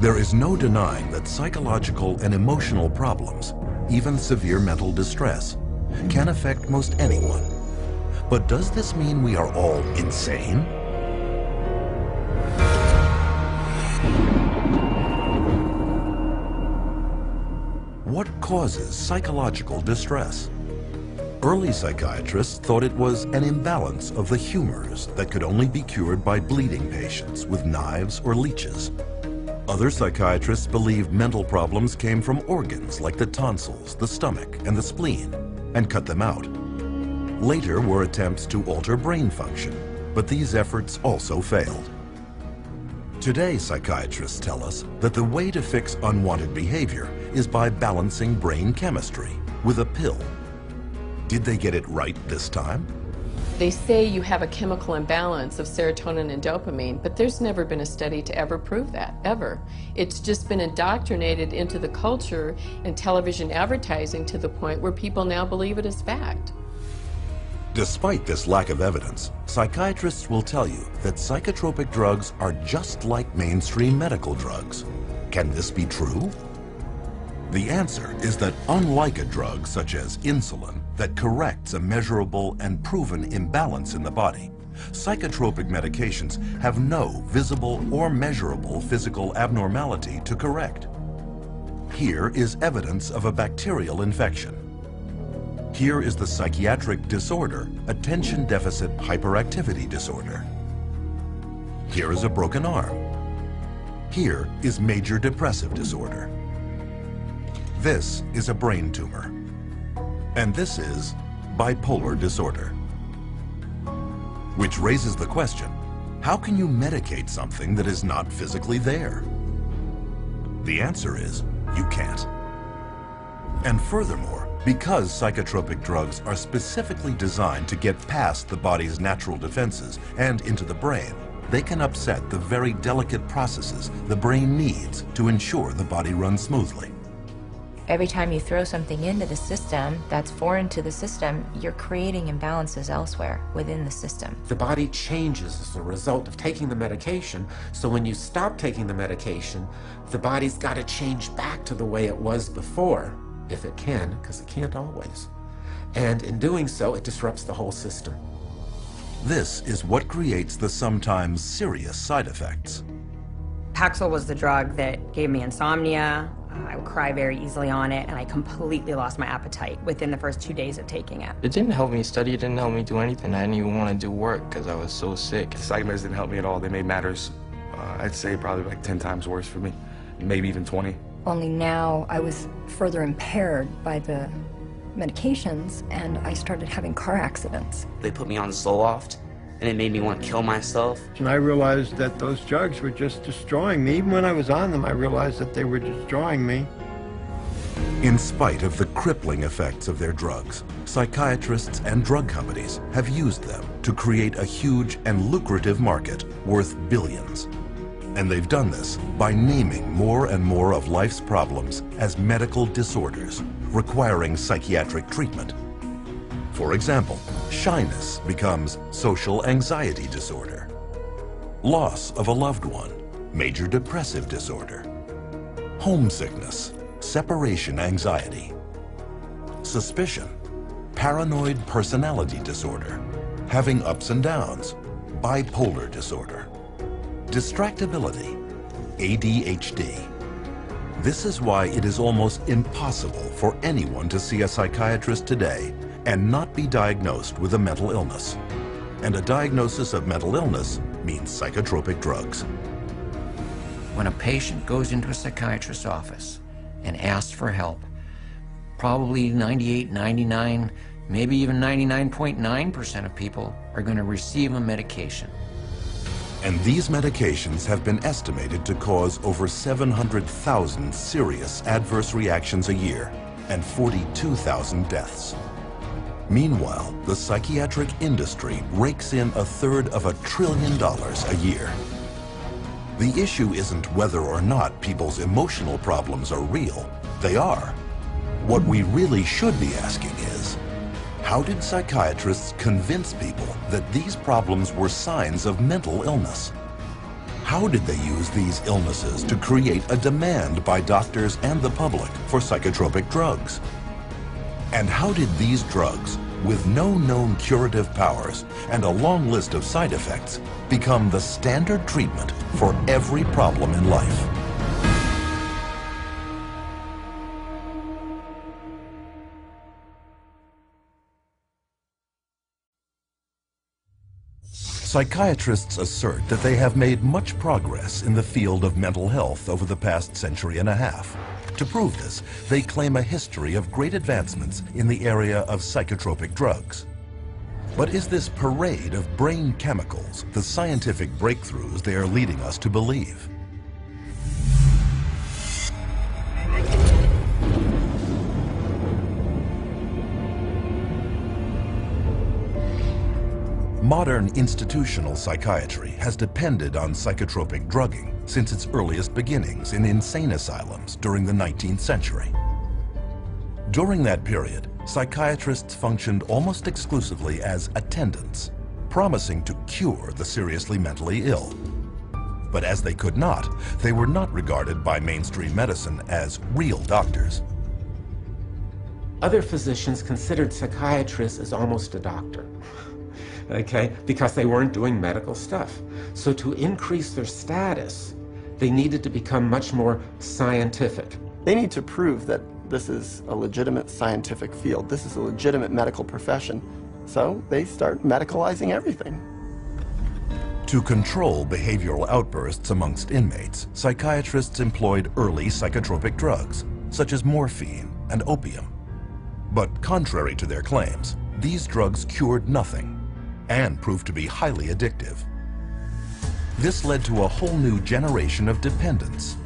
There is no denying that psychological and emotional problems, even severe mental distress, can affect most anyone. But does this mean we are all insane? What causes psychological distress? Early psychiatrists thought it was an imbalance of the humors that could only be cured by bleeding patients with knives or leeches. Other psychiatrists believed mental problems came from organs like the tonsils, the stomach, and the spleen, and cut them out. Later were attempts to alter brain function, but these efforts also failed. Today, psychiatrists tell us that the way to fix unwanted behavior is by balancing brain chemistry with a pill. Did they get it right this time? They say you have a chemical imbalance of serotonin and dopamine, but there's never been a study to ever prove that, ever. It's just been indoctrinated into the culture and television advertising to the point where people now believe it is fact. Despite this lack of evidence, psychiatrists will tell you that psychotropic drugs are just like mainstream medical drugs. Can this be true? The answer is that unlike a drug such as insulin that corrects a measurable and proven imbalance in the body, psychotropic medications have no visible or measurable physical abnormality to correct. Here is evidence of a bacterial infection. Here is the psychiatric disorder, attention deficit hyperactivity disorder. Here is a broken arm. Here is major depressive disorder. This is a brain tumor. And this is bipolar disorder. Which raises the question, how can you medicate something that is not physically there? The answer is, you can't. And furthermore, because psychotropic drugs are specifically designed to get past the body's natural defenses and into the brain, they can upset the very delicate processes the brain needs to ensure the body runs smoothly. Every time you throw something into the system that's foreign to the system, you're creating imbalances elsewhere within the system. The body changes as a result of taking the medication, so when you stop taking the medication, the body's got to change back to the way it was before. If it can, because it can't always. And in doing so, it disrupts the whole system. This is what creates the sometimes serious side effects. Paxil was the drug that gave me insomnia. I would cry very easily on it, and I completely lost my appetite within the first 2 days of taking it. It didn't help me study, it didn't help me do anything. I didn't even want to do work because I was so sick. The psych meds didn't help me at all. They made matters, I'd say probably like 10 times worse for me, maybe even 20. Only now I was further impaired by the medications, and I started having car accidents. They put me on Zoloft, and it made me want to kill myself. And I realized that those drugs were just destroying me. Even when I was on them, I realized that they were destroying me. In spite of the crippling effects of their drugs, psychiatrists and drug companies have used them to create a huge and lucrative market worth billions. And they've done this by naming more and more of life's problems as medical disorders, requiring psychiatric treatment. For example, shyness becomes social anxiety disorder. Loss of a loved one, major depressive disorder. Homesickness, separation anxiety. Suspicion, paranoid personality disorder. Having ups and downs, bipolar disorder. Distractibility, ADHD. This is why it is almost impossible for anyone to see a psychiatrist today and not be diagnosed with a mental illness. And a diagnosis of mental illness means psychotropic drugs. When a patient goes into a psychiatrist's office and asks for help, probably 98, 99, maybe even 99.9% of people are going to receive a medication. And these medications have been estimated to cause over 700,000 serious adverse reactions a year and 42,000 deaths. Meanwhile, the psychiatric industry rakes in $1/3 of $1 trillion a year. The issue isn't whether or not people's emotional problems are real. They are. What we really should be asking is, how did psychiatrists convince people that these problems were signs of mental illness? How did they use these illnesses to create a demand by doctors and the public for psychotropic drugs? And how did these drugs, with no known curative powers and a long list of side effects, become the standard treatment for every problem in life? Psychiatrists assert that they have made much progress in the field of mental health over the past century and a half. To prove this, they claim a history of great advancements in the area of psychotropic drugs. But is this parade of brain chemicals the scientific breakthroughs they are leading us to believe? Modern institutional psychiatry has depended on psychotropic drugging since its earliest beginnings in insane asylums during the 19th century. During that period, psychiatrists functioned almost exclusively as attendants, promising to cure the seriously mentally ill. But as they could not, they were not regarded by mainstream medicine as real doctors. Other physicians considered psychiatrists as almost a doctor. Okay, because they weren't doing medical stuff. So to increase their status, they needed to become much more scientific. They need to prove that this is a legitimate scientific field. This is a legitimate medical profession. So they start medicalizing everything. To control behavioral outbursts amongst inmates, psychiatrists employed early psychotropic drugs, such as morphine and opium. But contrary to their claims, these drugs cured nothing and proved to be highly addictive. This led to a whole new generation of dependence,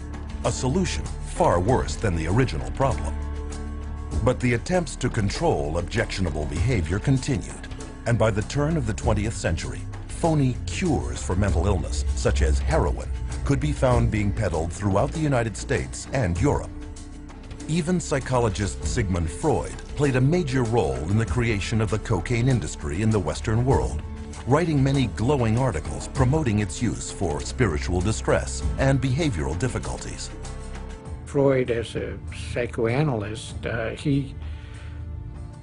a solution far worse than the original problem. But the attempts to control objectionable behavior continued, and by the turn of the 20th century, phony cures for mental illness, such as heroin, could be found being peddled throughout the United States and Europe. Even psychologist Sigmund Freud played a major role in the creation of the cocaine industry in the Western world, writing many glowing articles promoting its use for spiritual distress and behavioral difficulties. Freud, as a psychoanalyst, he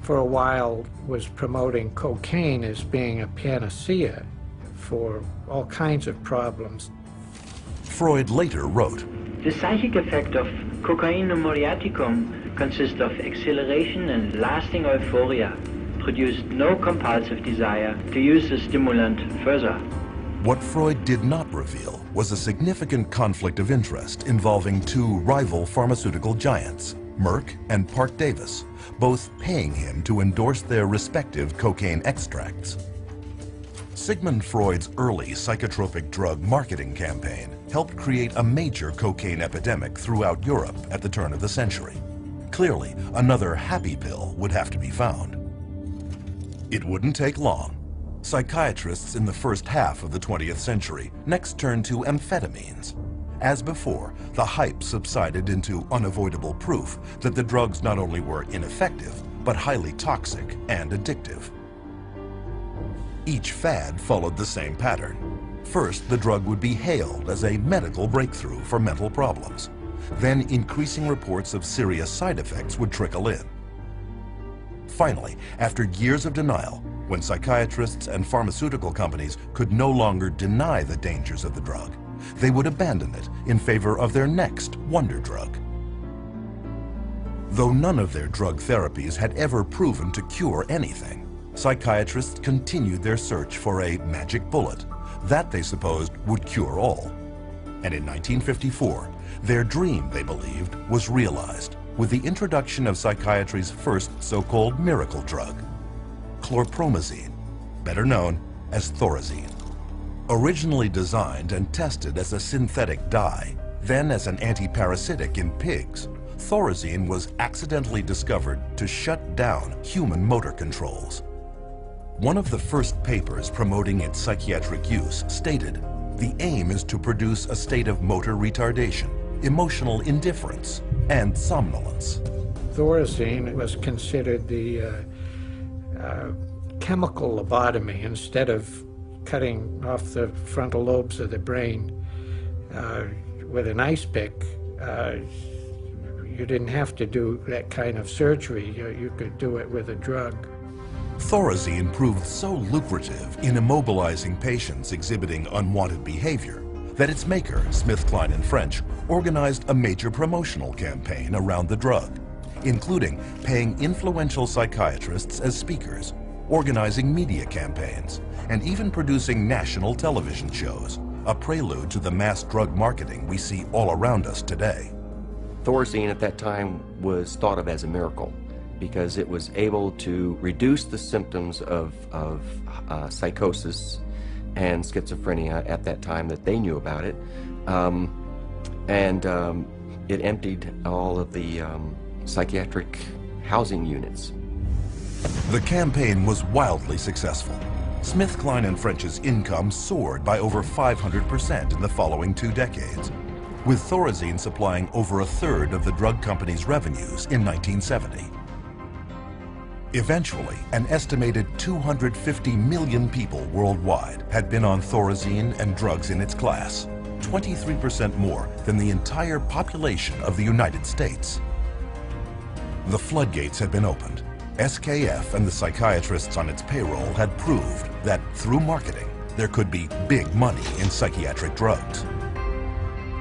for a while was promoting cocaine as being a panacea for all kinds of problems. Freud later wrote, "The psychic effect of cocainum muriaticum consists of exhilaration and lasting euphoria, produced no compulsive desire to use the stimulant further." What Freud did not reveal was a significant conflict of interest involving two rival pharmaceutical giants, Merck and Parke-Davis, both paying him to endorse their respective cocaine extracts. Sigmund Freud's early psychotropic drug marketing campaign helped create a major cocaine epidemic throughout Europe at the turn of the century. Clearly, another happy pill would have to be found. It wouldn't take long. Psychiatrists in the first half of the 20th century next turned to amphetamines. As before, the hype subsided into unavoidable proof that the drugs not only were ineffective, but highly toxic and addictive. Each fad followed the same pattern. First, the drug would be hailed as a medical breakthrough for mental problems. Then, increasing reports of serious side effects would trickle in. Finally, after years of denial, when psychiatrists and pharmaceutical companies could no longer deny the dangers of the drug, they would abandon it in favor of their next wonder drug. Though none of their drug therapies had ever proven to cure anything, psychiatrists continued their search for a magic bullet that they supposed would cure all. And in 1954, their dream, they believed, was realized with the introduction of psychiatry's first so-called miracle drug, chlorpromazine, better known as Thorazine. Originally designed and tested as a synthetic dye, then as an anti-parasitic in pigs, Thorazine was accidentally discovered to shut down human motor controls. One of the first papers promoting its psychiatric use stated, "The aim is to produce a state of motor retardation, emotional indifference, and somnolence." Thorazine was considered the chemical lobotomy. Instead of cutting off the frontal lobes of the brain, with an ice pick. You didn't have to do that kind of surgery. You could do it with a drug. Thorazine proved so lucrative in immobilizing patients exhibiting unwanted behavior that its maker, SmithKline & French, organized a major promotional campaign around the drug, including paying influential psychiatrists as speakers, organizing media campaigns, and even producing national television shows, a prelude to the mass drug marketing we see all around us today. Thorazine at that time was thought of as a miracle because it was able to reduce the symptoms of psychosis and schizophrenia at that time that they knew about it. It emptied all of the psychiatric housing units. The campaign was wildly successful. SmithKline & French's income soared by over 500% in the following 2 decades, with Thorazine supplying over a third of the drug company's revenues in 1970. Eventually, an estimated 250 million people worldwide had been on Thorazine and drugs in its class, 23% more than the entire population of the United States. The floodgates had been opened. SKF and the psychiatrists on its payroll had proved that through marketing, there could be big money in psychiatric drugs.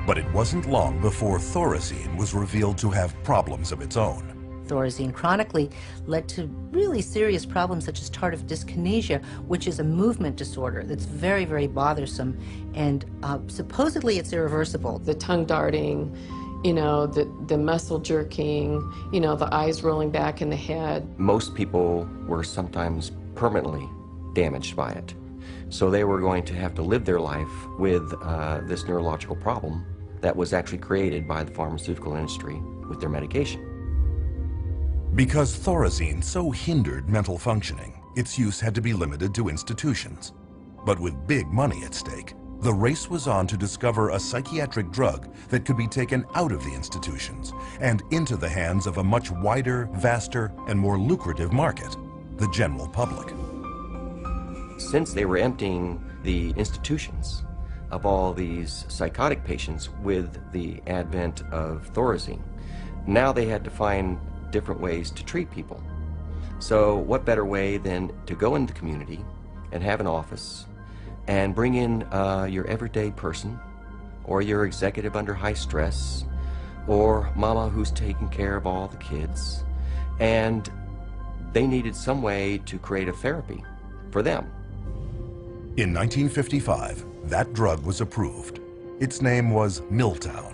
But it wasn't long before Thorazine was revealed to have problems of its own. Thorazine chronically led to really serious problems such as tardive dyskinesia, which is a movement disorder that's very, very bothersome, and supposedly it's irreversible. The tongue darting, you know, the muscle jerking, you know, the eyes rolling back in the head. Most people were sometimes permanently damaged by it. So they were going to have to live their life with this neurological problem that was actually created by the pharmaceutical industry with their medication. Because Thorazine so hindered mental functioning, its use had to be limited to institutions. But with big money at stake, the race was on to discover a psychiatric drug that could be taken out of the institutions and into the hands of a much wider, vaster, and more lucrative market, the general public. Since they were emptying the institutions of all these psychotic patients with the advent of Thorazine, now they had to find different ways to treat people. So what better way than to go into the community and have an office and bring in your everyday person, or your executive under high stress, or mama who's taking care of all the kids, and they needed some way to create a therapy for them. In 1955, that drug was approved. Its name was Miltown,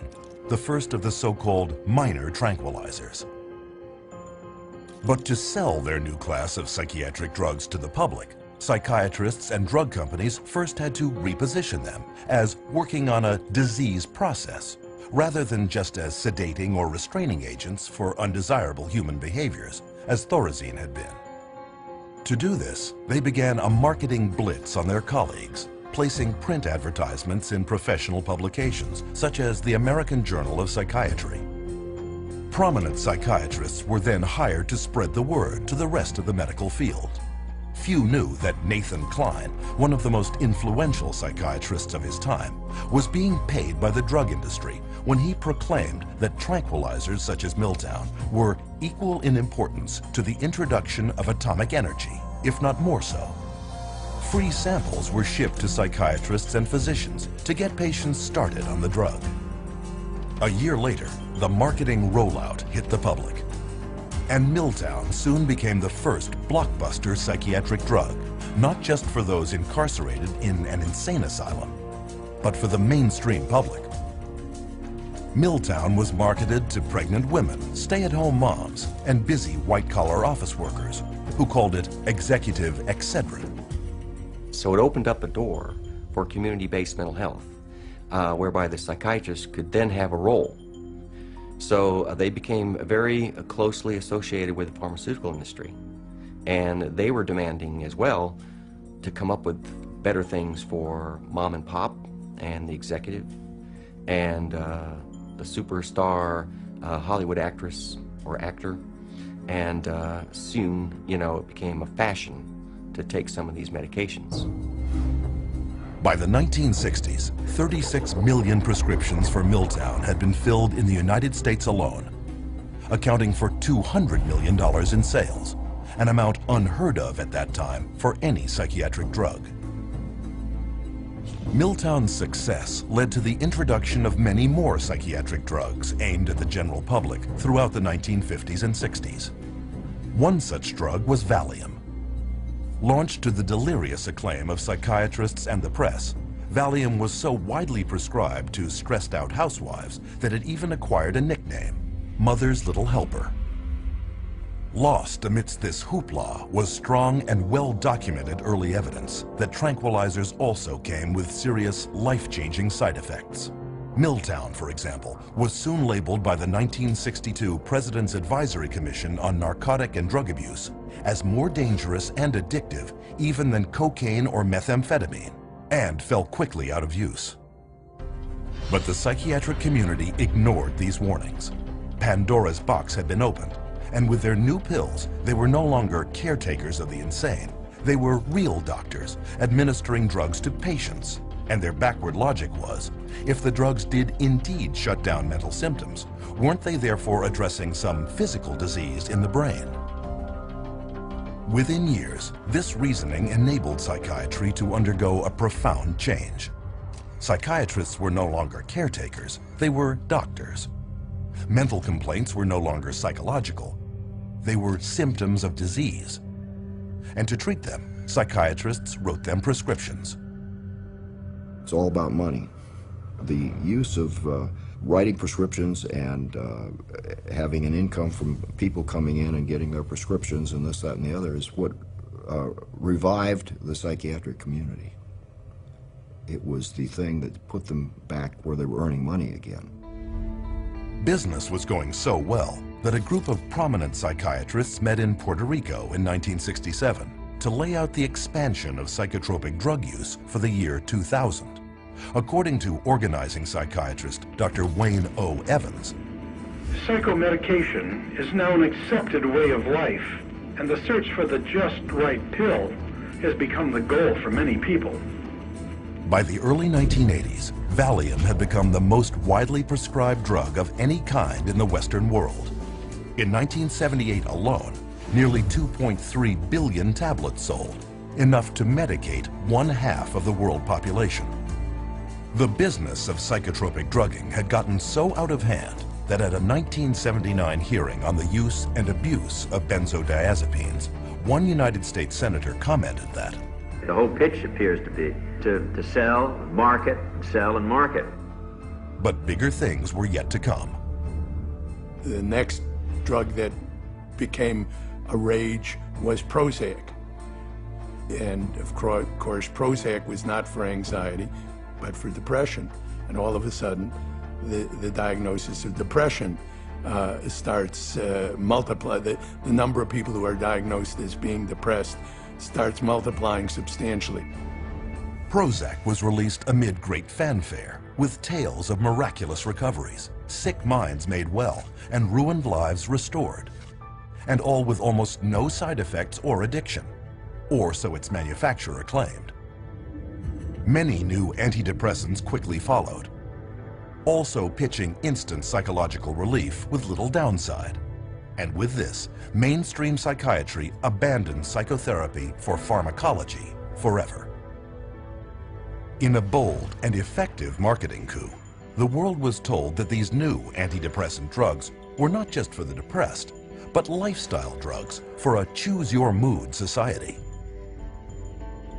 the first of the so-called minor tranquilizers. But to sell their new class of psychiatric drugs to the public, psychiatrists and drug companies first had to reposition them as working on a disease process, rather than just as sedating or restraining agents for undesirable human behaviors, as Thorazine had been. To do this, they began a marketing blitz on their colleagues, placing print advertisements in professional publications, such as the American Journal of Psychiatry. Prominent psychiatrists were then hired to spread the word to the rest of the medical field. Few knew that Nathan Kline, one of the most influential psychiatrists of his time, was being paid by the drug industry when he proclaimed that tranquilizers such as Miltown were equal in importance to the introduction of atomic energy, if not more so. Free samples were shipped to psychiatrists and physicians to get patients started on the drug. A year later, the marketing rollout hit the public. And Miltown soon became the first blockbuster psychiatric drug, not just for those incarcerated in an insane asylum, but for the mainstream public. Miltown was marketed to pregnant women, stay-at-home moms, and busy white-collar office workers, who called it executive Excedrin. So it opened up a door for community-based mental health, whereby the psychiatrist could then have a role. So they became very closely associated with the pharmaceutical industry, and they were demanding as well to come up with better things for mom and pop and the executive and the superstar Hollywood actress or actor, and soon, you know, it became a fashion to take some of these medications. By the 1960s, 36 million prescriptions for Milltown had been filled in the United States alone, accounting for $200 million in sales, an amount unheard of at that time for any psychiatric drug. Milltown's success led to the introduction of many more psychiatric drugs aimed at the general public throughout the 1950s and 60s. One such drug was Valium. Launched to the delirious acclaim of psychiatrists and the press, Valium was so widely prescribed to stressed-out housewives that it even acquired a nickname, Mother's Little Helper. Lost amidst this hoopla was strong and well-documented early evidence that tranquilizers also came with serious, life-changing side effects. Milltown, for example, was soon labeled by the 1962 President's Advisory Commission on Narcotic and Drug Abuse as more dangerous and addictive even than cocaine or methamphetamine, and fell quickly out of use. But the psychiatric community ignored these warnings. Pandora's box had been opened, and with their new pills, they were no longer caretakers of the insane. They were real doctors administering drugs to patients. And their backward logic was, if the drugs did indeed shut down mental symptoms, weren't they therefore addressing some physical disease in the brain? Within years, this reasoning enabled psychiatry to undergo a profound change. Psychiatrists were no longer caretakers, they were doctors. Mental complaints were no longer psychological, they were symptoms of disease. And to treat them, psychiatrists wrote them prescriptions. It's all about money. The use of writing prescriptions and having an income from people coming in and getting their prescriptions and this, that, and the other is what revived the psychiatric community. It was the thing that put them back where they were earning money again. Business was going so well that a group of prominent psychiatrists met in Puerto Rico in 1967 to lay out the expansion of psychotropic drug use for the year 2000. According to organizing psychiatrist Dr. Wayne O. Evans, psychomedication is now an accepted way of life, and the search for the just right pill has become the goal for many people. By the early 1980s, Valium had become the most widely prescribed drug of any kind in the Western world. In 1978 alone, nearly 2.3 billion tablets sold, enough to medicate 1/2 of the world population. The business of psychotropic drugging had gotten so out of hand that at a 1979 hearing on the use and abuse of benzodiazepines, one United States senator commented that the whole pitch appears to be to sell, market, sell, and market. But bigger things were yet to come. The next drug that became a rage was Prozac. And of course, Prozac was not for anxiety, but for depression. And all of a sudden, the diagnosis of depression starts multiply. The number of people who are diagnosed as being depressed starts multiplying substantially. Prozac was released amid great fanfare, with tales of miraculous recoveries, sick minds made well, and ruined lives restored. And all with almost no side effects or addiction, or so its manufacturer claimed. Many new antidepressants quickly followed, also pitching instant psychological relief with little downside. And with this, mainstream psychiatry abandoned psychotherapy for pharmacology forever. In a bold and effective marketing coup, the world was told that these new antidepressant drugs were not just for the depressed, but lifestyle drugs for a choose-your-mood society.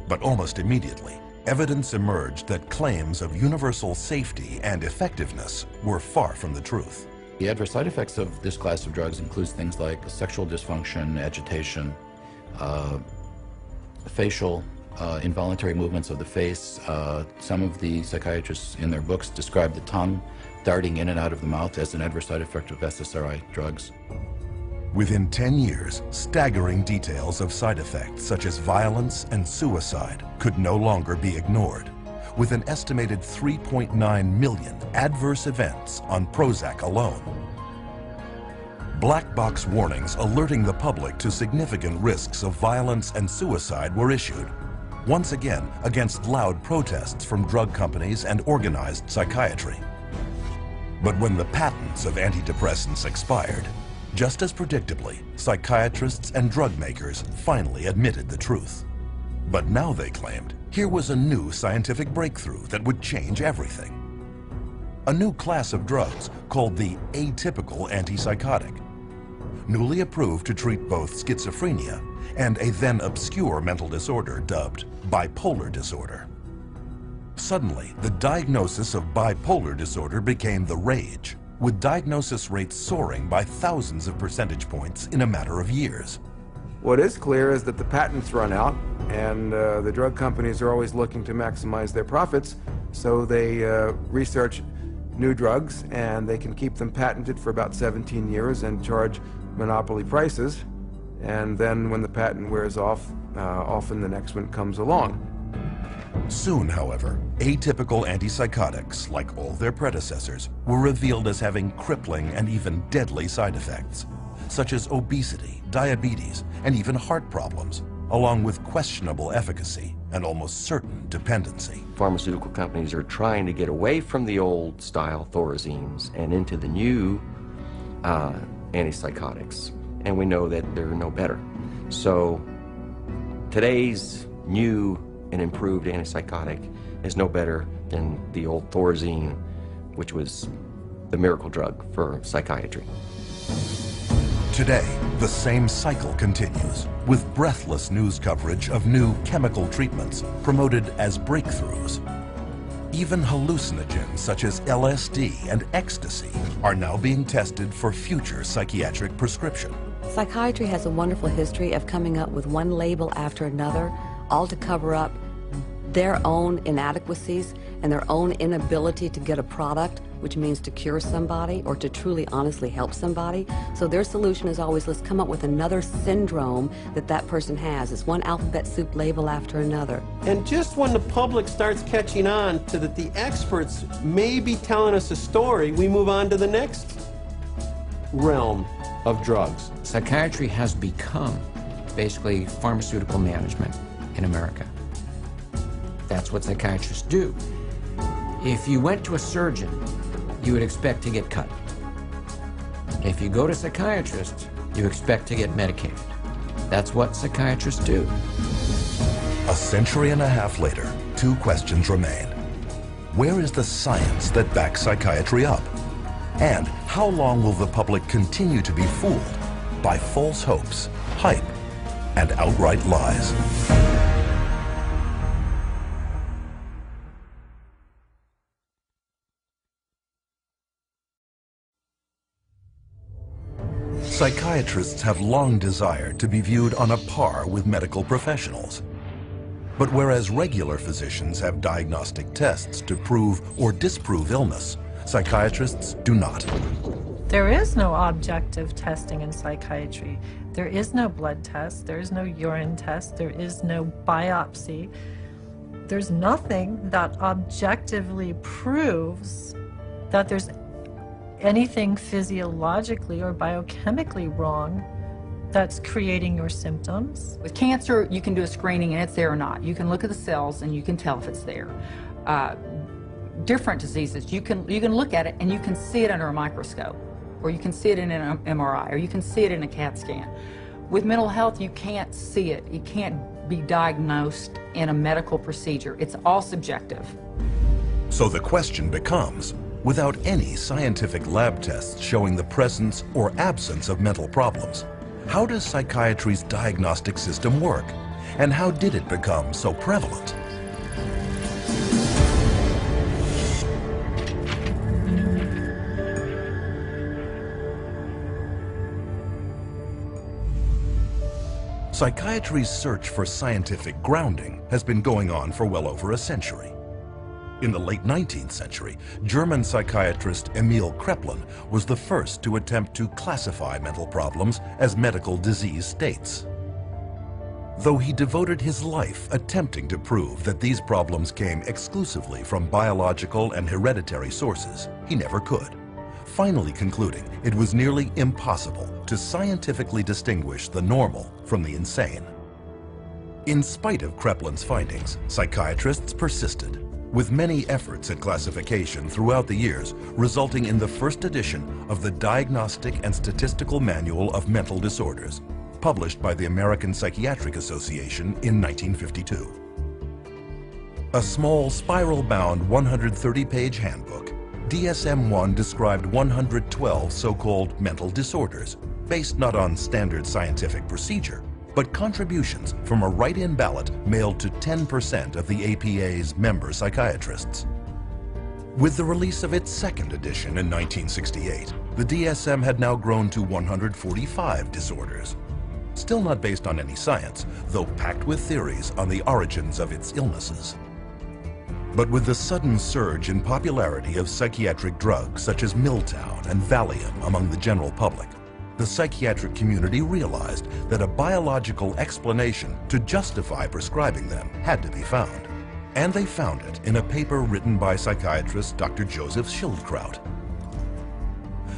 But almost immediately, evidence emerged that claims of universal safety and effectiveness were far from the truth. The adverse side effects of this class of drugs includes things like sexual dysfunction, agitation, facial involuntary movements of the face. Some of the psychiatrists in their books describe the tongue darting in and out of the mouth as an adverse side effect of SSRI drugs. Within 10 years, staggering details of side effects such as violence and suicide could no longer be ignored, with an estimated 3.9 million adverse events on Prozac alone. Black box warnings alerting the public to significant risks of violence and suicide were issued, once again against loud protests from drug companies and organized psychiatry. But when the patents of antidepressants expired, just as predictably, psychiatrists and drug makers finally admitted the truth. But now they claimed here was a new scientific breakthrough that would change everything. A new class of drugs called the atypical antipsychotic, newly approved to treat both schizophrenia and a then obscure mental disorder dubbed bipolar disorder. Suddenly, the diagnosis of bipolar disorder became the rage, with diagnosis rates soaring by thousands of percentage points in a matter of years. What is clear is that the patents run out, and the drug companies are always looking to maximize their profits, so they research new drugs, and they can keep them patented for about 17 years and charge monopoly prices. And then when the patent wears off, often the next one comes along. Soon, however, atypical antipsychotics, like all their predecessors, were revealed as having crippling and even deadly side effects, such as obesity, diabetes, and even heart problems, along with questionable efficacy and almost certain dependency. Pharmaceutical companies are trying to get away from the old style Thorazines and into the new antipsychotics, and we know that they're no better. So today's new and improved antipsychotic is no better than the old Thorazine, which was the miracle drug for psychiatry. Today, the same cycle continues, with breathless news coverage of new chemical treatments promoted as breakthroughs. Even hallucinogens such as LSD and ecstasy are now being tested for future psychiatric prescription. Psychiatry has a wonderful history of coming up with one label after another, all to cover up their own inadequacies and their own inability to get a product, which means to cure somebody or to truly honestly help somebody. So their solution is always, let's come up with another syndrome that that person has. It's one alphabet soup label after another. And just when the public starts catching on to that the experts may be telling us a story, we move on to the next realm of drugs. Psychiatry has become basically pharmaceutical management in America. That's what psychiatrists do. If you went to a surgeon, you would expect to get cut. If you go to a psychiatrist, you expect to get medicated. That's what psychiatrists do. A century and a half later, two questions remain. Where is the science that backs psychiatry up? And how long will the public continue to be fooled by false hopes, hype, and outright lies? Psychiatrists have long desired to be viewed on a par with medical professionals. But whereas regular physicians have diagnostic tests to prove or disprove illness, psychiatrists do not. There is no objective testing in psychiatry. There is no blood test, there is no urine test, there is no biopsy. There's nothing that objectively proves that there's anything physiologically or biochemically wrong that's creating your symptoms. With cancer, you can do a screening and it's there or not. You can look at the cells and you can tell if it's there. Different diseases, you can look at it and you can see it under a microscope, or you can see it in an MRI, or you can see it in a CAT scan. With mental health, you can't see it. It can't be diagnosed in a medical procedure. It's all subjective. So the question becomes, without any scientific lab tests showing the presence or absence of mental problems, how does psychiatry's diagnostic system work? And how did it become so prevalent? Psychiatry's search for scientific grounding has been going on for well over a century. In the late 19th century, German psychiatrist Emil Kraepelin was the first to attempt to classify mental problems as medical disease states. Though he devoted his life attempting to prove that these problems came exclusively from biological and hereditary sources, he never could, finally concluding it was nearly impossible to scientifically distinguish the normal from the insane. In spite of Kreplin's findings, psychiatrists persisted, with many efforts at classification throughout the years, resulting in the first edition of the Diagnostic and Statistical Manual of Mental Disorders, published by the American Psychiatric Association in 1952. A small spiral-bound 130-page handbook, DSM-1 described 112 so-called mental disorders, based not on standard scientific procedure, but contributions from a write-in ballot mailed to 10% of the APA's member psychiatrists. With the release of its second edition in 1968, the DSM had now grown to 145 disorders. Still not based on any science, though packed with theories on the origins of its illnesses. But with the sudden surge in popularity of psychiatric drugs such as Miltown and Valium among the general public, the psychiatric community realized that a biological explanation to justify prescribing them had to be found. And they found it in a paper written by psychiatrist Dr. Joseph Schildkraut.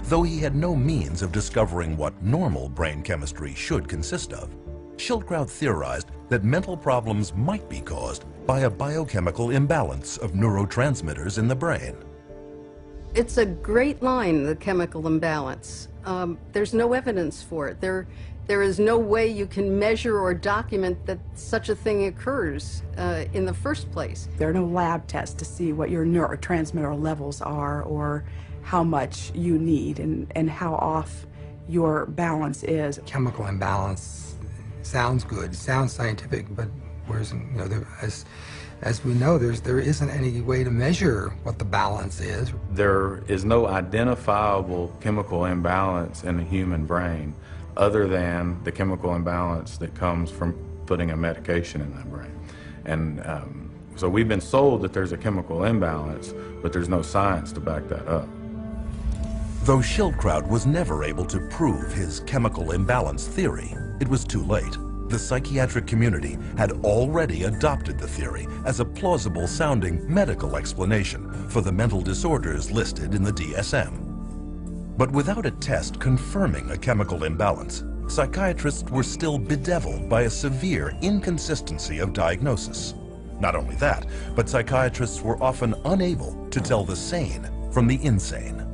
Though he had no means of discovering what normal brain chemistry should consist of, Schildkraut theorized that mental problems might be caused by a biochemical imbalance of neurotransmitters in the brain. It's a great line, the chemical imbalance. There's no evidence for it. There is no way you can measure or document that such a thing occurs in the first place. There are no lab tests to see what your neurotransmitter levels are or how much you need and how off your balance is. Chemical imbalance sounds good, sounds scientific, but whereas, as we know, there isn't any way to measure what the balance is. There is no identifiable chemical imbalance in the human brain other than the chemical imbalance that comes from putting a medication in that brain. And so we've been sold that there's a chemical imbalance, but there's no science to back that up. Though Schildkraut was never able to prove his chemical imbalance theory, it was too late. The psychiatric community had already adopted the theory as a plausible-sounding medical explanation for the mental disorders listed in the DSM. But without a test confirming a chemical imbalance, psychiatrists were still bedeviled by a severe inconsistency of diagnosis. Not only that, but psychiatrists were often unable to tell the sane from the insane.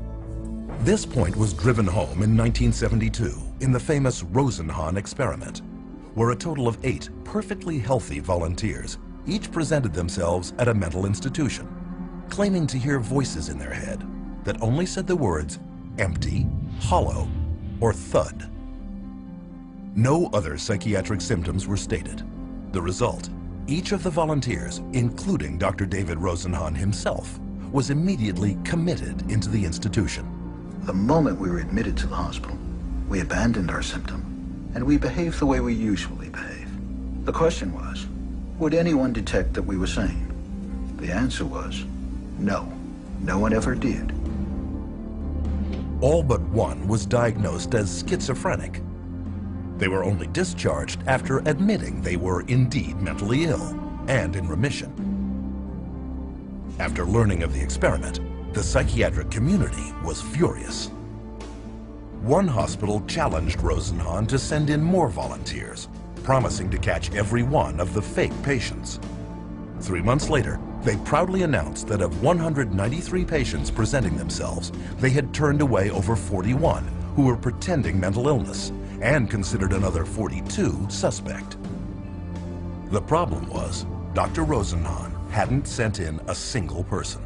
This point was driven home in 1972 in the famous Rosenhan experiment, where a total of 8 perfectly healthy volunteers each presented themselves at a mental institution, claiming to hear voices in their head that only said the words empty, hollow, or thud. No other psychiatric symptoms were stated. The result, each of the volunteers, including Dr. David Rosenhan himself, was immediately committed into the institution. The moment we were admitted to the hospital, we abandoned our symptom, and we behaved the way we usually behave. The question was, would anyone detect that we were sane? The answer was, no. No one ever did. All but one was diagnosed as schizophrenic. They were only discharged after admitting they were indeed mentally ill and in remission. After learning of the experiment, the psychiatric community was furious. One hospital challenged Rosenhan to send in more volunteers, promising to catch every one of the fake patients. 3 months later, they proudly announced that of 193 patients presenting themselves, they had turned away over 41 who were pretending mental illness and considered another 42 suspect. The problem was, Dr. Rosenhan hadn't sent in a single person.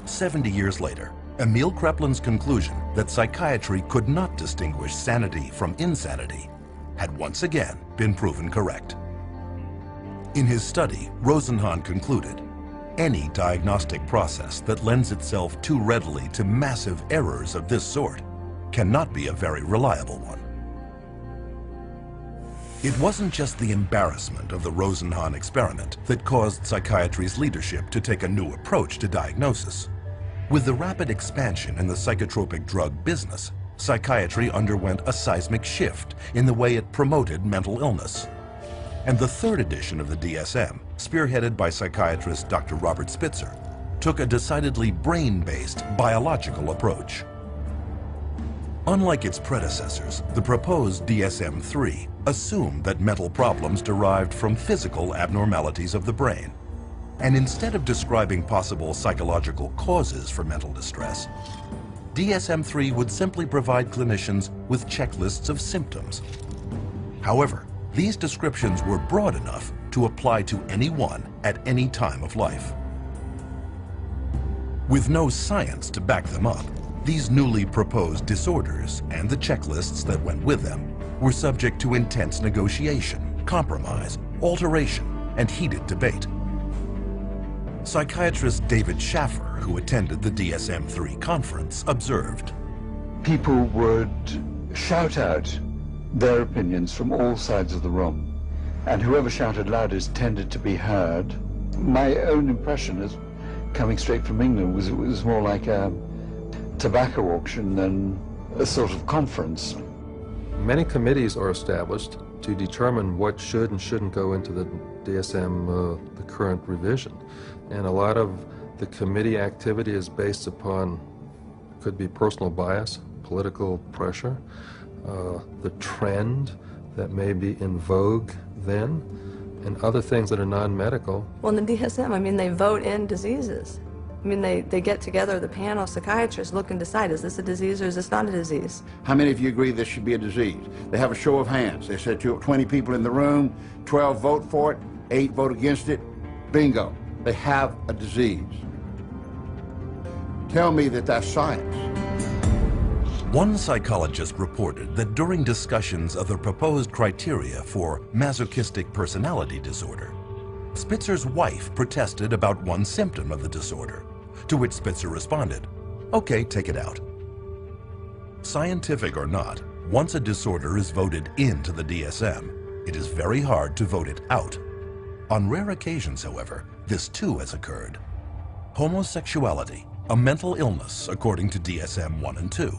70 years later, Emil Kreplin's conclusion that psychiatry could not distinguish sanity from insanity had once again been proven correct. In his study, Rosenhan concluded, any diagnostic process that lends itself too readily to massive errors of this sort cannot be a very reliable one. It wasn't just the embarrassment of the Rosenhan experiment that caused psychiatry's leadership to take a new approach to diagnosis. With the rapid expansion in the psychotropic drug business, psychiatry underwent a seismic shift in the way it promoted mental illness. And the third edition of the DSM, spearheaded by psychiatrist Dr. Robert Spitzer, took a decidedly brain-based biological approach. Unlike its predecessors, the proposed DSM-3 assumed that mental problems derived from physical abnormalities of the brain. And instead of describing possible psychological causes for mental distress, DSM-3 would simply provide clinicians with checklists of symptoms. However, these descriptions were broad enough to apply to anyone at any time of life. With no science to back them up, these newly proposed disorders and the checklists that went with them were subject to intense negotiation, compromise, alteration, and heated debate. Psychiatrist David Schaffer, who attended the DSM-3 conference, observed, "People would shout out their opinions from all sides of the room, and whoever shouted loudest tended to be heard. My own impression, is coming straight from England, was it was more like a tobacco auction than a sort of conference." Many committees are established to determine what should and shouldn't go into the DSM, the current revision. And a lot of the committee activity is based upon, could be personal bias, political pressure, the trend that may be in vogue then, and other things that are non-medical. Well, in the DSM, I mean, they vote in diseases. I mean, they get together, the panel of psychiatrists look and decide, is this a disease or is this not a disease? How many of you agree this should be a disease? They have a show of hands. They said 20 people in the room, 12 vote for it, 8 vote against it. Bingo. They have a disease. Tell me that that's science. One psychologist reported that during discussions of the proposed criteria for masochistic personality disorder, Spitzer's wife protested about one symptom of the disorder, to which Spitzer responded, "Okay, take it out." Scientific or not, once a disorder is voted into the DSM, it is very hard to vote it out. On rare occasions, however, this too has occurred. Homosexuality, a mental illness according to DSM 1 and 2.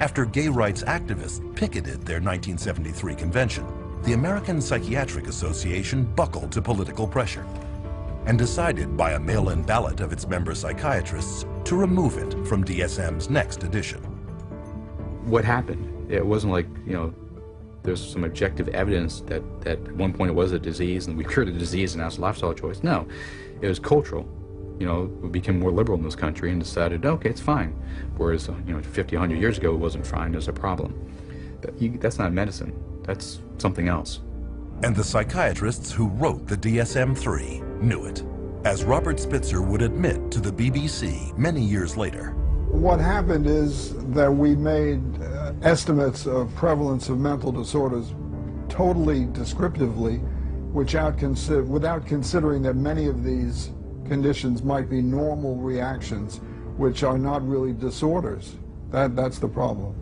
After gay rights activists picketed their 1973 convention, the American Psychiatric Association buckled to political pressure and decided by a mail-in ballot of its member psychiatrists to remove it from DSM's next edition. What happened? It wasn't like, there's some objective evidence that at one point it was a disease and we cured the disease and now it's a lifestyle choice. No, it was cultural. We became more liberal in this country and decided, okay, it's fine. Whereas, 50, 100 years ago, it wasn't fine, there's a problem. That's not medicine, that's something else. And the psychiatrists who wrote the DSM-3 knew it, as Robert Spitzer would admit to the BBC many years later. What happened is that we made estimates of prevalence of mental disorders totally descriptively, without considering that many of these conditions might be normal reactions, which are not really disorders. That's the problem.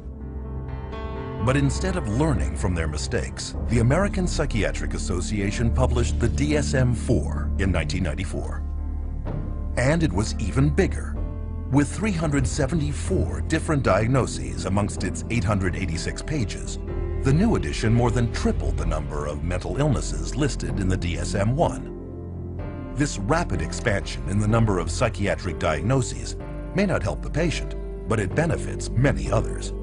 But instead of learning from their mistakes, the American Psychiatric Association published the DSM-4 in 1994. And it was even bigger, with 374 different diagnoses amongst its 886 pages. The new edition more than tripled the number of mental illnesses listed in the DSM-1. This rapid expansion in the number of psychiatric diagnoses may not help the patient, but it benefits many others.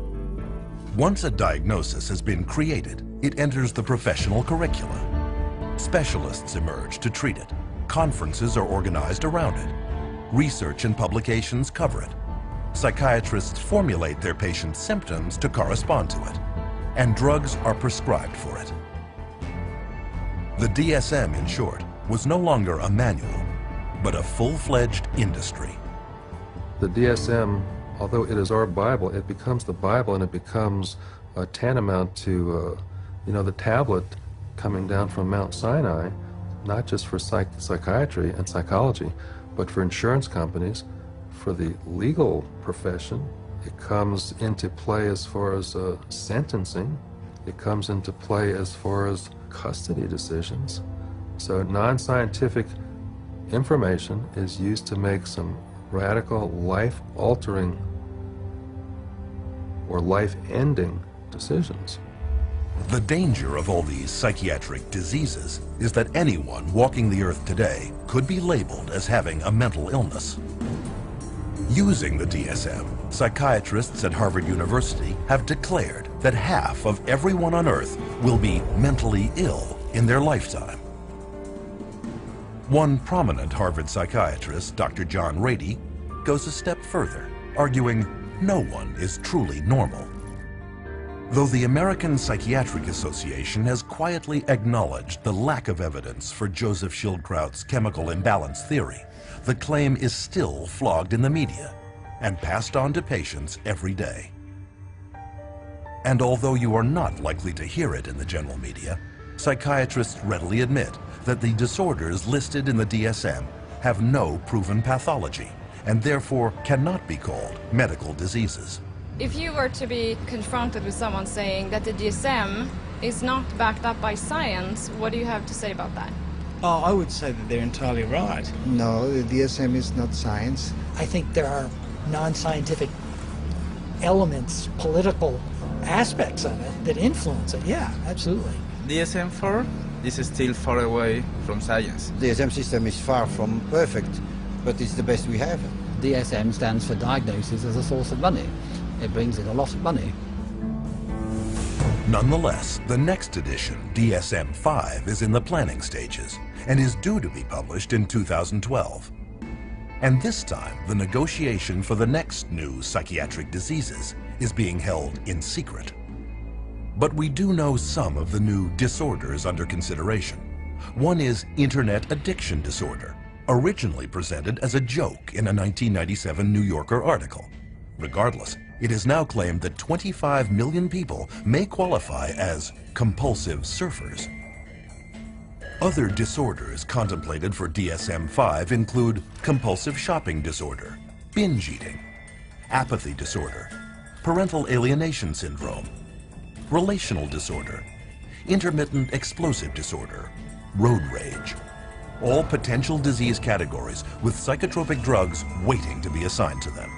Once a diagnosis has been created, it enters the professional curricula. Specialists emerge to treat it. Conferences are organized around it. Research and publications cover it. Psychiatrists formulate their patients' symptoms to correspond to it, and drugs are prescribed for it. The DSM, in short, was no longer a manual, but a full-fledged industry. The DSM, although it is our Bible, it becomes the Bible and it becomes tantamount to, the tablet coming down from Mount Sinai, not just for psychiatry and psychology, but for insurance companies, for the legal profession. It comes into play as far as sentencing. It comes into play as far as custody decisions. So non-scientific information is used to make some radical, life-altering or life-ending decisions. The danger of all these psychiatric diseases is that anyone walking the earth today could be labeled as having a mental illness. Using the DSM, psychiatrists at Harvard University have declared that half of everyone on Earth will be mentally ill in their lifetime. One prominent Harvard psychiatrist, Dr. John Rady, goes a step further, arguing no one is truly normal. Though the American Psychiatric Association has quietly acknowledged the lack of evidence for Joseph Schildkraut's chemical imbalance theory, the claim is still flogged in the media and passed on to patients every day. And although you are not likely to hear it in the general media, psychiatrists readily admit that the disorders listed in the DSM have no proven pathology and therefore cannot be called medical diseases. If you were to be confronted with someone saying that the DSM is not backed up by science, what do you have to say about that? Oh, I would say that they're entirely right. No, the DSM is not science. I think there are non-scientific elements, political aspects of it that influence it. Yeah, absolutely. DSM-4, this is still far away from science. The DSM system is far from perfect, but it's the best we have. DSM stands for diagnosis as a source of money. It brings in a lot of money. Nonetheless, the next edition, DSM-5, is in the planning stages and is due to be published in 2012. And this time, the negotiation for the next new psychiatric diseases is being held in secret. But we do know some of the new disorders under consideration. One is internet addiction disorder, originally presented as a joke in a 1997 New Yorker article. Regardless, it is now claimed that 25 million people may qualify as compulsive surfers. Other disorders contemplated for DSM-5 include compulsive shopping disorder, binge eating, apathy disorder, parental alienation syndrome, relational disorder, intermittent explosive disorder, road rage. All potential disease categories with psychotropic drugs waiting to be assigned to them.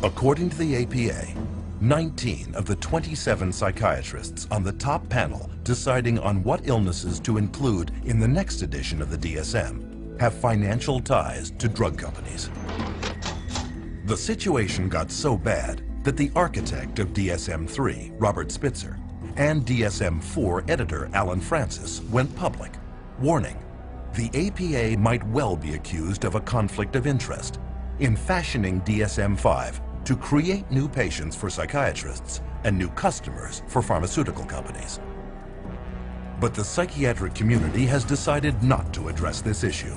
According to the APA, 19 of the 27 psychiatrists on the top panel deciding on what illnesses to include in the next edition of the DSM have financial ties to drug companies. The situation got so bad that the architect of DSM-3, Robert Spitzer, and DSM-4 editor Alan Francis went public, warning the APA might well be accused of a conflict of interest in fashioning DSM-5 to create new patients for psychiatrists and new customers for pharmaceutical companies. But the psychiatric community has decided not to address this issue,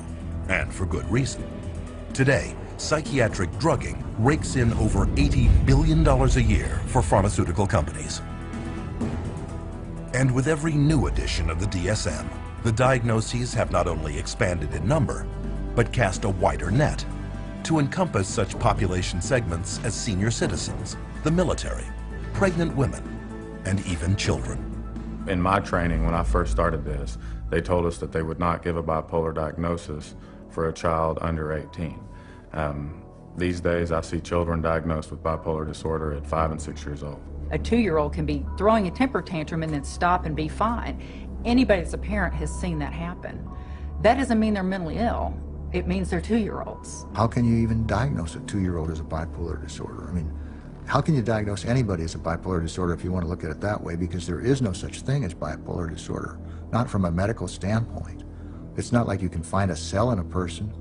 and for good reason. Today, psychiatric drugging rakes in over $80 billion a year for pharmaceutical companies. And with every new edition of the DSM, the diagnoses have not only expanded in number, but cast a wider net to encompass such population segments as senior citizens, the military, pregnant women, and even children. In my training, when I first started this, they told us that they would not give a bipolar diagnosis for a child under 18. These days, I see children diagnosed with bipolar disorder at 5 and 6 years old. A 2-year-old can be throwing a temper tantrum and then stop and be fine. Anybody that's a parent has seen that happen. That doesn't mean they're mentally ill. It means they're 2-year-olds. How can you even diagnose a 2-year-old as a bipolar disorder? I mean, how can you diagnose anybody as a bipolar disorder if you want to look at it that way? Because there is no such thing as bipolar disorder, not from a medical standpoint. It's not like you can find a cell in a person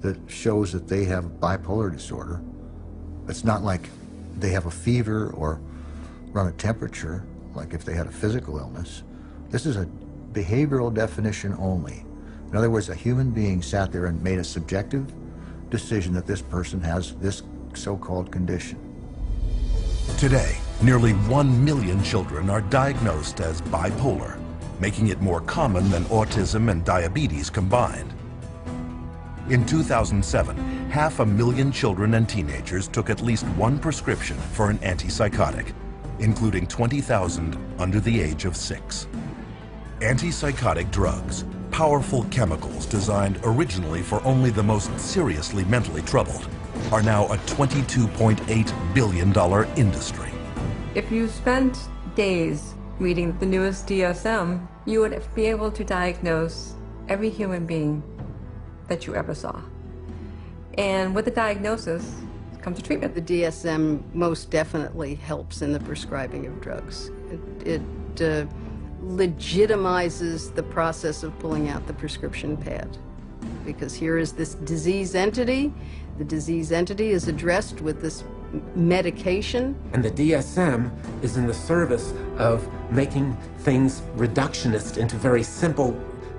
that shows that they have bipolar disorder. It's not like they have a fever or run a temperature, like if they had a physical illness. This is a behavioral definition only. In other words, a human being sat there and made a subjective decision that this person has this so-called condition. Today, nearly 1 million children are diagnosed as bipolar, making it more common than autism and diabetes combined. In 2007, 500,000 children and teenagers took at least one prescription for an antipsychotic, including 20,000 under the age of 6. Antipsychotic drugs, powerful chemicals designed originally for only the most seriously mentally troubled, are now a $22.8 billion industry. If you spent days reading the newest DSM, you would be able to diagnose every human being that you ever saw. And with the diagnosis come to treatment. The DSM most definitely helps in the prescribing of drugs. It legitimizes the process of pulling out the prescription pad, because here is this disease entity. The disease entity is addressed with this medication. And the DSM is in the service of making things reductionist into very simple,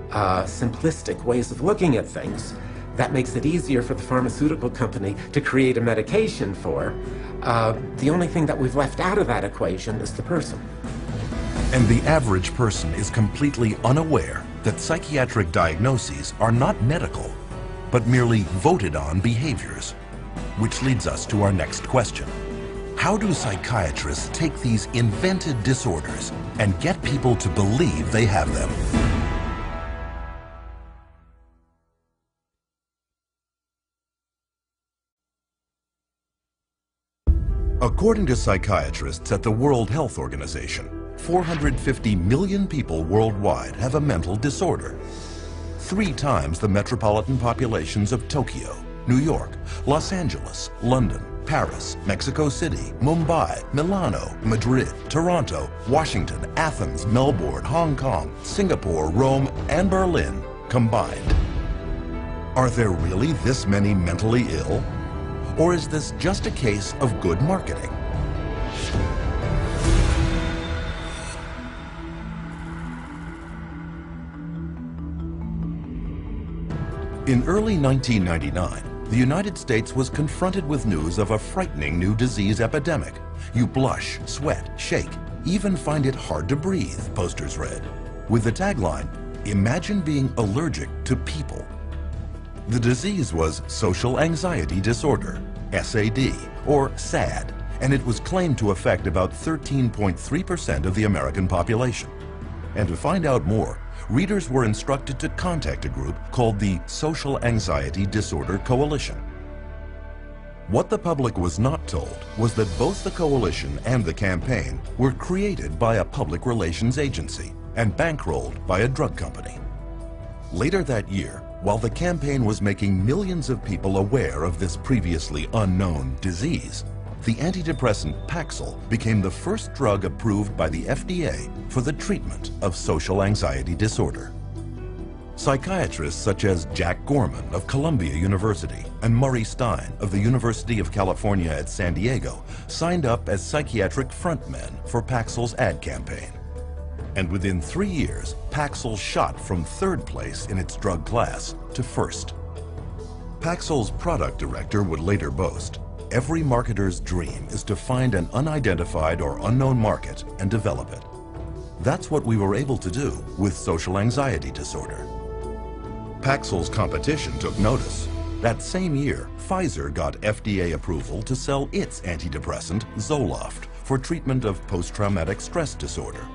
simplistic ways of looking at things. That makes it easier for the pharmaceutical company to create a medication for. The only thing that we've left out of that equation is the person. And the average person is completely unaware that psychiatric diagnoses are not medical, but merely voted on behaviors. Which leads us to our next question. How do psychiatrists take these invented disorders and get people to believe they have them? According to psychiatrists at the World Health Organization, 450 million people worldwide have a mental disorder. 3 times the metropolitan populations of Tokyo, New York, Los Angeles, London, Paris, Mexico City, Mumbai, Milano, Madrid, Toronto, Washington, Athens, Melbourne, Hong Kong, Singapore, Rome, and Berlin combined. Are there really this many mentally ill? Or is this just a case of good marketing? In early 1999, the United States was confronted with news of a frightening new disease epidemic. You blush, sweat, shake, even find it hard to breathe, posters read. With the tagline, "Imagine being allergic to people." The disease was social anxiety disorder, SAD, or SAD, and it was claimed to affect about 13.3% of the American population. And to find out more, readers were instructed to contact a group called the Social Anxiety Disorder Coalition. What the public was not told was that both the coalition and the campaign were created by a public relations agency and bankrolled by a drug company. Later that year, while the campaign was making millions of people aware of this previously unknown disease, the antidepressant Paxil became the first drug approved by the FDA for the treatment of social anxiety disorder. Psychiatrists such as Jack Gorman of Columbia University and Murray Stein of the University of California at San Diego signed up as psychiatric frontmen for Paxil's ad campaign. And within 3 years, Paxil shot from 3rd place in its drug class to 1st. Paxil's product director would later boast, "Every marketer's dream is to find an unidentified or unknown market and develop it." That's what we were able to do with social anxiety disorder. Paxil's competition took notice. That same year, Pfizer got FDA approval to sell its antidepressant, Zoloft, for treatment of post-traumatic stress disorder.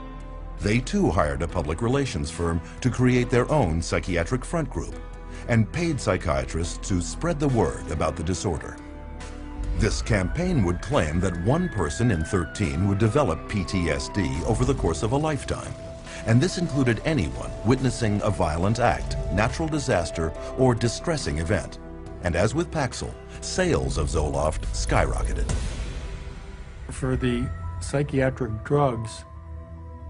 They too hired a public relations firm to create their own psychiatric front group and paid psychiatrists to spread the word about the disorder. This campaign would claim that 1 person in 13 would develop PTSD over the course of a lifetime, and this included anyone witnessing a violent act, natural disaster, or distressing event. And as with Paxil, sales of Zoloft skyrocketed. For the psychiatric drugs,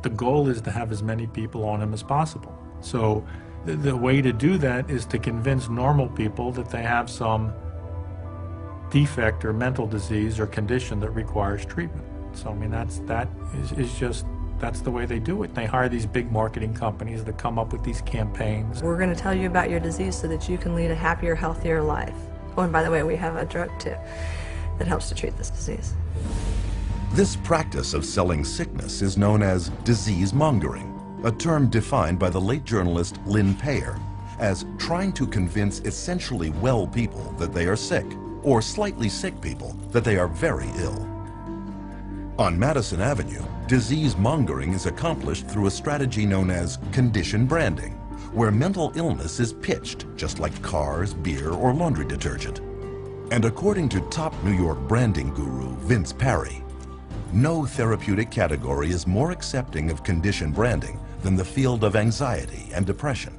the goal is to have as many people on them as possible. So the way to do that is to convince normal people that they have some defect or mental disease or condition that requires treatment. So I mean that's the way they do it. They hire these big marketing companies that come up with these campaigns. We're going to tell you about your disease so that you can lead a happier, healthier life. Oh, and by the way, we have a drug too that helps to treat this disease. This practice of selling sickness is known as disease mongering, a term defined by the late journalist Lynn Payer as trying to convince essentially well people that they are sick, or slightly sick people that they are very ill. On Madison Avenue, disease mongering is accomplished through a strategy known as condition branding, where mental illness is pitched just like cars, beer, or laundry detergent. And according to top New York branding guru Vince Parry, no therapeutic category is more accepting of condition branding than the field of anxiety and depression.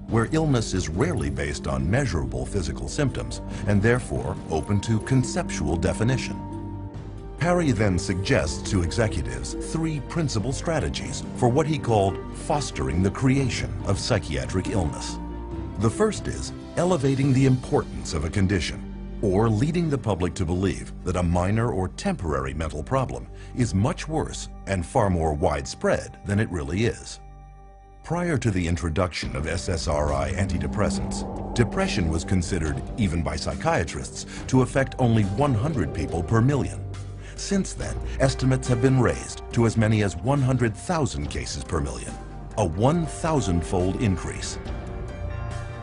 where illness is rarely based on measurable physical symptoms and therefore open to conceptual definition. Parry then suggests to executives 3 principal strategies for what he called fostering the creation of psychiatric illness. The first is elevating the importance of a condition, or leading the public to believe that a minor or temporary mental problem is much worse and far more widespread than it really is. Prior to the introduction of SSRI antidepressants, depression was considered, even by psychiatrists, to affect only 100 people per million. Since then, estimates have been raised to as many as 100,000 cases per million, a 1,000-fold increase.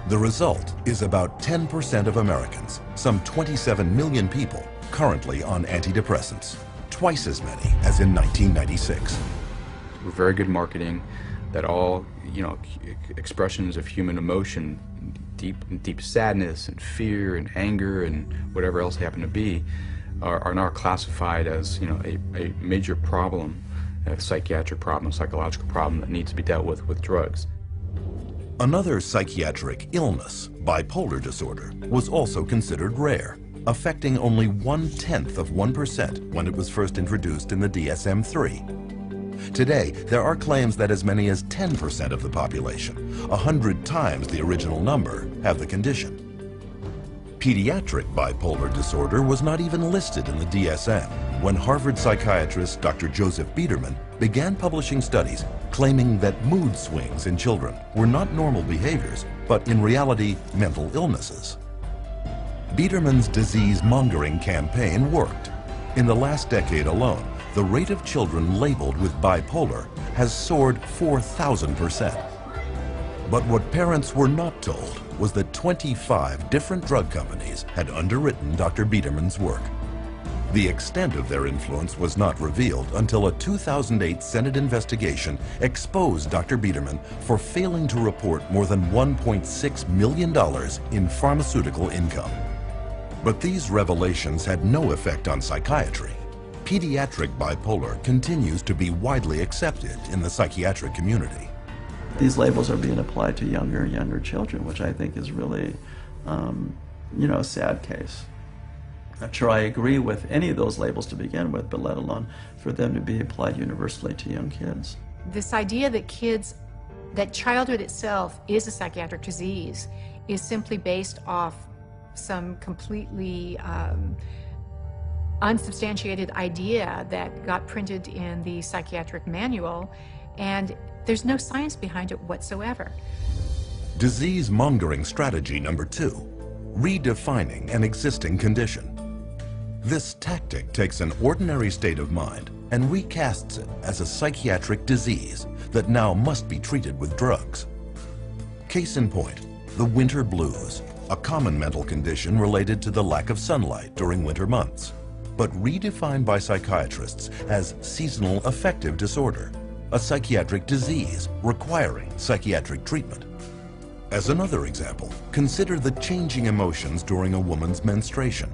The result is about 10% of Americans, some 27 million people, currently on antidepressants, twice as many as in 1996. Very good marketing, that all, expressions of human emotion, deep sadness and fear and anger and whatever else happen to be, are now classified as, a major problem, a psychiatric problem, a psychological problem that needs to be dealt with drugs. Another psychiatric illness, bipolar disorder, was also considered rare, affecting only 1/10% when it was first introduced in the DSM-3. Today, there are claims that as many as 10% of the population, 100 times the original number, have the condition. Pediatric bipolar disorder was not even listed in the DSM when Harvard psychiatrist Dr. Joseph Biederman began publishing studies claiming that mood swings in children were not normal behaviors, but in reality, mental illnesses. Biederman's disease-mongering campaign worked. In the last decade alone, the rate of children labeled with bipolar has soared 4,000%. But what parents were not told was that 25 different drug companies had underwritten Dr. Biederman's work. The extent of their influence was not revealed until a 2008 Senate investigation exposed Dr. Biederman for failing to report more than $1.6 million in pharmaceutical income. But these revelations had no effect on psychiatry. Pediatric bipolar continues to be widely accepted in the psychiatric community. These labels are being applied to younger and younger children, which I think is really, a sad case. Not sure I agree with any of those labels to begin with, but let alone for them to be applied universally to young kids. This idea that childhood itself is a psychiatric disease is simply based off some completely unsubstantiated idea that got printed in the psychiatric manual, and there's no science behind it whatsoever. Disease-mongering strategy number 2, redefining an existing condition. This tactic takes an ordinary state of mind and recasts it as a psychiatric disease that now must be treated with drugs. Case in point, the winter blues, a common mental condition related to the lack of sunlight during winter months, but redefined by psychiatrists as seasonal affective disorder, a psychiatric disease requiring psychiatric treatment. As another example, consider the changing emotions during a woman's menstruation,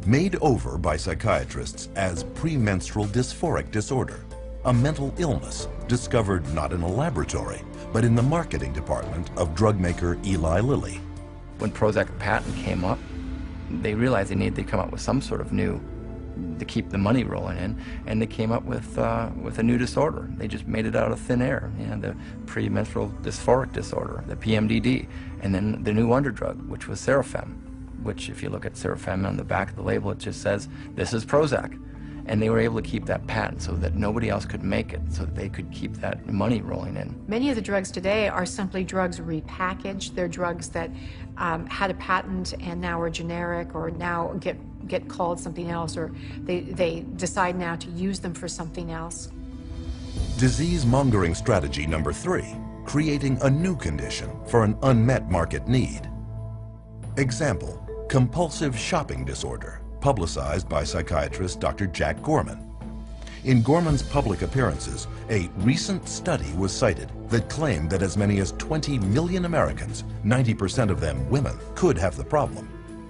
made over by psychiatrists as premenstrual dysphoric disorder, a mental illness discovered not in a laboratory, but in the marketing department of drug maker Eli Lilly. When Prozac patent came up, they realized they needed to come up with some sort of new to keep the money rolling in, and they came up with a new disorder. They just made it out of thin air, the premenstrual dysphoric disorder, the PMDD, and then the new wonder drug, which was Serafem, which if you look at Serafem on the back of the label, it just says, this is Prozac. And they were able to keep that patent so that nobody else could make it, so that they could keep that money rolling in. Many of the drugs today are simply drugs repackaged. They're drugs that had a patent and now are generic, or now get called something else, or they decide now to use them for something else. Disease-mongering strategy number 3, creating a new condition for an unmet market need. Example, compulsive shopping disorder, publicized by psychiatrist Dr. Jack Gorman. In Gorman's public appearances, a recent study was cited that claimed that as many as 20 million Americans, 90% of them women, could have the problem.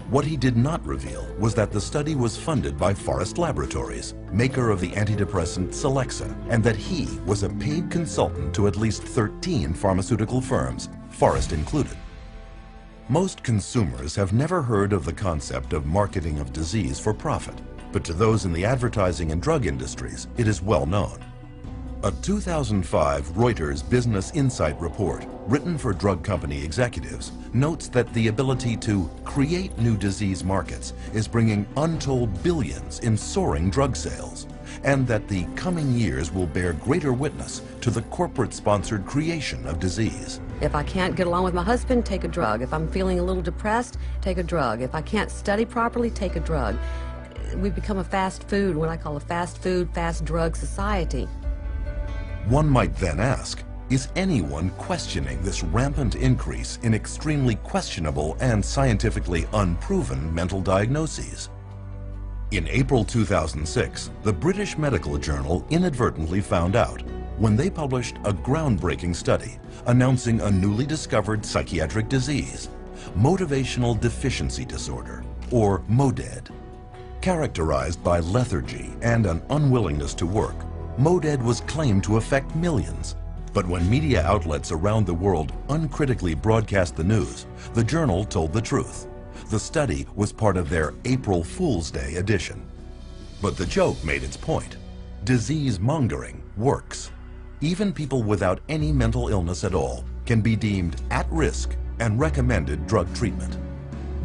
What he did not reveal was that the study was funded by Forest Laboratories, maker of the antidepressant Celexa, and that he was a paid consultant to at least 13 pharmaceutical firms, Forest included. Most consumers have never heard of the concept of marketing of disease for profit, but to those in the advertising and drug industries, it is well known. A 2005 Reuters Business Insight report, written for drug company executives, notes that the ability to create new disease markets is bringing untold billions in soaring drug sales, and that the coming years will bear greater witness to the corporate-sponsored creation of disease. If I can't get along with my husband, take a drug. If I'm feeling a little depressed, take a drug. If I can't study properly, take a drug. We've become a fast food, what I call a fast food, fast drug society. One might then ask, is anyone questioning this rampant increase in extremely questionable and scientifically unproven mental diagnoses? In April 2006, the British Medical Journal inadvertently found out when they published a groundbreaking study announcing a newly discovered psychiatric disease, motivational deficiency disorder, or MODED. Characterized by lethargy and an unwillingness to work, MODED was claimed to affect millions. But when media outlets around the world uncritically broadcast the news, the journal told the truth. The study was part of their April Fool's Day edition. But the joke made its point. Disease mongering works. Even people without any mental illness at all can be deemed at risk and recommended drug treatment.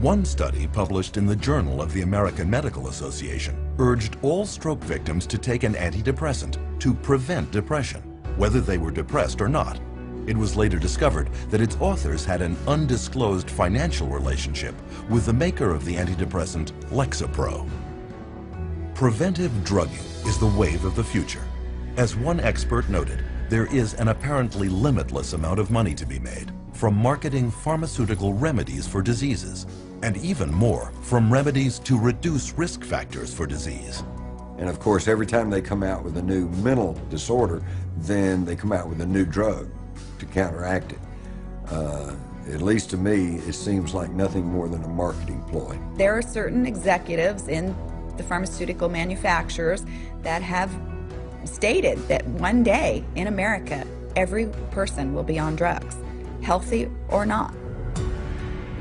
One study published in the Journal of the American Medical Association urged all stroke victims to take an antidepressant to prevent depression, whether they were depressed or not. It was later discovered that its authors had an undisclosed financial relationship with the maker of the antidepressant Lexapro. Preventive drugging is the wave of the future. As one expert noted, there is an apparently limitless amount of money to be made from marketing pharmaceutical remedies for diseases, and even more from remedies to reduce risk factors for disease. And of course, every time they come out with a new mental disorder, then they come out with a new drug to counteract it. At least to me, it seems like nothing more than a marketing ploy. There are certain executives in the pharmaceutical manufacturers that have stated that one day in America, every person will be on drugs, healthy or not.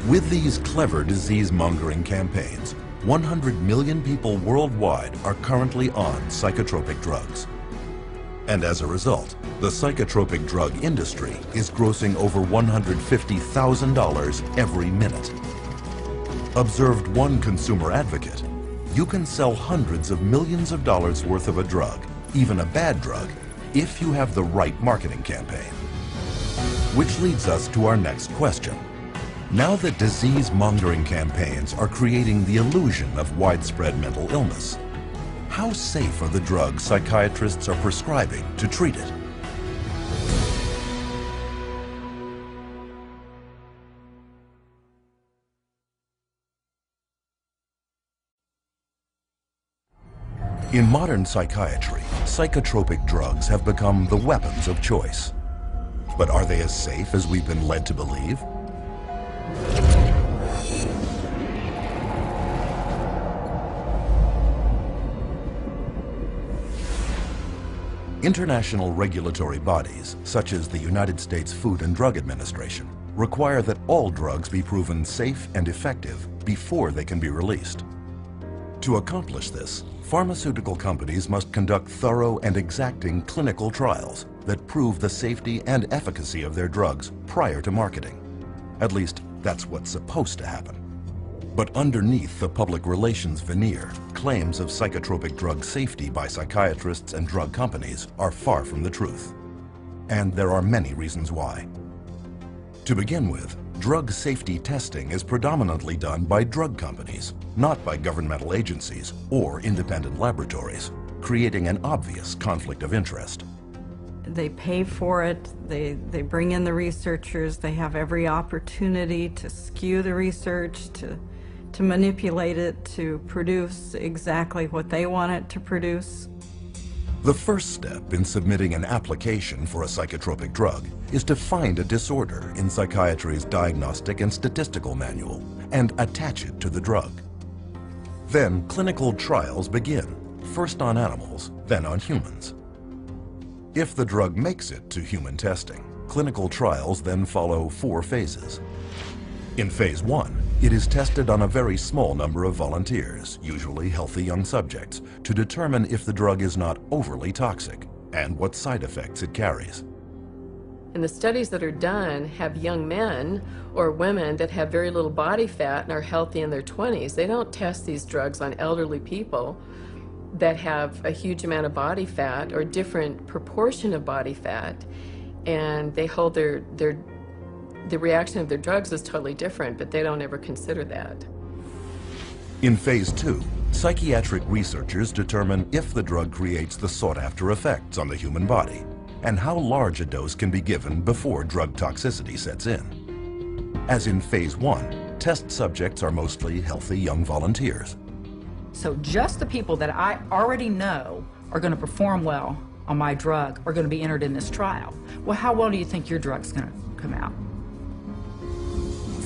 With these clever disease-mongering campaigns, 100 million people worldwide are currently on psychotropic drugs. And as a result, the psychotropic drug industry is grossing over $150,000 every minute. Observed one consumer advocate, you can sell hundreds of millions of dollars worth of a drug, even a bad drug, if you have the right marketing campaign. Which leads us to our next question. Now that disease-mongering campaigns are creating the illusion of widespread mental illness, how safe are the drugs psychiatrists are prescribing to treat it? In modern psychiatry, psychotropic drugs have become the weapons of choice. But are they as safe as we've been led to believe? International regulatory bodies, such as the United States Food and Drug Administration, require that all drugs be proven safe and effective before they can be released. To accomplish this, pharmaceutical companies must conduct thorough and exacting clinical trials that prove the safety and efficacy of their drugs prior to marketing. At least, that's what's supposed to happen. But underneath the public relations veneer, claims of psychotropic drug safety by psychiatrists and drug companies are far from the truth. And there are many reasons why. To begin with, drug safety testing is predominantly done by drug companies, not by governmental agencies or independent laboratories, creating an obvious conflict of interest. They pay for it, they bring in the researchers, they have every opportunity to skew the research, to manipulate it, to produce exactly what they want it to produce. The first step in submitting an application for a psychotropic drug is to find a disorder in psychiatry's Diagnostic and Statistical Manual and attach it to the drug. Then clinical trials begin, first on animals, then on humans. If the drug makes it to human testing, clinical trials then follow 4 phases. In phase 1, it is tested on a very small number of volunteers, usually healthy young subjects, to determine if the drug is not overly toxic and what side effects it carries. And the studies that are done have young men or women that have very little body fat and are healthy in their 20s. They don't test these drugs on elderly people that have a huge amount of body fat or different proportion of body fat, and they hold the reaction of their drugs is totally different, but they don't ever consider that. In phase 2, psychiatric researchers determine if the drug creates the sought-after effects on the human body and how large a dose can be given before drug toxicity sets in. As in phase 1, test subjects are mostly healthy young volunteers. So just the people that I already know are going to perform well on my drug are going to be entered in this trial. Well, how well do you think your drug's going to come out?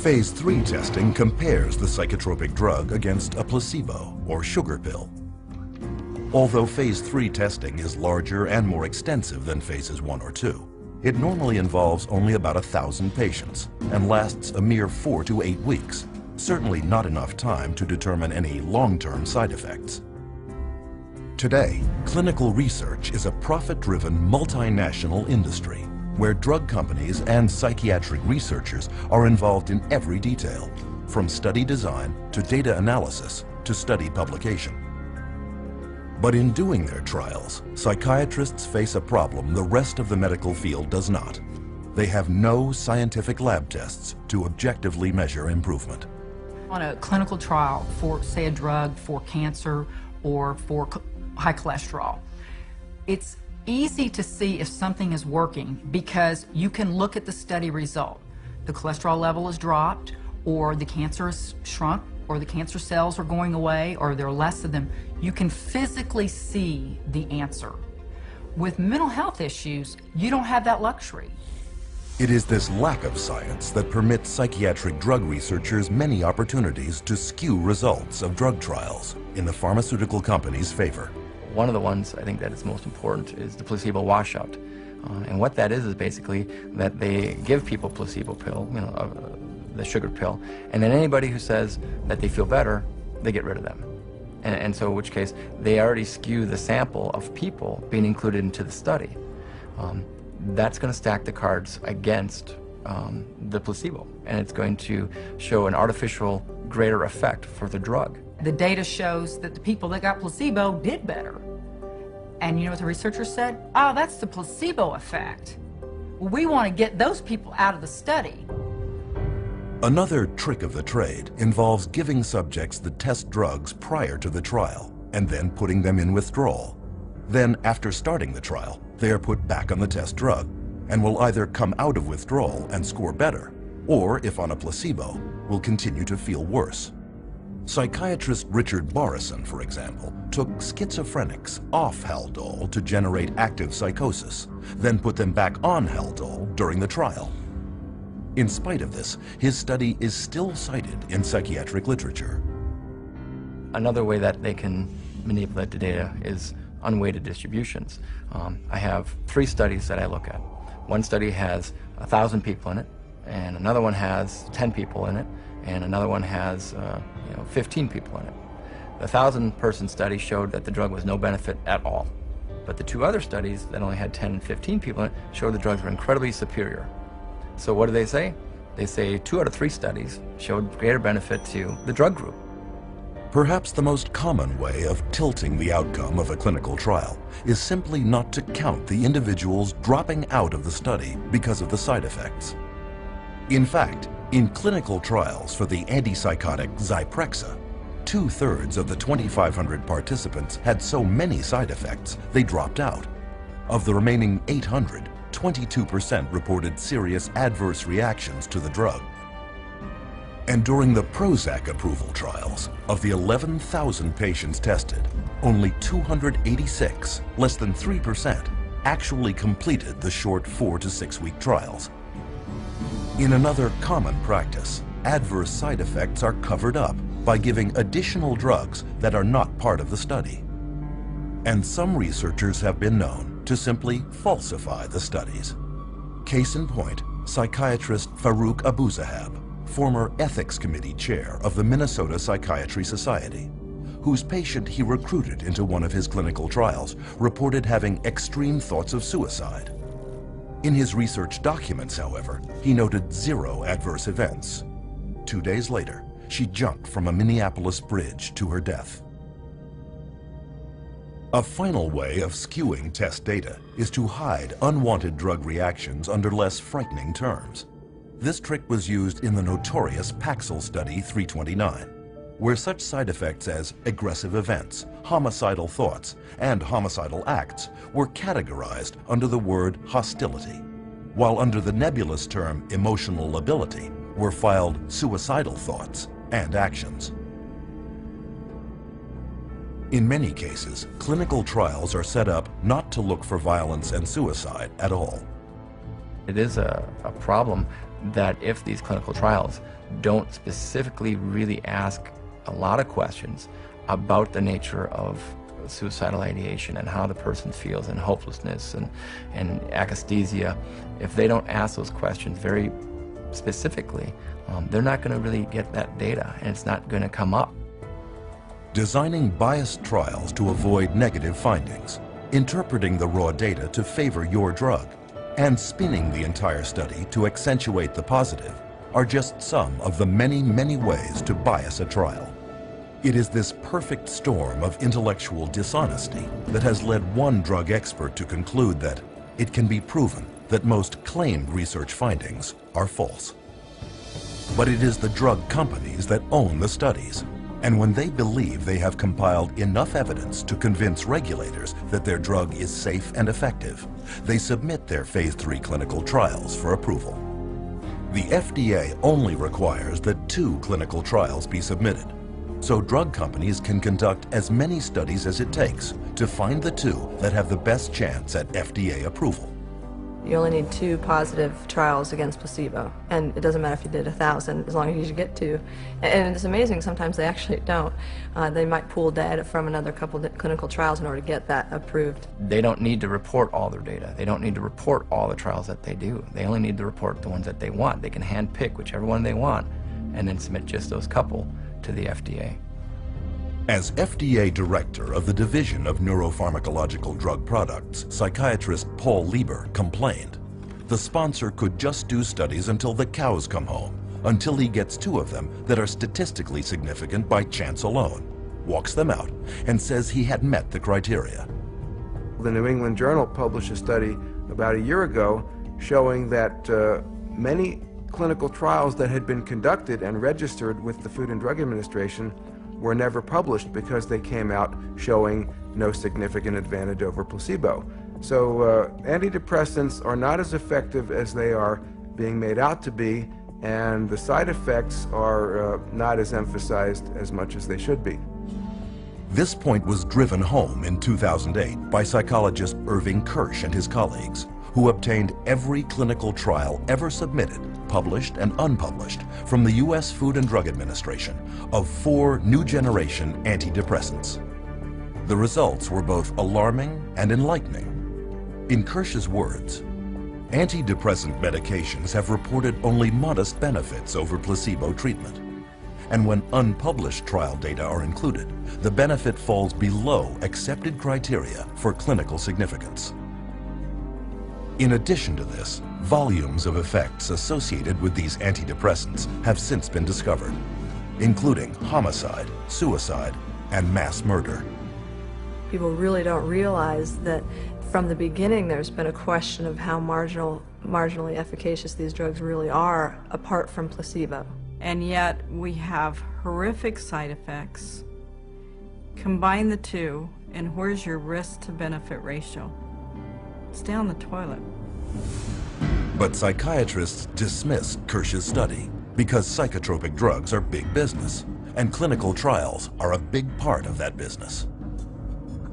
Phase 3 testing compares the psychotropic drug against a placebo or sugar pill. Although phase 3 testing is larger and more extensive than phases 1 or 2, it normally involves only about 1,000 patients and lasts a mere 4 to 8 weeks, certainly not enough time to determine any long-term side effects. Today, clinical research is a profit-driven multinational industry where drug companies and psychiatric researchers are involved in every detail, from study design to data analysis to study publication. But in doing their trials, psychiatrists face a problem the rest of the medical field does not. They have no scientific lab tests to objectively measure improvement. On a clinical trial for, say, a drug for cancer or for high cholesterol, it's easy to see if something is working because you can look at the study result. The cholesterol level is dropped, or the cancer is shrunk, or the cancer cells are going away, or there are less of them. You can physically see the answer. With mental health issues, you don't have that luxury. It is this lack of science that permits psychiatric drug researchers many opportunities to skew results of drug trials in the pharmaceutical company's favor. One of the ones I think that is most important is the placebo washout. And what that is basically that they give people placebo pill, the sugar pill, and then anybody who says that they feel better, they get rid of them. And so in which case, they already skew the sample of people being included into the study. That's going to stack the cards against the placebo, and it's going to show an artificial greater effect for the drug. The data shows that the people that got placebo did better. And you know what the researchers said? Oh, that's the placebo effect. Well, we want to get those people out of the study. Another trick of the trade involves giving subjects the test drugs prior to the trial and then putting them in withdrawal. Then, after starting the trial, they are put back on the test drug and will either come out of withdrawal and score better, or, if on a placebo, will continue to feel worse. Psychiatrist Richard Borison, for example, took schizophrenics off Haldol to generate active psychosis, then put them back on Haldol during the trial. In spite of this, his study is still cited in psychiatric literature. Another way that they can manipulate the data is unweighted distributions. I have 3 studies that I look at. One study has 1,000 people in it, and another one has 10 people in it, and another one has 15 people in it. The 1,000-person study showed that the drug was no benefit at all. But the 2 other studies that only had 10 and 15 people in it showed the drugs were incredibly superior. So what do they say? They say 2 out of 3 studies showed greater benefit to the drug group. Perhaps the most common way of tilting the outcome of a clinical trial is simply not to count the individuals dropping out of the study because of the side effects. In fact, in clinical trials for the antipsychotic Zyprexa, 2/3 of the 2,500 participants had so many side effects they dropped out. Of the remaining 800, 22% reported serious adverse reactions to the drug. And during the Prozac approval trials, of the 11,000 patients tested, only 286, less than 3%, actually completed the short 4 to 6 week trials. In another common practice, adverse side effects are covered up by giving additional drugs that are not part of the study. And some researchers have been known to simply falsify the studies. Case in point, psychiatrist Farouk Abuzahab, former ethics committee chair of the Minnesota Psychiatry Society, whose patient he recruited into one of his clinical trials reported having extreme thoughts of suicide. In his research documents, however, he noted 0 adverse events. 2 days later, she jumped from a Minneapolis bridge to her death. A final way of skewing test data is to hide unwanted drug reactions under less frightening terms. This trick was used in the notorious Paxil Study 329, where such side effects as aggressive events, homicidal thoughts, and homicidal acts were categorized under the word hostility, while under the nebulous term emotional lability were filed suicidal thoughts and actions. In many cases, clinical trials are set up not to look for violence and suicide at all. It is a problem that if these clinical trials don't specifically really ask a lot of questions about the nature of suicidal ideation and how the person feels and hopelessness and akathisia, if they don't ask those questions very specifically, they're not going to really get that data, and it's not going to come up. Designing biased trials to avoid negative findings, interpreting the raw data to favor your drug, and spinning the entire study to accentuate the positive are just some of the many, many ways to bias a trial. It is this perfect storm of intellectual dishonesty that has led one drug expert to conclude that it can be proven that most claimed research findings are false. But it is the drug companies that own the studies. And when they believe they have compiled enough evidence to convince regulators that their drug is safe and effective, they submit their phase 3 clinical trials for approval. The FDA only requires that 2 clinical trials be submitted, so drug companies can conduct as many studies as it takes to find the 2 that have the best chance at FDA approval. You only need 2 positive trials against placebo, and it doesn't matter if you did 1,000, as long as you get 2. And it's amazing, sometimes they actually don't. They might pool data from another couple of clinical trials in order to get that approved. They don't need to report all their data. They don't need to report all the trials that they do. They only need to report the ones that they want. They can handpick whichever one they want and then submit just those couple to the FDA. As FDA Director of the Division of Neuropharmacological Drug Products, psychiatrist Paul Lieber complained, the sponsor could just do studies until the cows come home, until he gets 2 of them that are statistically significant by chance alone, walks them out, and says he had met the criteria. The New England Journal published a study about a year ago showing that many clinical trials that had been conducted and registered with the Food and Drug Administration were never published because they came out showing no significant advantage over placebo. So antidepressants are not as effective as they are being made out to be, and the side effects are not as emphasized as much as they should be. This point was driven home in 2008 by psychologist Irving Kirsch and his colleagues, who obtained every clinical trial ever submitted, published and unpublished, from the U.S. Food and Drug Administration of 4 new-generation antidepressants. The results were both alarming and enlightening. In Kirsch's words, antidepressant medications have reported only modest benefits over placebo treatment. And when unpublished trial data are included, the benefit falls below accepted criteria for clinical significance. In addition to this, volumes of effects associated with these antidepressants have since been discovered, including homicide, suicide, and mass murder. People really don't realize that from the beginning there's been a question of how marginally efficacious these drugs really are apart from placebo. And yet we have horrific side effects. Combine the 2, and where's your risk to benefit ratio? It's down the toilet. But psychiatrists dismissed Kirsch's study because psychotropic drugs are big business, and clinical trials are a big part of that business.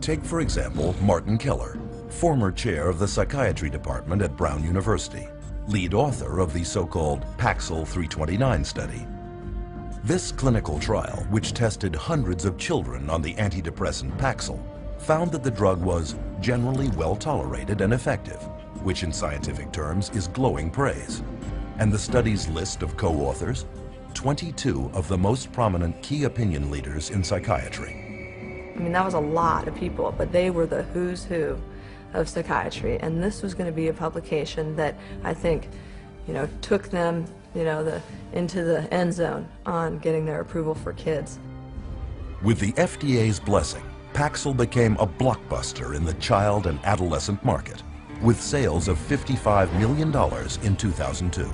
Take, for example, Martin Keller, former chair of the psychiatry department at Brown University, lead author of the so-called Paxil 329 study. This clinical trial, which tested hundreds of children on the antidepressant Paxil, found that the drug was generally well tolerated and effective, which in scientific terms is glowing praise. And the study's list of co-authors 22 of the most prominent key opinion leaders in psychiatry. I mean, that was a lot of people, but they were the who's who of psychiatry, and this was going to be a publication that I think, took them, into the end zone on getting their approval for kids. With the FDA's blessing, Paxil became a blockbuster in the child and adolescent market, with sales of $55 million in 2002.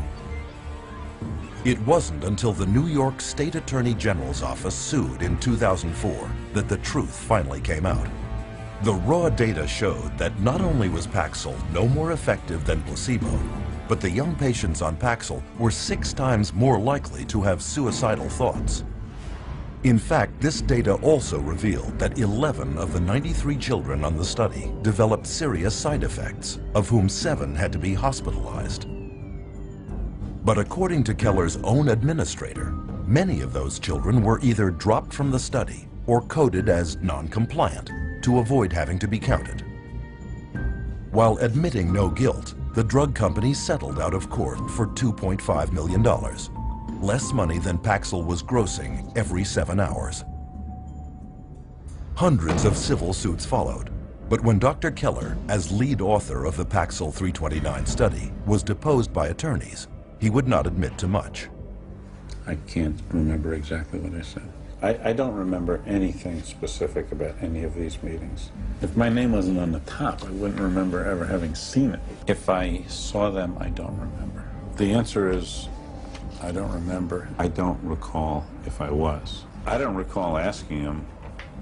It wasn't until the New York State Attorney General's office sued in 2004 that the truth finally came out. The raw data showed that not only was Paxil no more effective than placebo, but the young patients on Paxil were 6 times more likely to have suicidal thoughts. In fact, this data also revealed that 11 of the 93 children on the study developed serious side effects, of whom 7 had to be hospitalized. But according to Keller's own administrator, many of those children were either dropped from the study or coded as non-compliant to avoid having to be counted. While admitting no guilt, the drug company settled out of court for $2.5 million, less money than Paxil was grossing every 7 hours. Hundreds of civil suits followed, but when Dr. Keller, as lead author of the Paxil 329 study, was deposed by attorneys, he would not admit to much. I can't remember exactly what I said. I don't remember anything specific about any of these meetings. If my name wasn't on the top, I wouldn't remember ever having seen it. If I saw them, I don't remember. The answer is, I don't remember. I don't recall if I was. I don't recall asking him,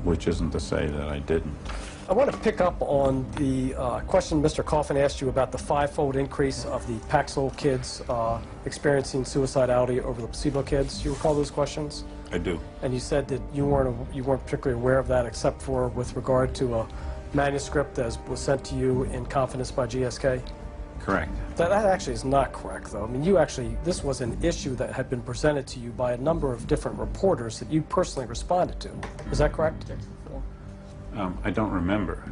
which isn't to say that I didn't. I want to pick up on the question Mr. Coffin asked you about the 5-fold increase of the Paxil kids experiencing suicidality over the placebo kids. You recall those questions? I do. And you said that you weren't particularly aware of that, except for with regard to a manuscript that was sent to you in confidence by GSK. Correct. That actually is not correct, though. I mean, this was an issue that had been presented to you by a number of different reporters that you personally responded to. Is that correct? I don't remember.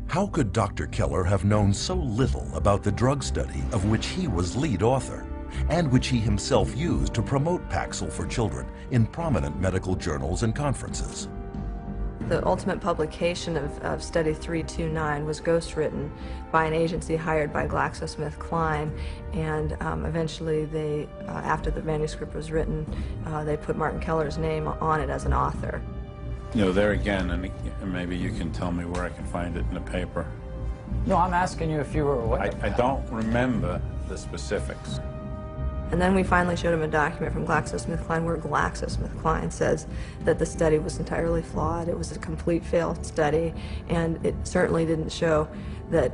How could Dr. Keller have known so little about the drug study of which he was lead author, and which he himself used to promote Paxil for children in prominent medical journals and conferences? The ultimate publication of Study 329 was ghostwritten by an agency hired by GlaxoSmithKline, and eventually they, after the manuscript was written, they put Martin Keller's name on it as an author. There again, and maybe you can tell me where I can find it in the paper. No, I'm asking you if you were aware. I don't remember the specifics. And then we finally showed him a document from GlaxoSmithKline where GlaxoSmithKline says that the study was entirely flawed. It was a complete failed study, and it certainly didn't show that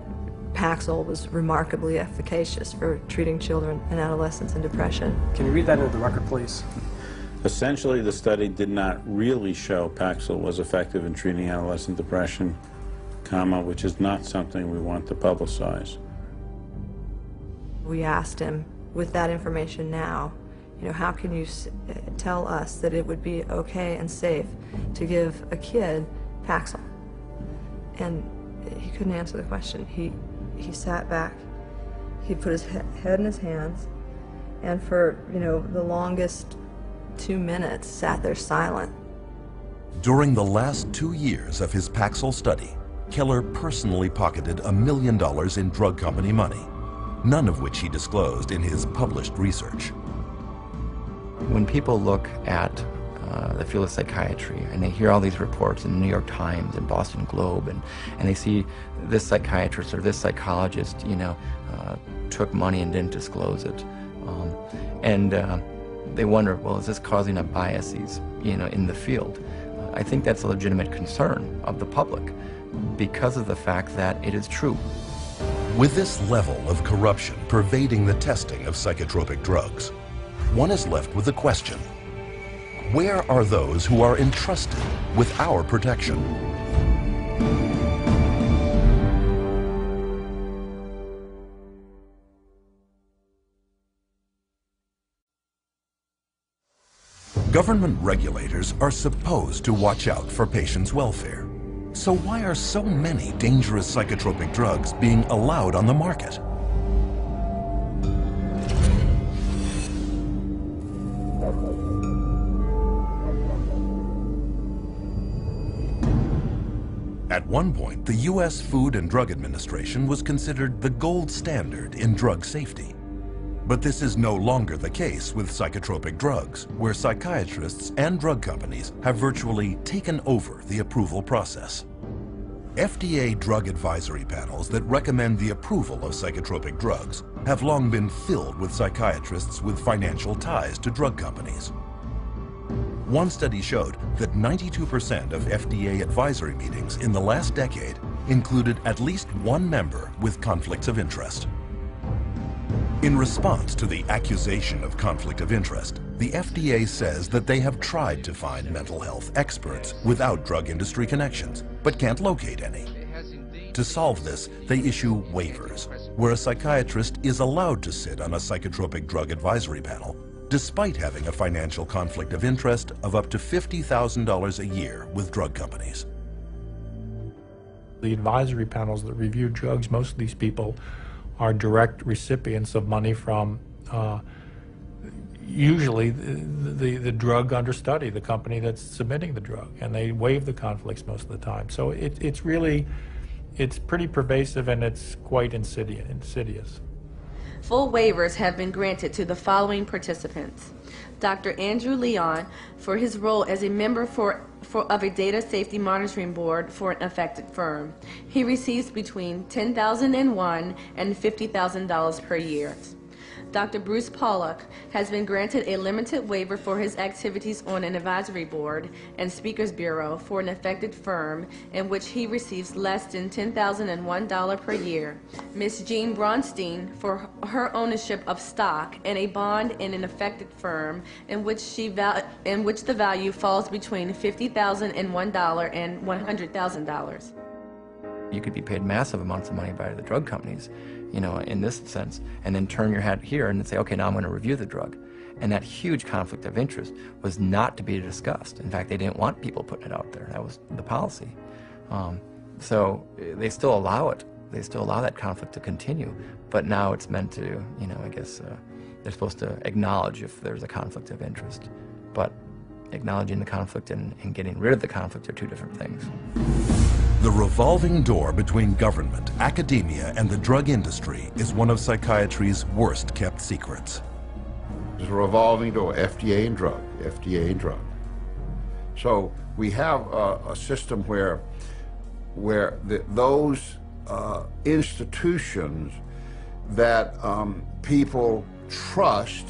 Paxil was remarkably efficacious for treating children and adolescents in depression. Can you read that into the record, please? Essentially, the study did not really show Paxil was effective in treating adolescent depression, which is not something we want to publicize. We asked him, with that information now, how can you tell us that it would be okay and safe to give a kid Paxil? And he couldn't answer the question. He sat back, he put his head in his hands, and for, the longest 2 minutes sat there silent. During the last 2 years of his Paxil study, Keller personally pocketed $1 million in drug company money, none of which he disclosed in his published research. When people look at the field of psychiatry and they hear all these reports in the New York Times and Boston Globe, and they see this psychiatrist or this psychologist, took money and didn't disclose it, they wonder, well, is this causing a biases, in the field? I think that's a legitimate concern of the public because of the fact that it is true. With this level of corruption pervading the testing of psychotropic drugs, one is left with the question, where are those who are entrusted with our protection? Government regulators are supposed to watch out for patients' welfare. So why are so many dangerous psychotropic drugs being allowed on the market? At one point, the U.S. Food and Drug Administration was considered the gold standard in drug safety. But this is no longer the case with psychotropic drugs, where psychiatrists and drug companies have virtually taken over the approval process. FDA drug advisory panels that recommend the approval of psychotropic drugs have long been filled with psychiatrists with financial ties to drug companies. One study showed that 92% of FDA advisory meetings in the last decade included at least one member with conflicts of interest. In response to the accusation of conflict of interest, the FDA says that they have tried to find mental health experts without drug industry connections, but can't locate any. To solve this, they issue waivers, where a psychiatrist is allowed to sit on a psychotropic drug advisory panel, despite having a financial conflict of interest of up to $50,000 a year with drug companies. The advisory panels that review drugs, most of these people are direct recipients of money from usually the drug under study, the company that's submitting the drug, and they waive the conflicts most of the time. So it's pretty pervasive, and it's quite insidious. Full waivers have been granted to the following participants: Dr. Andrew Leon for his role as a member of a data safety monitoring board for an affected firm. He receives between $10,001 and $50,000 per year. Dr. Bruce Pollock has been granted a limited waiver for his activities on an advisory board and speakers bureau for an affected firm in which he receives less than $10,001 per year. Ms. Jean Bronstein for her ownership of stock and a bond in an affected firm in which the value falls between $50,001 and $100,000. You could be paid massive amounts of money by the drug companies, you know, in this sense, and then turn your head here and then say, okay, now I'm going to review the drug. And that huge conflict of interest was not to be discussed. In fact, they didn't want people putting it out there. That was the policy. So they still allow it. They still allow that conflict to continue. But now it's meant to, you know, I guess they're supposed to acknowledge if there's a conflict of interest. But acknowledging the conflict and getting rid of the conflict are two different things. The revolving door between government, academia, and the drug industry is one of psychiatry's worst-kept secrets. There's a revolving door, FDA and drug, FDA and drug. So we have a system where those institutions that people trust,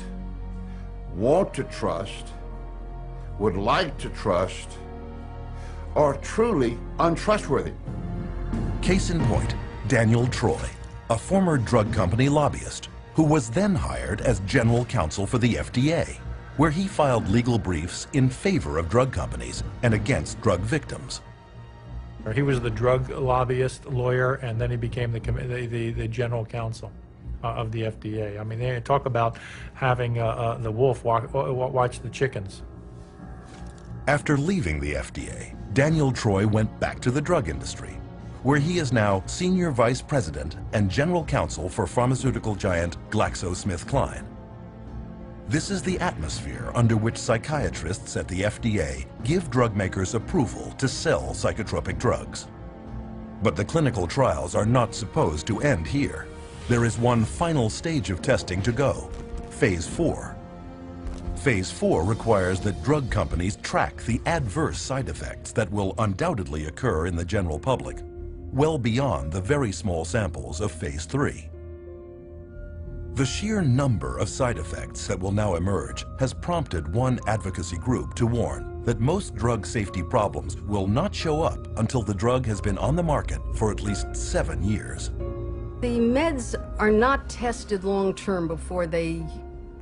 want to trust, would like to trust, are truly untrustworthy. Case in point, Daniel Troy, a former drug company lobbyist who was then hired as general counsel for the FDA, where he filed legal briefs in favor of drug companies and against drug victims. He was the drug lobbyist lawyer, and then he became the general counsel of the FDA. I mean, they talk about having the wolf watch the chickens. After leaving the FDA, Daniel Troy went back to the drug industry, where he is now Senior Vice President and General Counsel for pharmaceutical giant GlaxoSmithKline. This is the atmosphere under which psychiatrists at the FDA give drug makers approval to sell psychotropic drugs. But the clinical trials are not supposed to end here. There is one final stage of testing to go, Phase 4. Phase 4 requires that drug companies track the adverse side effects that will undoubtedly occur in the general public, well beyond the very small samples of Phase 3. The sheer number of side effects that will now emerge has prompted one advocacy group to warn that most drug safety problems will not show up until the drug has been on the market for at least 7 years. The meds are not tested long-term before they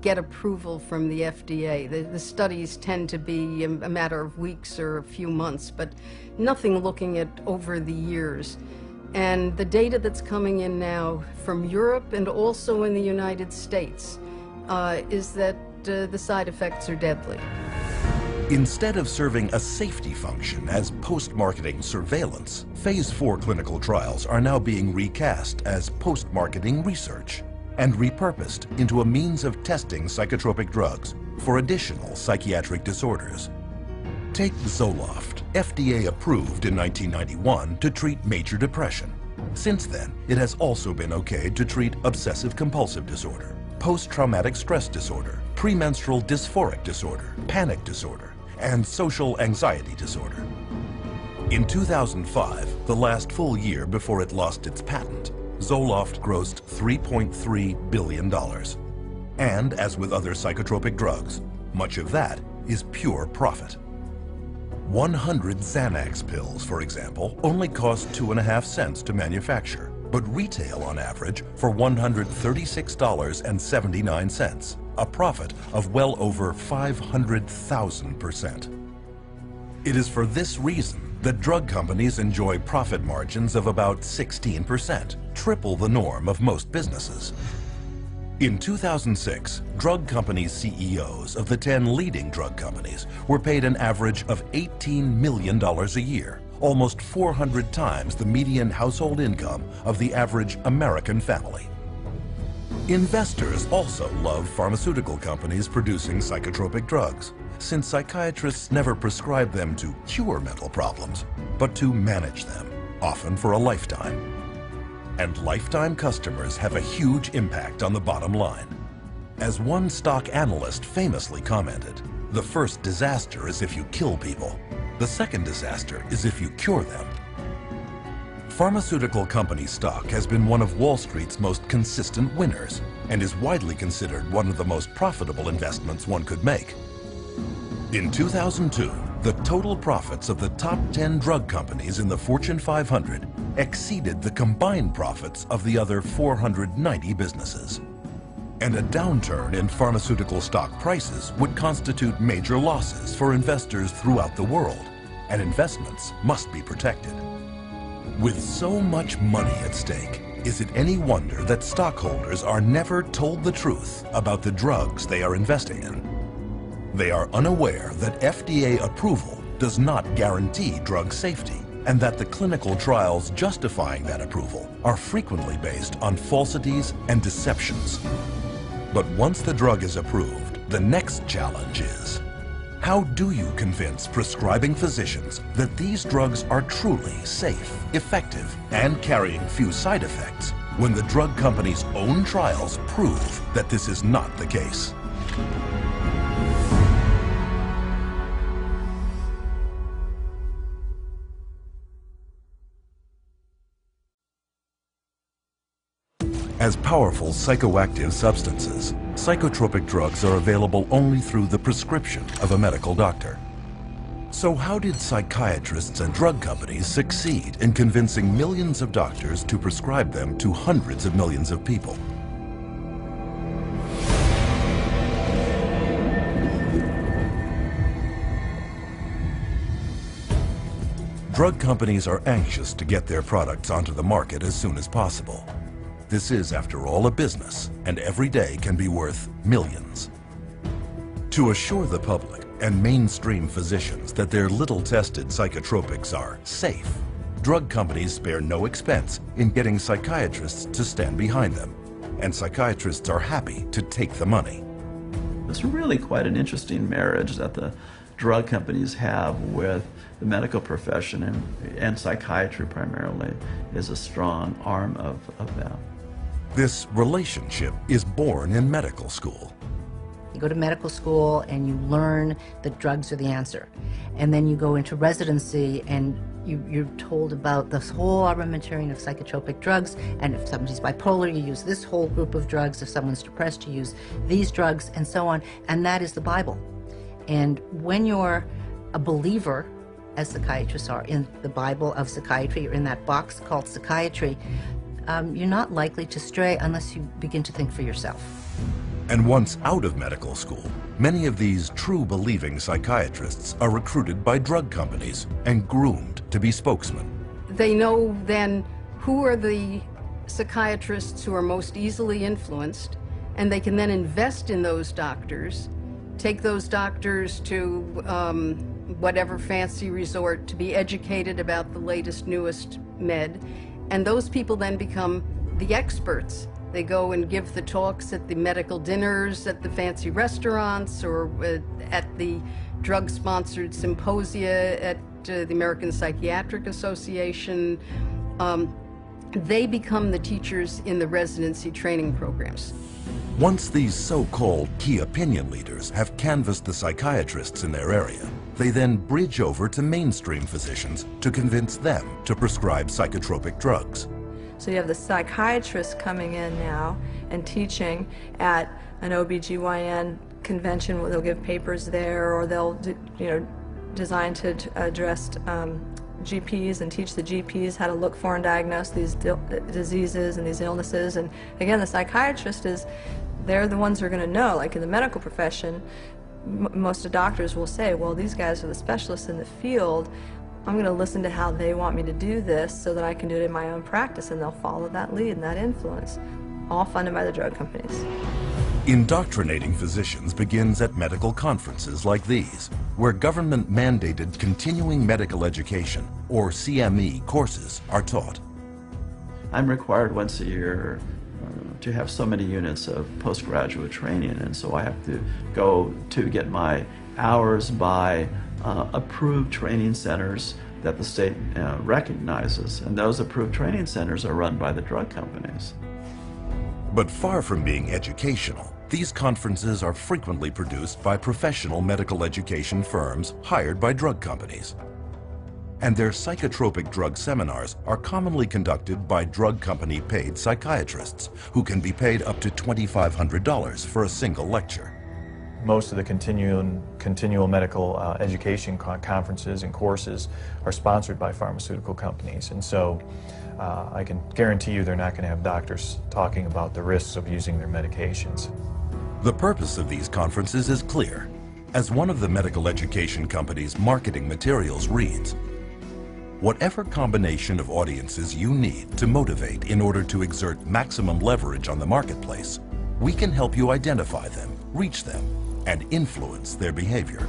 get approval from the FDA. The studies tend to be a matter of weeks or a few months, but nothing looking at over the years. And the data that's coming in now from Europe and also in the United States is that the side effects are deadly. Instead of serving a safety function as post-marketing surveillance, Phase 4 clinical trials are now being recast as post-marketing research and repurposed into a means of testing psychotropic drugs for additional psychiatric disorders. Take Zoloft, FDA approved in 1991 to treat major depression. Since then, it has also been okayed to treat obsessive-compulsive disorder, post-traumatic stress disorder, premenstrual dysphoric disorder, panic disorder, and social anxiety disorder. In 2005, the last full year before it lost its patent, Zoloft grossed $3.3 billion. And as with other psychotropic drugs, much of that is pure profit. 100 Xanax pills, for example, only cost 2.5 cents to manufacture, but retail on average for $136.79, a profit of well over 500,000%. It is for this reason that drug companies enjoy profit margins of about 16%, triple the norm of most businesses. In 2006, drug companies' CEOs of the 10 leading drug companies were paid an average of $18 million a year, almost 400 times the median household income of the average American family. Investors also love pharmaceutical companies producing psychotropic drugs, since psychiatrists never prescribe them to cure mental problems, but to manage them, often for a lifetime. And lifetime customers have a huge impact on the bottom line. As one stock analyst famously commented, the first disaster is if you kill people. The second disaster is if you cure them. Pharmaceutical company stock has been one of Wall Street's most consistent winners and is widely considered one of the most profitable investments one could make. In 2002, the total profits of the top 10 drug companies in the Fortune 500 exceeded the combined profits of the other 490 businesses. And a downturn in pharmaceutical stock prices would constitute major losses for investors throughout the world, and investments must be protected. With so much money at stake, is it any wonder that stockholders are never told the truth about the drugs they are investing in? They are unaware that FDA approval does not guarantee drug safety, and that the clinical trials justifying that approval are frequently based on falsities and deceptions. But once the drug is approved, the next challenge is, how do you convince prescribing physicians that these drugs are truly safe, effective, and carrying few side effects when the drug company's own trials prove that this is not the case? As powerful psychoactive substances, psychotropic drugs are available only through the prescription of a medical doctor. So how did psychiatrists and drug companies succeed in convincing millions of doctors to prescribe them to hundreds of millions of people? Drug companies are anxious to get their products onto the market as soon as possible. This is, after all, a business, and every day can be worth millions. To assure the public and mainstream physicians that their little-tested psychotropics are safe, drug companies spare no expense in getting psychiatrists to stand behind them, and psychiatrists are happy to take the money. It's really quite an interesting marriage that the drug companies have with the medical profession, and psychiatry primarily is a strong arm of that. This relationship is born in medical school. You go to medical school and you learn that drugs are the answer. And then you go into residency and you're told about this whole armamentarium of psychotropic drugs, and if somebody's bipolar, you use this whole group of drugs. If someone's depressed, you use these drugs, and so on. And that is the Bible. And when you're a believer, as psychiatrists are, in the Bible of psychiatry, or in that box called psychiatry, you're not likely to stray unless you begin to think for yourself. And once out of medical school, many of these true believing psychiatrists are recruited by drug companies and groomed to be spokesmen. They know then who are the psychiatrists who are most easily influenced, and they can then invest in those doctors, take those doctors to whatever fancy resort to be educated about the latest, newest med, and those people then become the experts. They go and give the talks at the medical dinners, at the fancy restaurants, or at the drug-sponsored symposia at the American Psychiatric Association. They become the teachers in the residency training programs. Once these so-called key opinion leaders have canvassed the psychiatrists in their area, they then bridge over to mainstream physicians to convince them to prescribe psychotropic drugs. So you have the psychiatrists coming in now and teaching at an OBGYN convention where they'll give papers there, or they'll, designed to address GPs and teach the GPs how to look for and diagnose these diseases and these illnesses. And again, the psychiatrist they're the ones who are going to know. Like in the medical profession, most of the doctors will say, well, these guys are the specialists in the field. I'm going to listen to how they want me to do this so that I can do it in my own practice, and they'll follow that lead and that influence, all funded by the drug companies. Indoctrinating physicians begins at medical conferences like these, where government-mandated continuing medical education, or CME, courses are taught. I'm required once a year to have so many units of postgraduate training, and so I have to go to get my hours by approved training centers that the state recognizes, and those approved training centers are run by the drug companies. But far from being educational, these conferences are frequently produced by professional medical education firms hired by drug companies. And their psychotropic drug seminars are commonly conducted by drug company paid psychiatrists who can be paid up to $2,500 for a single lecture. Most of the continual medical education conferences and courses are sponsored by pharmaceutical companies, and so I can guarantee you they're not going to have doctors talking about the risks of using their medications. The purpose of these conferences is clear. As one of the medical education company's marketing materials reads, whatever combination of audiences you need to motivate in order to exert maximum leverage on the marketplace, we can help you identify them, reach them, and influence their behavior.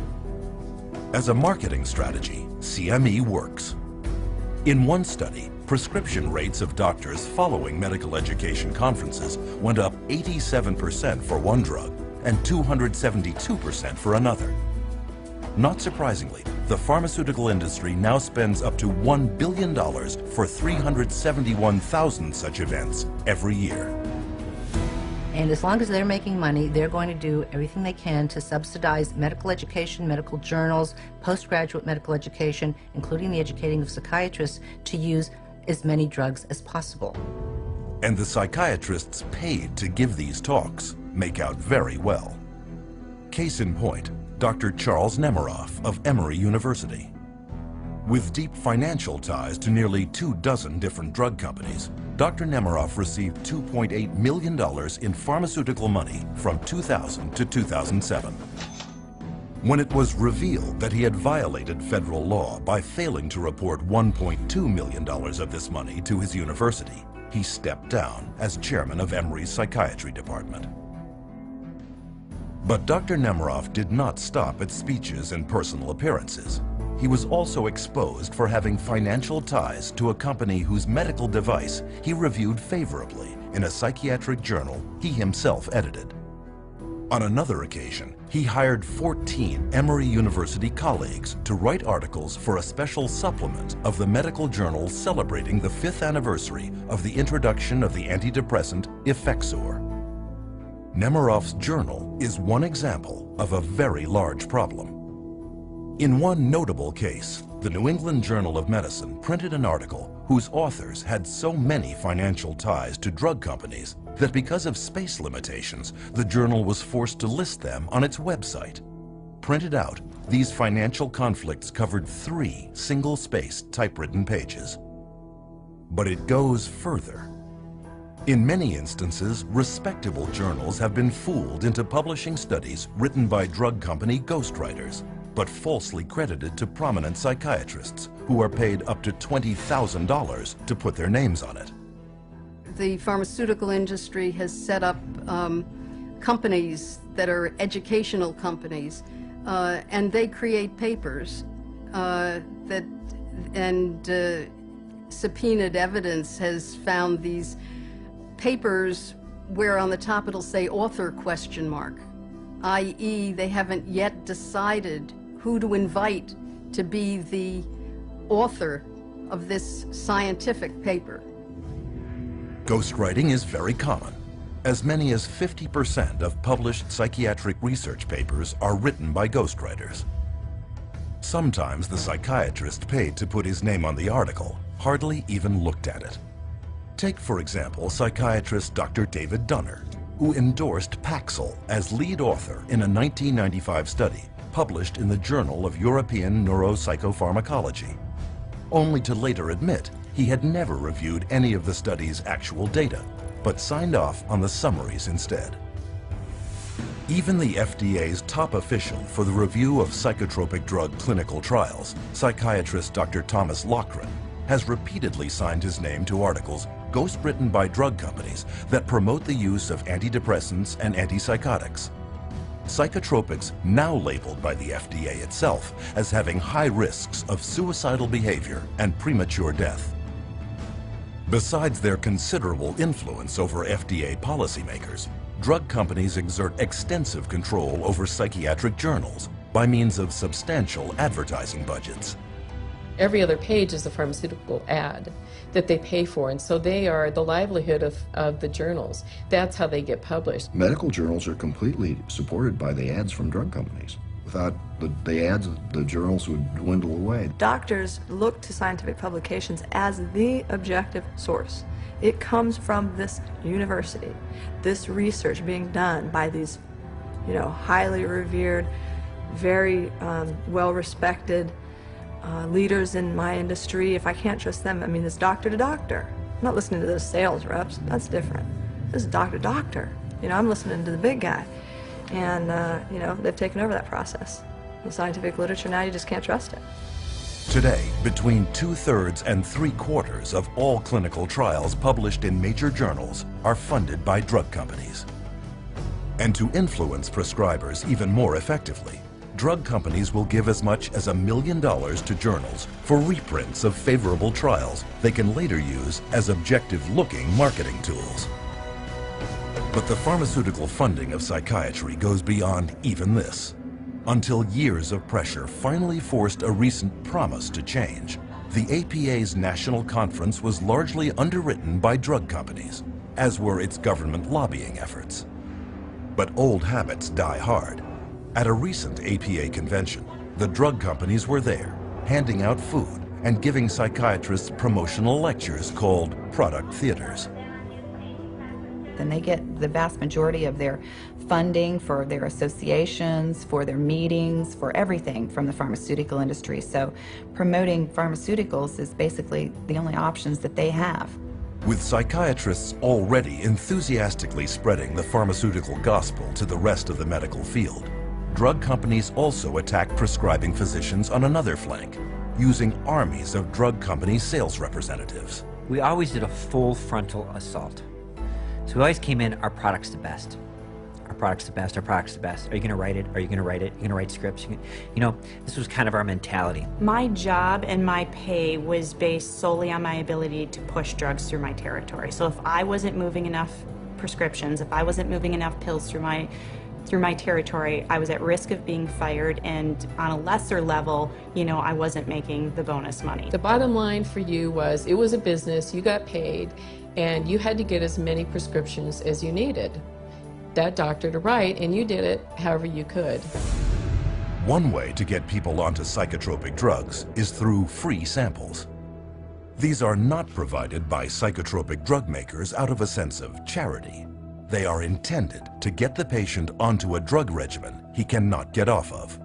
As a marketing strategy, CME works. In one study, prescription rates of doctors following medical education conferences went up 87% for one drug and 272% for another. Not surprisingly, the pharmaceutical industry now spends up to $1 billion for 371,000 such events every year. And as long as they're making money, they're going to do everything they can to subsidize medical education, medical journals, postgraduate medical education, including the educating of psychiatrists, to use as many drugs as possible. And the psychiatrists paid to give these talks make out very well. Case in point, Dr. Charles Nemiroff of Emory University. With deep financial ties to nearly 24 different drug companies, Dr. Nemiroff received $2.8 million in pharmaceutical money from 2000 to 2007. When it was revealed that he had violated federal law by failing to report $1.2 million of this money to his university, he stepped down as chairman of Emory's psychiatry department. But Dr. Nemiroff did not stop at speeches and personal appearances. He was also exposed for having financial ties to a company whose medical device he reviewed favorably in a psychiatric journal he himself edited. On another occasion, he hired 14 Emory University colleagues to write articles for a special supplement of the medical journal celebrating the 5th anniversary of the introduction of the antidepressant Effexor. Nemiroff's journal is one example of a very large problem. In one notable case, the New England Journal of Medicine printed an article whose authors had so many financial ties to drug companies that because of space limitations, the journal was forced to list them on its website. Printed out, these financial conflicts covered 3 single-spaced typewritten pages. But it goes further. In many instances, respectable journals have been fooled into publishing studies written by drug company ghostwriters, but falsely credited to prominent psychiatrists who are paid up to $20,000 to put their names on it. The pharmaceutical industry has set up companies that are educational companies, and they create papers subpoenaed evidence has found these papers where on the top it'll say author ? i.e. they haven't yet decided who to invite to be the author of this scientific paper. Ghostwriting is very common. As many as 50% of published psychiatric research papers are written by ghostwriters. Sometimes the psychiatrist paid to put his name on the article hardly even looked at it. Take, for example, psychiatrist Dr. David Dunner, who endorsed Paxil as lead author in a 1995 study published in the Journal of European Neuropsychopharmacology, only to later admit he had never reviewed any of the study's actual data, but signed off on the summaries instead. Even the FDA's top official for the review of psychotropic drug clinical trials, psychiatrist Dr. Thomas Loughran, has repeatedly signed his name to articles ghostwritten by drug companies that promote the use of antidepressants and antipsychotics. Psychotropics now labeled by the FDA itself as having high risks of suicidal behavior and premature death. Besides their considerable influence over FDA policymakers, drug companies exert extensive control over psychiatric journals by means of substantial advertising budgets. Every other page is a pharmaceutical ad that they pay for, and so they are the livelihood of the journals. That's how they get published. Medical journals are completely supported by the ads from drug companies. Without the ads, the journals would dwindle away. Doctors look to scientific publications as the objective source. It comes from this university, this research being done by these, highly revered, very well-respected leaders in my industry. If I can't trust them, it's doctor to doctor. I'm not listening to those sales reps. That's different. This is doctor to doctor. I'm listening to the big guy. And, they've taken over that process. The scientific literature now, you just can't trust it. Today, between 2/3 and 3/4 of all clinical trials published in major journals are funded by drug companies. And to influence prescribers even more effectively, drug companies will give as much as $1 million to journals for reprints of favorable trials they can later use as objective-looking marketing tools. But the pharmaceutical funding of psychiatry goes beyond even this. Until years of pressure finally forced a recent promise to change, the APA's national conference was largely underwritten by drug companies, as were its government lobbying efforts. But old habits die hard. At a recent APA convention, the drug companies were there, handing out food and giving psychiatrists promotional lectures called product theaters. And they get the vast majority of their funding for their associations, for their meetings, for everything from the pharmaceutical industry. So promoting pharmaceuticals is basically the only options that they have. With psychiatrists already enthusiastically spreading the pharmaceutical gospel to the rest of the medical field, drug companies also attack prescribing physicians on another flank, using armies of drug company sales representatives. We always did a full frontal assault. So we always came in, our product's the best. Our product's the best, our product's the best. Are you gonna write it? Are you gonna write it? Are you gonna write scripts? This was kind of our mentality. My job and my pay was based solely on my ability to push drugs through my territory. So if I wasn't moving enough prescriptions, if I wasn't moving enough pills through my territory, I was at risk of being fired, and on a lesser level, I wasn't making the bonus money. The bottom line for you was it was a business, you got paid, and you had to get as many prescriptions as you needed that doctor to write, and you did it however you could. One way to get people onto psychotropic drugs is through free samples. These are not provided by psychotropic drug makers out of a sense of charity. They are intended to get the patient onto a drug regimen he cannot get off of.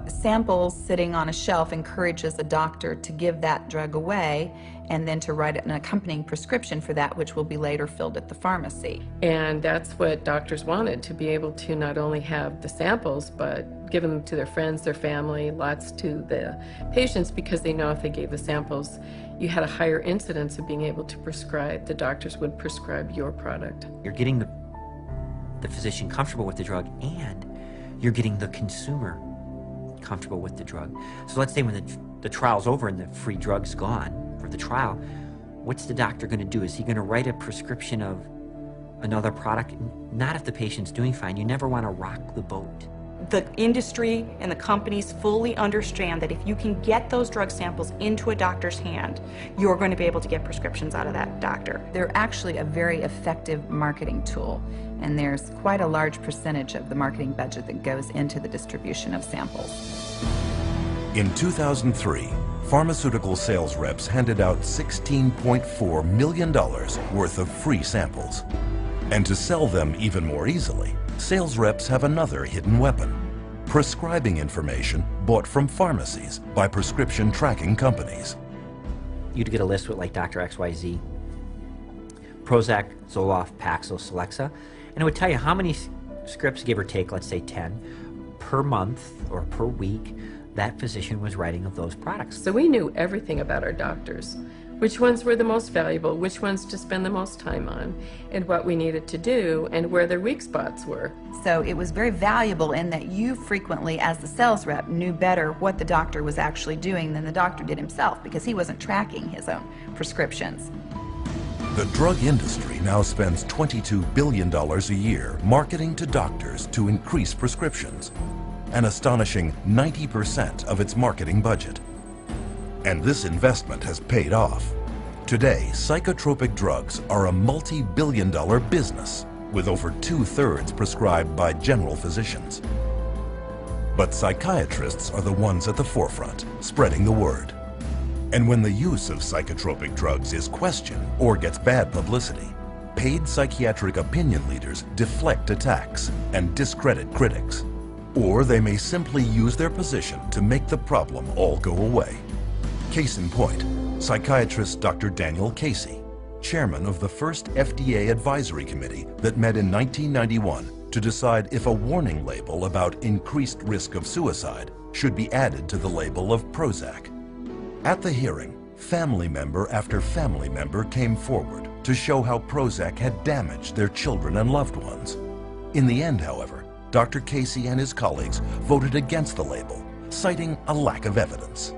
Samples sitting on a shelf encourages a doctor to give that drug away and then to write an accompanying prescription for that, which will be later filled at the pharmacy. And that's what doctors wanted, to be able to not only have the samples, but give them to their friends, their family, lots to the patients, because they know if they gave the samples, you had a higher incidence of being able to prescribe, the doctors would prescribe your product. You're getting the physician comfortable with the drug, and you're getting the consumer comfortable with the drug. So let's say when the trial's over and the free drug's gone for the trial, what's the doctor going to do? Is he going to write a prescription of another product? Not if the patient's doing fine. You never want to rock the boat. The industry and the companies fully understand that if you can get those drug samples into a doctor's hand, you're going to be able to get prescriptions out of that doctor. They're actually a very effective marketing tool, and there's quite a large percentage of the marketing budget that goes into the distribution of samples. In 2003, pharmaceutical sales reps handed out $16.4 million worth of free samples. And to sell them even more easily, sales reps have another hidden weapon: prescribing information bought from pharmacies by prescription tracking companies. You'd get a list with like Dr. XYZ, Prozac, Zoloft, Paxil, Celexa, and it would tell you how many scripts, give or take, let's say 10, per month or per week, that physician was writing of those products. So we knew everything about our doctors, which ones were the most valuable, which ones to spend the most time on, and what we needed to do, and where their weak spots were. So it was very valuable in that you frequently, as the sales rep, knew better what the doctor was actually doing than the doctor did himself, because he wasn't tracking his own prescriptions. The drug industry now spends $22 billion a year marketing to doctors to increase prescriptions, an astonishing 90% of its marketing budget. And this investment has paid off. Today, psychotropic drugs are a multi-billion-dollar business, with over 2/3 prescribed by general physicians. But psychiatrists are the ones at the forefront, spreading the word. And when the use of psychotropic drugs is questioned or gets bad publicity, paid psychiatric opinion leaders deflect attacks and discredit critics. Or they may simply use their position to make the problem all go away. Case in point, psychiatrist Dr. Daniel Casey, chairman of the first FDA advisory committee that met in 1991 to decide if a warning label about increased risk of suicide should be added to the label of Prozac. At the hearing, family member after family member came forward to show how Prozac had damaged their children and loved ones. In the end, however, Dr. Casey and his colleagues voted against the label, citing a lack of evidence.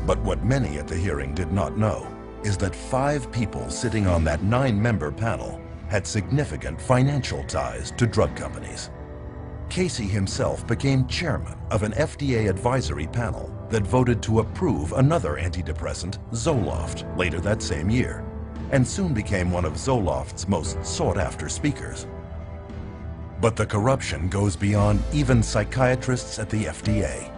But what many at the hearing did not know is that 5 people sitting on that 9-member panel had significant financial ties to drug companies. Casey himself became chairman of an FDA advisory panel that voted to approve another antidepressant, Zoloft, later that same year, and soon became one of Zoloft's most sought-after speakers. But the corruption goes beyond even psychiatrists at the FDA.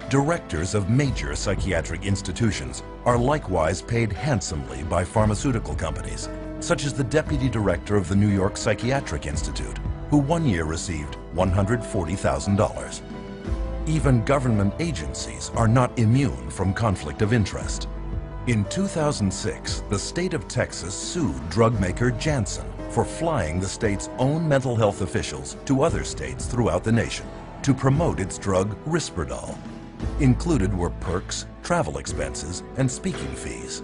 Directors of major psychiatric institutions are likewise paid handsomely by pharmaceutical companies, such as the deputy director of the New York Psychiatric Institute, who one year received $140,000. Even government agencies are not immune from conflict of interest. In 2006, the state of Texas sued drug maker Janssen for flying the state's own mental health officials to other states throughout the nation to promote its drug Risperdal. Included were perks, travel expenses, and speaking fees.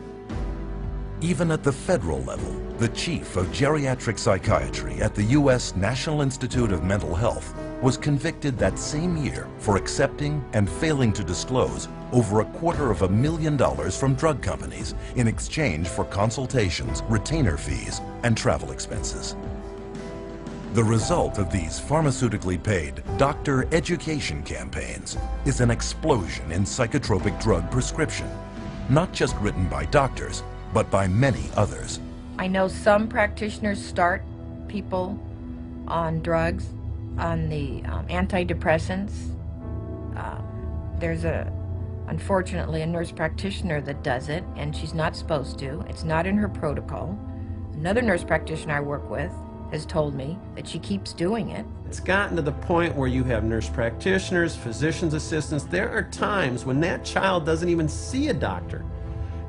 Even at the federal level, the chief of geriatric psychiatry at the U.S. National Institute of Mental Health was convicted that same year for accepting and failing to disclose over $250,000 from drug companies in exchange for consultations, retainer fees, and travel expenses. The result of these pharmaceutically paid doctor education campaigns is an explosion in psychotropic drug prescription, not just written by doctors, but by many others. I know some practitioners start people on drugs, on the antidepressants. There's unfortunately, a nurse practitioner that does it, and she's not supposed to. It's not in her protocol. Another nurse practitioner I work with has told me that she keeps doing it. It's gotten to the point where you have nurse practitioners, physician's assistants. There are times when that child doesn't even see a doctor.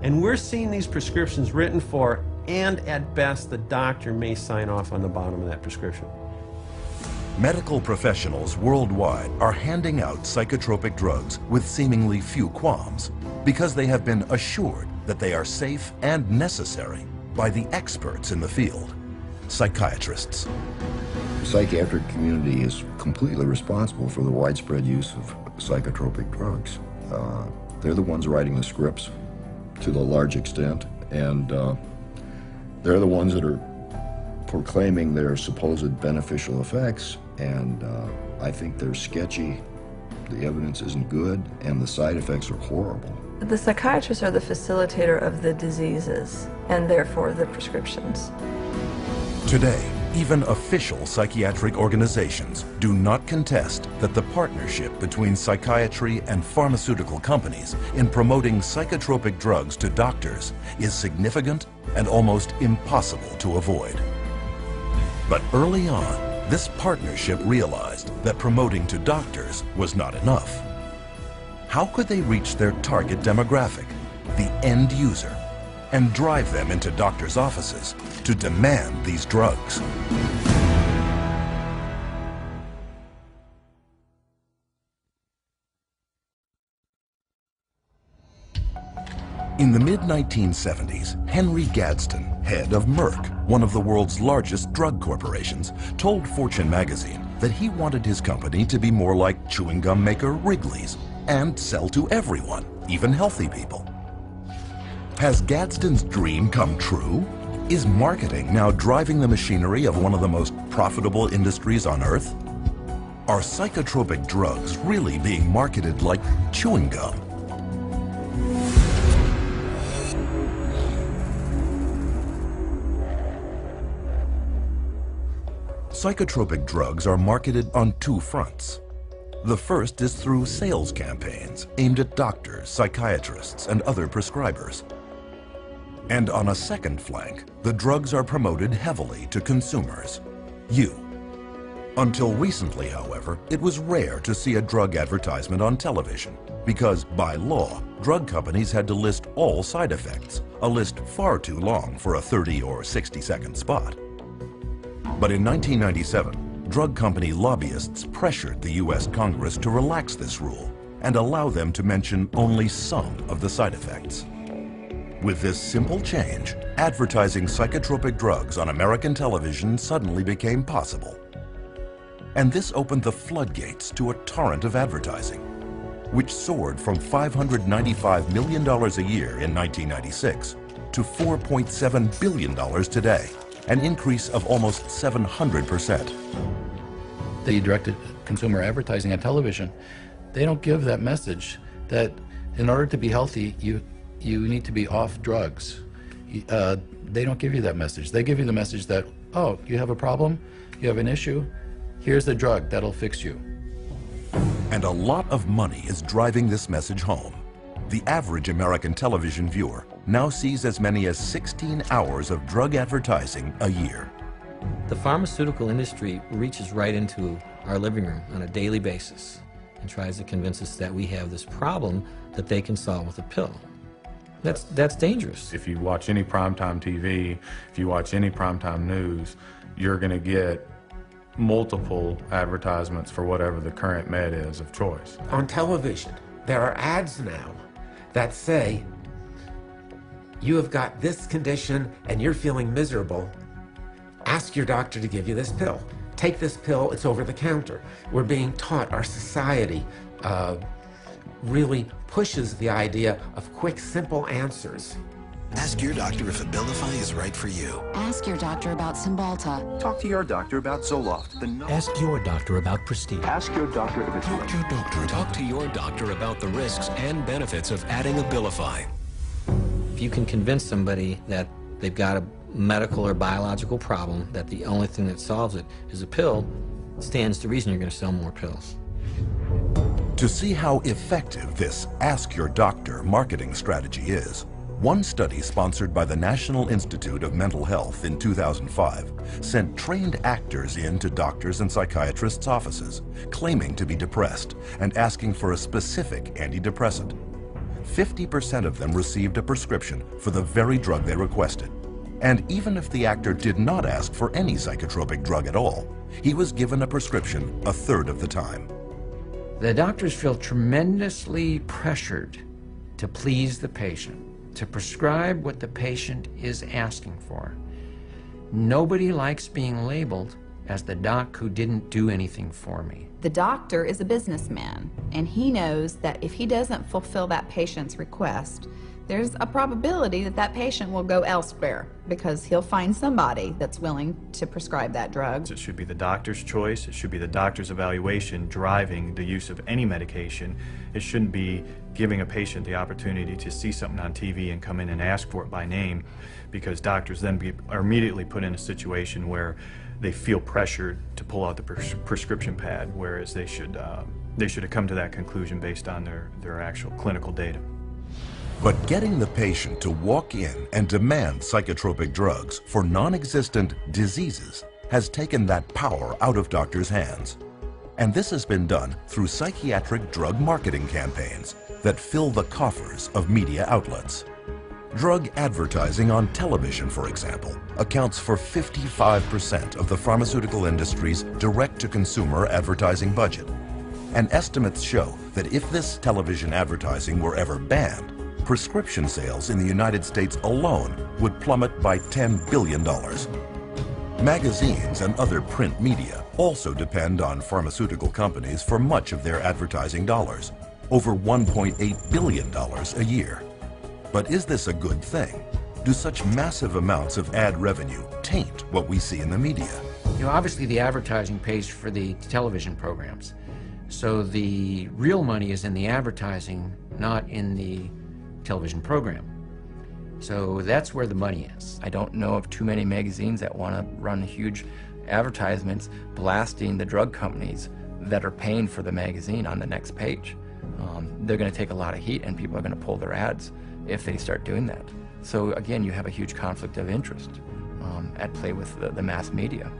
And we're seeing these prescriptions written for, and at best, the doctor may sign off on the bottom of that prescription. Medical professionals worldwide are handing out psychotropic drugs with seemingly few qualms because they have been assured that they are safe and necessary by the experts in the field, psychiatrists. The psychiatric community is completely responsible for the widespread use of psychotropic drugs. They're the ones writing the scripts to the large extent, and they're the ones that are proclaiming their supposed beneficial effects, and I think they're sketchy, the evidence isn't good, and the side effects are horrible. The psychiatrists are the facilitator of the diseases and therefore the prescriptions. Today, even official psychiatric organizations do not contest that the partnership between psychiatry and pharmaceutical companies in promoting psychotropic drugs to doctors is significant and almost impossible to avoid. But early on, this partnership realized that promoting to doctors was not enough. How could they reach their target demographic, the end user, and drive them into doctors' offices to demand these drugs? In the mid-1970s, Henry Gadsden, head of Merck, one of the world's largest drug corporations, told Fortune magazine that he wanted his company to be more like chewing gum maker Wrigley's and sell to everyone, even healthy people. Has Gadsden's dream come true? Is marketing now driving the machinery of one of the most profitable industries on earth? Are psychotropic drugs really being marketed like chewing gum? Psychotropic drugs are marketed on two fronts. The first is through sales campaigns aimed at doctors, psychiatrists, and other prescribers. And on a second flank, the drugs are promoted heavily to consumers, you. Until recently, however, it was rare to see a drug advertisement on television because, by law, drug companies had to list all side effects, a list far too long for a 30 or 60-second spot. But in 1997, drug company lobbyists pressured the U.S. Congress to relax this rule and allow them to mention only some of the side effects. With this simple change, advertising psychotropic drugs on American television suddenly became possible. And this opened the floodgates to a torrent of advertising, which soared from $595 million a year in 1996 to $4.7 billion today, an increase of almost 700%. The directed consumer advertising on television, they don't give that message that in order to be healthy, you need to be off drugs. They don't give you that message. They give you the message that, oh, you have a problem, you have an issue, here's the drug that'll fix you. And a lot of money is driving this message home. The average American television viewer now sees as many as 16 hours of drug advertising a year. The pharmaceutical industry reaches right into our living room on a daily basis and tries to convince us that we have this problem that they can solve with a pill. That's dangerous. If you watch any primetime TV, if you watch any primetime news, you're going to get multiple advertisements for whatever the current med is of choice. On television, there are ads now that say, you have got this condition and you're feeling miserable. Ask your doctor to give you this pill. Take this pill, it's over the counter. We're being taught, our society really pushes the idea of quick, simple answers. Ask your doctor if Abilify is right for you. Ask your doctor about Cymbalta. Talk to your doctor about Zoloft. Ask your doctor about Prestige. Ask your doctor if it's Talk to your doctor. Talk to your doctor about the risks and benefits of adding Abilify. If you can convince somebody that they've got a medical or biological problem, that the only thing that solves it is a pill, it stands to reason you're going to sell more pills. To see how effective this Ask Your Doctor marketing strategy is, one study sponsored by the National Institute of Mental Health in 2005 sent trained actors into doctors and psychiatrists' offices, claiming to be depressed and asking for a specific antidepressant. 50% of them received a prescription for the very drug they requested. And even if the actor did not ask for any psychotropic drug at all, he was given a prescription a third of the time. The doctors feel tremendously pressured to please the patient, to prescribe what the patient is asking for. Nobody likes being labeled as the doc who didn't do anything for me. The doctor is a businessman, and he knows that if he doesn't fulfill that patient's request, there's a probability that that patient will go elsewhere because he'll find somebody that's willing to prescribe that drug. It should be the doctor's choice. It should be the doctor's evaluation driving the use of any medication. It shouldn't be giving a patient the opportunity to see something on TV and come in and ask for it by name, because doctors then are immediately put in a situation where they feel pressured to pull out the prescription pad, whereas they should have come to that conclusion based on their actual clinical data. But getting the patient to walk in and demand psychotropic drugs for non-existent diseases has taken that power out of doctors' hands. And this has been done through psychiatric drug marketing campaigns that fill the coffers of media outlets. Drug advertising on television, for example, accounts for 55% of the pharmaceutical industry's direct-to-consumer advertising budget. And estimates show that if this television advertising were ever banned, prescription sales in the United States alone would plummet by $10 billion. Magazines and other print media also depend on pharmaceutical companies for much of their advertising dollars, over $1.8 billion a year. But is this a good thing? Do such massive amounts of ad revenue taint what we see in the media? You know, obviously the advertising pays for the television programs. So the real money is in the advertising, not in the television program. So that's where the money is. I don't know of too many magazines that want to run huge advertisements blasting the drug companies that are paying for the magazine on the next page. They're going to take a lot of heat and people are going to pull their ads if they start doing that. So again, you have a huge conflict of interest at play with the mass media.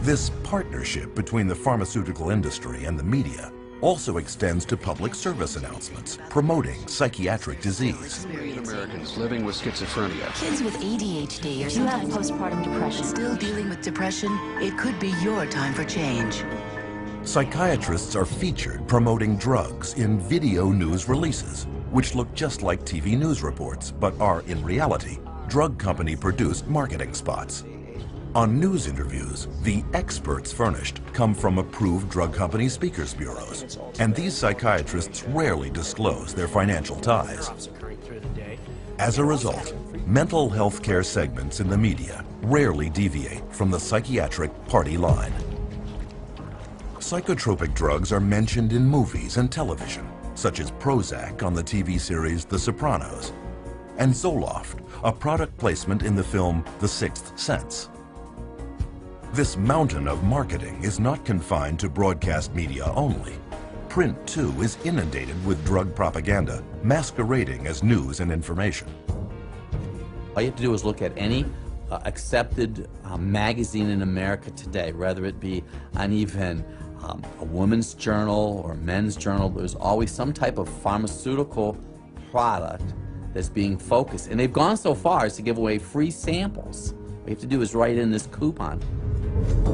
This partnership between the pharmaceutical industry and the media also extends to public service announcements promoting psychiatric disease. Americans living with schizophrenia. Kids with ADHD or sometimes you have postpartum depression. Still dealing with depression? It could be your time for change. Psychiatrists are featured promoting drugs in video news releases, which look just like TV news reports, but are in reality drug company produced marketing spots. On news interviews, the experts furnished come from approved drug company speakers bureaus, and these psychiatrists rarely disclose their financial ties. As a result, mental health care segments in the media rarely deviate from the psychiatric party line. Psychotropic drugs are mentioned in movies and television, such as Prozac on the TV series The Sopranos, and Zoloft, a product placement in the film The Sixth Sense. This mountain of marketing is not confined to broadcast media only. Print, too, is inundated with drug propaganda, masquerading as news and information. All you have to do is look at any accepted magazine in America today, whether it be on even a women's journal or a men's journal. There's always some type of pharmaceutical product that's being focused. And they've gone so far as to give away free samples. All you have to do is write in this coupon.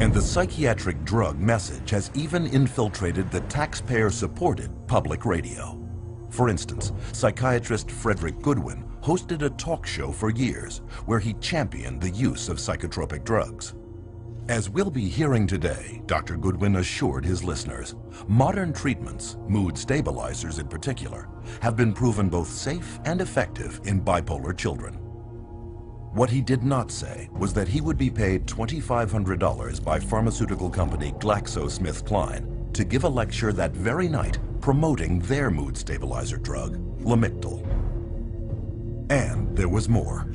And the psychiatric drug message has even infiltrated the taxpayer-supported public radio. For instance, psychiatrist Frederick Goodwin hosted a talk show for years where he championed the use of psychotropic drugs. As we'll be hearing today, Dr. Goodwin assured his listeners, modern treatments, mood stabilizers in particular, have been proven both safe and effective in bipolar children. What he did not say was that he would be paid $2,500 by pharmaceutical company GlaxoSmithKline to give a lecture that very night promoting their mood stabilizer drug, Lamictal. And there was more.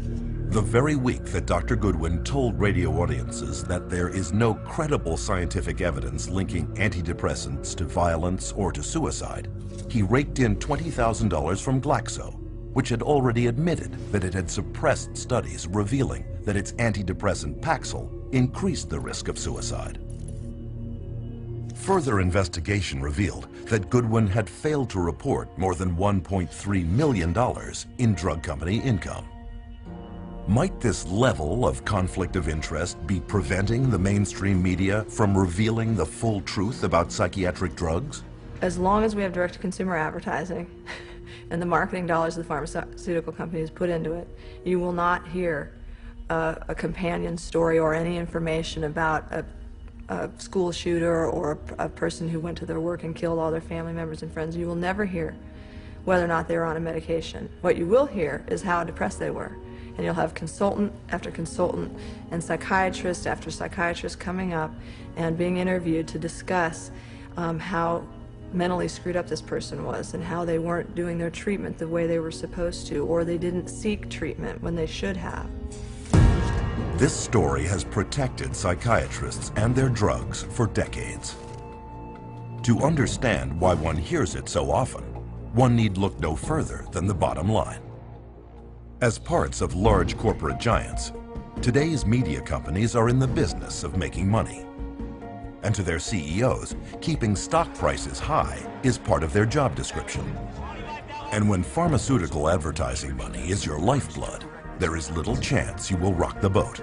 The very week that Dr. Goodwin told radio audiences that there is no credible scientific evidence linking antidepressants to violence or to suicide, he raked in $20,000 from Glaxo, which had already admitted that it had suppressed studies revealing that its antidepressant Paxil increased the risk of suicide. Further investigation revealed that Goodwin had failed to report more than $1.3 million in drug company income. Might this level of conflict of interest be preventing the mainstream media from revealing the full truth about psychiatric drugs? As long as we have direct-to-consumer advertising and the marketing dollars the pharmaceutical companies put into it, you will not hear a companion story or any information about a school shooter or a person who went to their work and killed all their family members and friends. You will never hear whether or not they were on a medication. What you will hear is how depressed they were. And you'll have consultant after consultant and psychiatrist after psychiatrist coming up and being interviewed to discuss how mentally screwed up this person was and how they weren't doing their treatment the way they were supposed to, or they didn't seek treatment when they should have. This story has protected psychiatrists and their drugs for decades. To understand why one hears it so often, one need look no further than the bottom line. As parts of large corporate giants, today's media companies are in the business of making money. And to their CEOs, keeping stock prices high is part of their job description. And when pharmaceutical advertising money is your lifeblood, there is little chance you will rock the boat.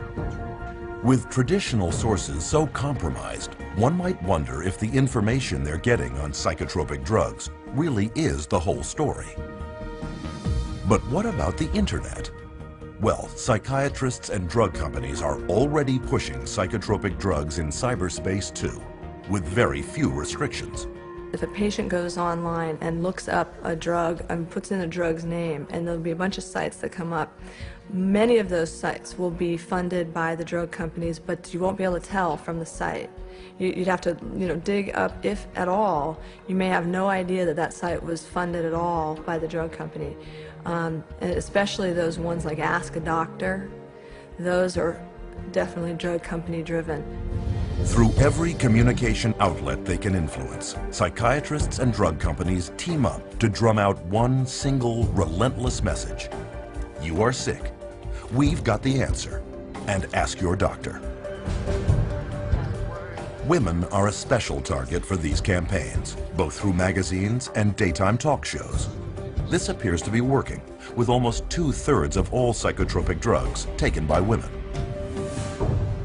With traditional sources so compromised, one might wonder if the information they're getting on psychotropic drugs really is the whole story. But what about the internet? Well, psychiatrists and drug companies are already pushing psychotropic drugs in cyberspace too, with very few restrictions. If a patient goes online and looks up a drug and puts in a drug's name, and there'll be a bunch of sites that come up, many of those sites will be funded by the drug companies, but you won't be able to tell from the site. You'd have to, dig up, if at all. You may have no idea that that site was funded at all by the drug company. And especially those ones like Ask a Doctor, those are definitely drug company driven. Through every communication outlet they can influence, psychiatrists and drug companies team up to drum out one single relentless message. You are sick. We've got the answer. And ask your doctor. Women are a special target for these campaigns, both through magazines and daytime talk shows. This appears to be working, with almost 2/3 of all psychotropic drugs taken by women.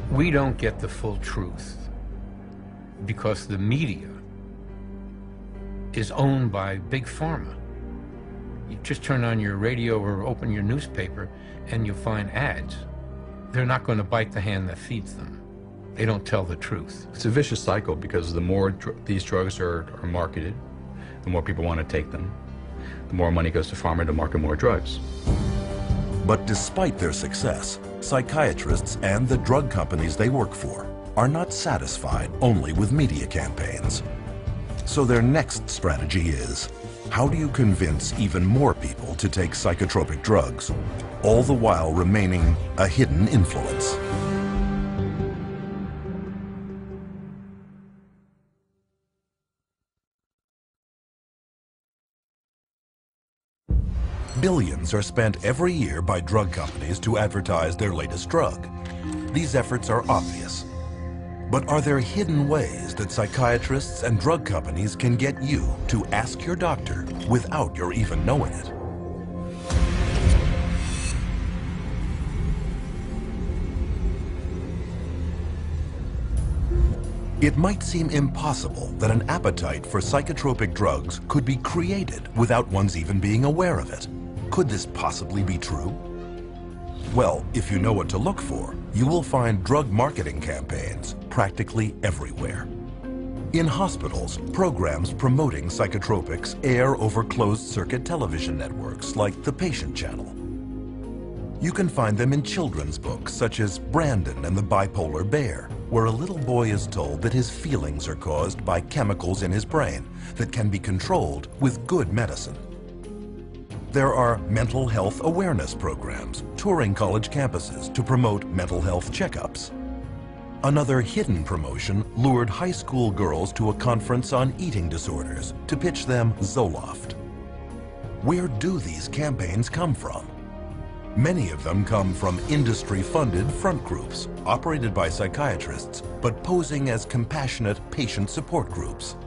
We don't get the full truth because the media is owned by Big Pharma. You just turn on your radio or open your newspaper and you'll find ads. They're not going to bite the hand that feeds them. They don't tell the truth. It's a vicious cycle because the more these drugs are marketed, the more people want to take them. The more money goes to pharma to market more drugs. But despite their success, psychiatrists and the drug companies they work for are not satisfied only with media campaigns. So their next strategy is, how do you convince even more people to take psychotropic drugs, all the while remaining a hidden influence? Billions are spent every year by drug companies to advertise their latest drug. These efforts are obvious. But are there hidden ways that psychiatrists and drug companies can get you to ask your doctor without your even knowing it? It might seem impossible that an appetite for psychotropic drugs could be created without one's even being aware of it. Could this possibly be true? Well, if you know what to look for, you will find drug marketing campaigns practically everywhere. In hospitals, programs promoting psychotropics air over closed-circuit television networks like the Patient Channel. You can find them in children's books such as Brandon and the Bipolar Bear, where a little boy is told that his feelings are caused by chemicals in his brain that can be controlled with good medicine. There are mental health awareness programs touring college campuses to promote mental health checkups. Another hidden promotion lured high school girls to a conference on eating disorders to pitch them Zoloft. Where do these campaigns come from? Many of them come from industry-funded front groups, operated by psychiatrists, but posing as compassionate patient support groups.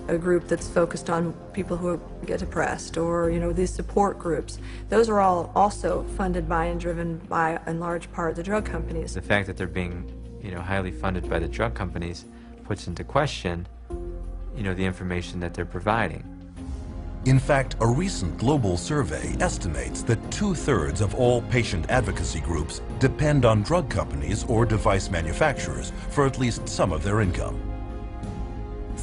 A group that's focused on people who get depressed, or these support groups. Those are all also funded by and driven by, in large part, the drug companies. The fact that they're being, highly funded by the drug companies puts into question, the information that they're providing. In fact, a recent global survey estimates that 2/3 of all patient advocacy groups depend on drug companies or device manufacturers for at least some of their income.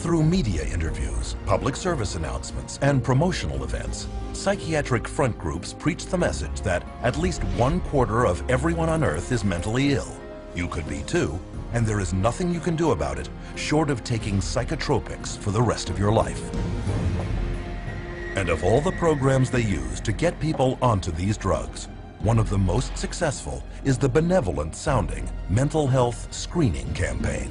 Through media interviews, public service announcements, and promotional events, psychiatric front groups preach the message that at least 1/4 of everyone on Earth is mentally ill. You could be too, and there is nothing you can do about it short of taking psychotropics for the rest of your life. And of all the programs they use to get people onto these drugs, one of the most successful is the benevolent-sounding mental health screening campaign.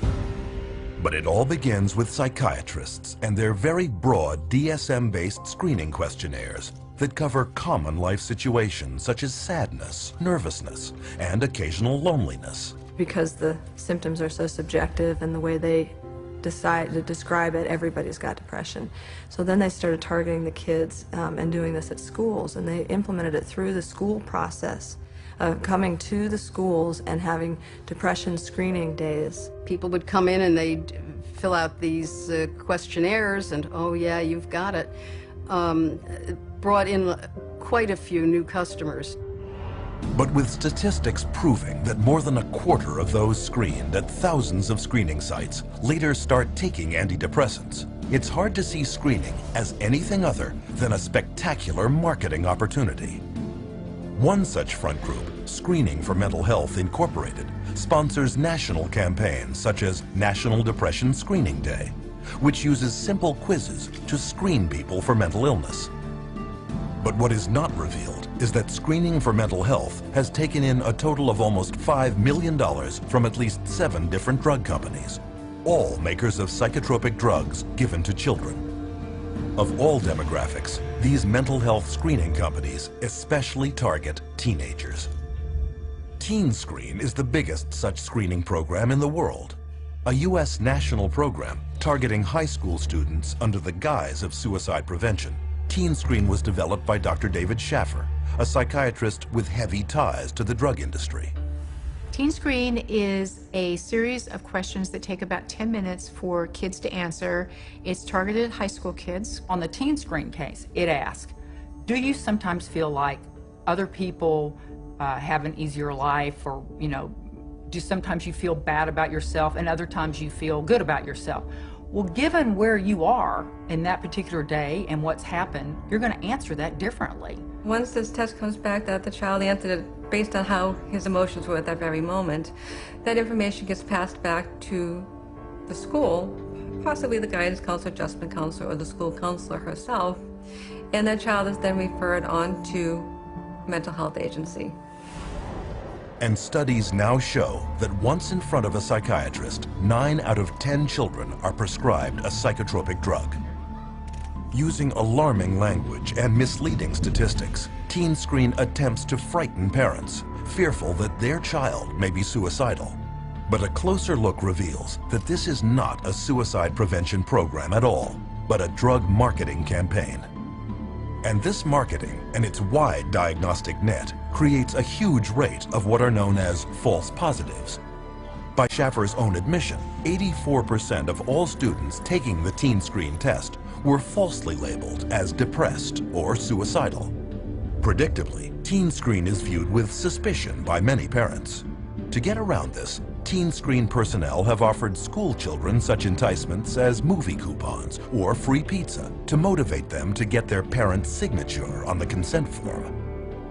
But it all begins with psychiatrists and their very broad DSM-based screening questionnaires that cover common life situations such as sadness, nervousness, and occasional loneliness. Because the symptoms are so subjective and the way they decide to describe it, everybody's got depression. So then they started targeting the kids and doing this at schools, and they implemented it through the school process. Coming to the schools and having depression screening days. People would come in and they'd fill out these questionnaires and, oh yeah, you've got it. Brought in quite a few new customers. But with statistics proving that more than 1/4 of those screened at thousands of screening sites later start taking antidepressants, it's hard to see screening as anything other than a spectacular marketing opportunity. One such front group, Screening for Mental Health Incorporated, sponsors national campaigns such as National Depression Screening Day, which uses simple quizzes to screen people for mental illness. But what is not revealed is that Screening for Mental Health has taken in a total of almost $5 million from at least 7 different drug companies, all makers of psychotropic drugs given to children. Of all demographics, these mental health screening companies especially target teenagers. Teen Screen is the biggest such screening program in the world, a U.S. national program targeting high school students under the guise of suicide prevention. Teen Screen was developed by Dr. David Schaffer, a psychiatrist with heavy ties to the drug industry. Teen Screen is a series of questions that take about 10 minutes for kids to answer. It's targeted at high school kids. On the Teen Screen case, it asks, do you sometimes feel like other people have an easier life, or, do sometimes you feel bad about yourself and other times you feel good about yourself? Well, given where you are in that particular day and what's happened, you're going to answer that differently. Once this test comes back that the child answered it based on how his emotions were at that very moment, that information gets passed back to the school, possibly the guidance counselor, adjustment counselor, or the school counselor herself, and that child is then referred on to mental health agency. And studies now show that once in front of a psychiatrist, 9 out of 10 children are prescribed a psychotropic drug. Using alarming language and misleading statistics, Teen Screen attempts to frighten parents, fearful that their child may be suicidal. But a closer look reveals that this is not a suicide prevention program at all, but a drug marketing campaign. And this marketing and its wide diagnostic net creates a huge rate of what are known as false positives. By Schaffer's own admission, 84% of all students taking the Teen Screen test were falsely labeled as depressed or suicidal. Predictably, Teen Screen is viewed with suspicion by many parents. To get around this, Teen Screen personnel have offered school children such enticements as movie coupons or free pizza to motivate them to get their parent's signature on the consent form.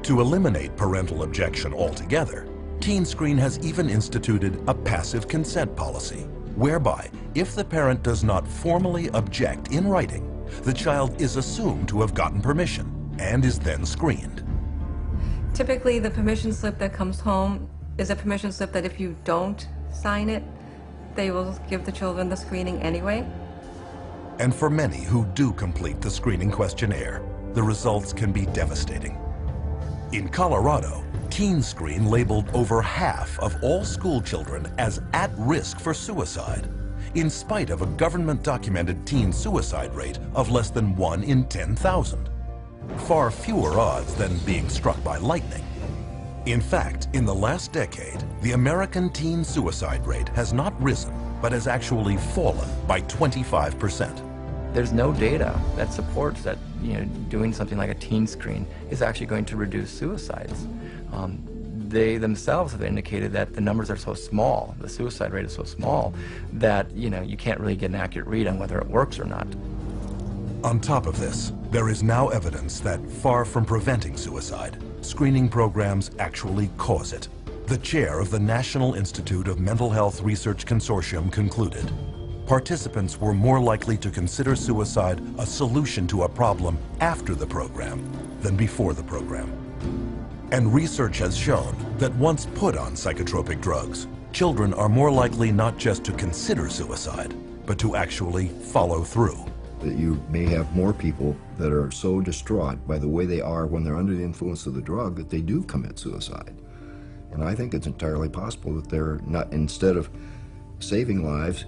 To eliminate parental objection altogether, Teen Screen has even instituted a passive consent policy, whereby if the parent does not formally object in writing, the child is assumed to have gotten permission and is then screened. Typically, the permission slip that comes home is a permission slip that if you don't sign it, they will give the children the screening anyway. And for many who do complete the screening questionnaire, the results can be devastating. In Colorado, Teen Screen labeled over half of all school children as at risk for suicide, in spite of a government-documented teen suicide rate of less than 1 in 10,000. Far fewer odds than being struck by lightning. In fact, in the last decade, the American teen suicide rate has not risen, but has actually fallen by 25%. There's no data that supports that doing something like a Teen Screen is actually going to reduce suicides. they themselves have indicated that the numbers are so small, the suicide rate is so small, that, you know, you can't really get an accurate read on whether it works or not. On top of this, there is now evidence that, far from preventing suicide, screening programs actually cause it. The chair of the National Institute of Mental Health Research Consortium concluded participants were more likely to consider suicide a solution to a problem after the program than before the program. And research has shown that once put on psychotropic drugs, children are more likely not just to consider suicide, but to actually follow through. That you may have more people that are so distraught by the way they are when they're under the influence of the drug that they do commit suicide. And I think it's entirely possible that they're not, instead of saving lives,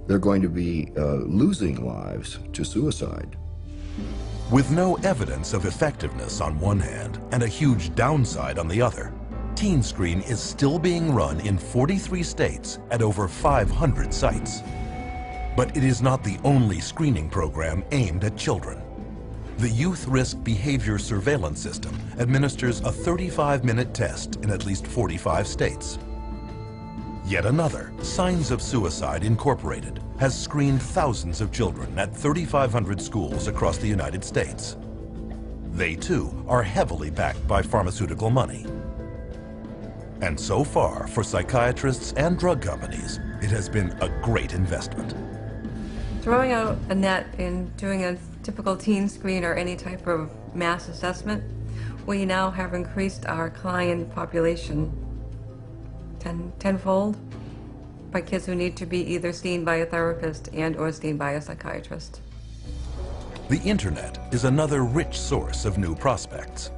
they're going to be losing lives to suicide. With no evidence of effectiveness on one hand and a huge downside on the other, Teen Screen is still being run in 43 states at over 500 sites. But it is not the only screening program aimed at children. The Youth Risk Behavior Surveillance System administers a 35-minute test in at least 45 states. Yet another, Signs of Suicide Incorporated, has screened thousands of children at 3,500 schools across the United States. They too are heavily backed by pharmaceutical money. And so far, for psychiatrists and drug companies, it has been a great investment. Throwing out a net in doing a typical teen screen or any type of mass assessment, we now have increased our client population tenfold by kids who need to be either seen by a therapist and or seen by a psychiatrist. The internet is another rich source of new prospects.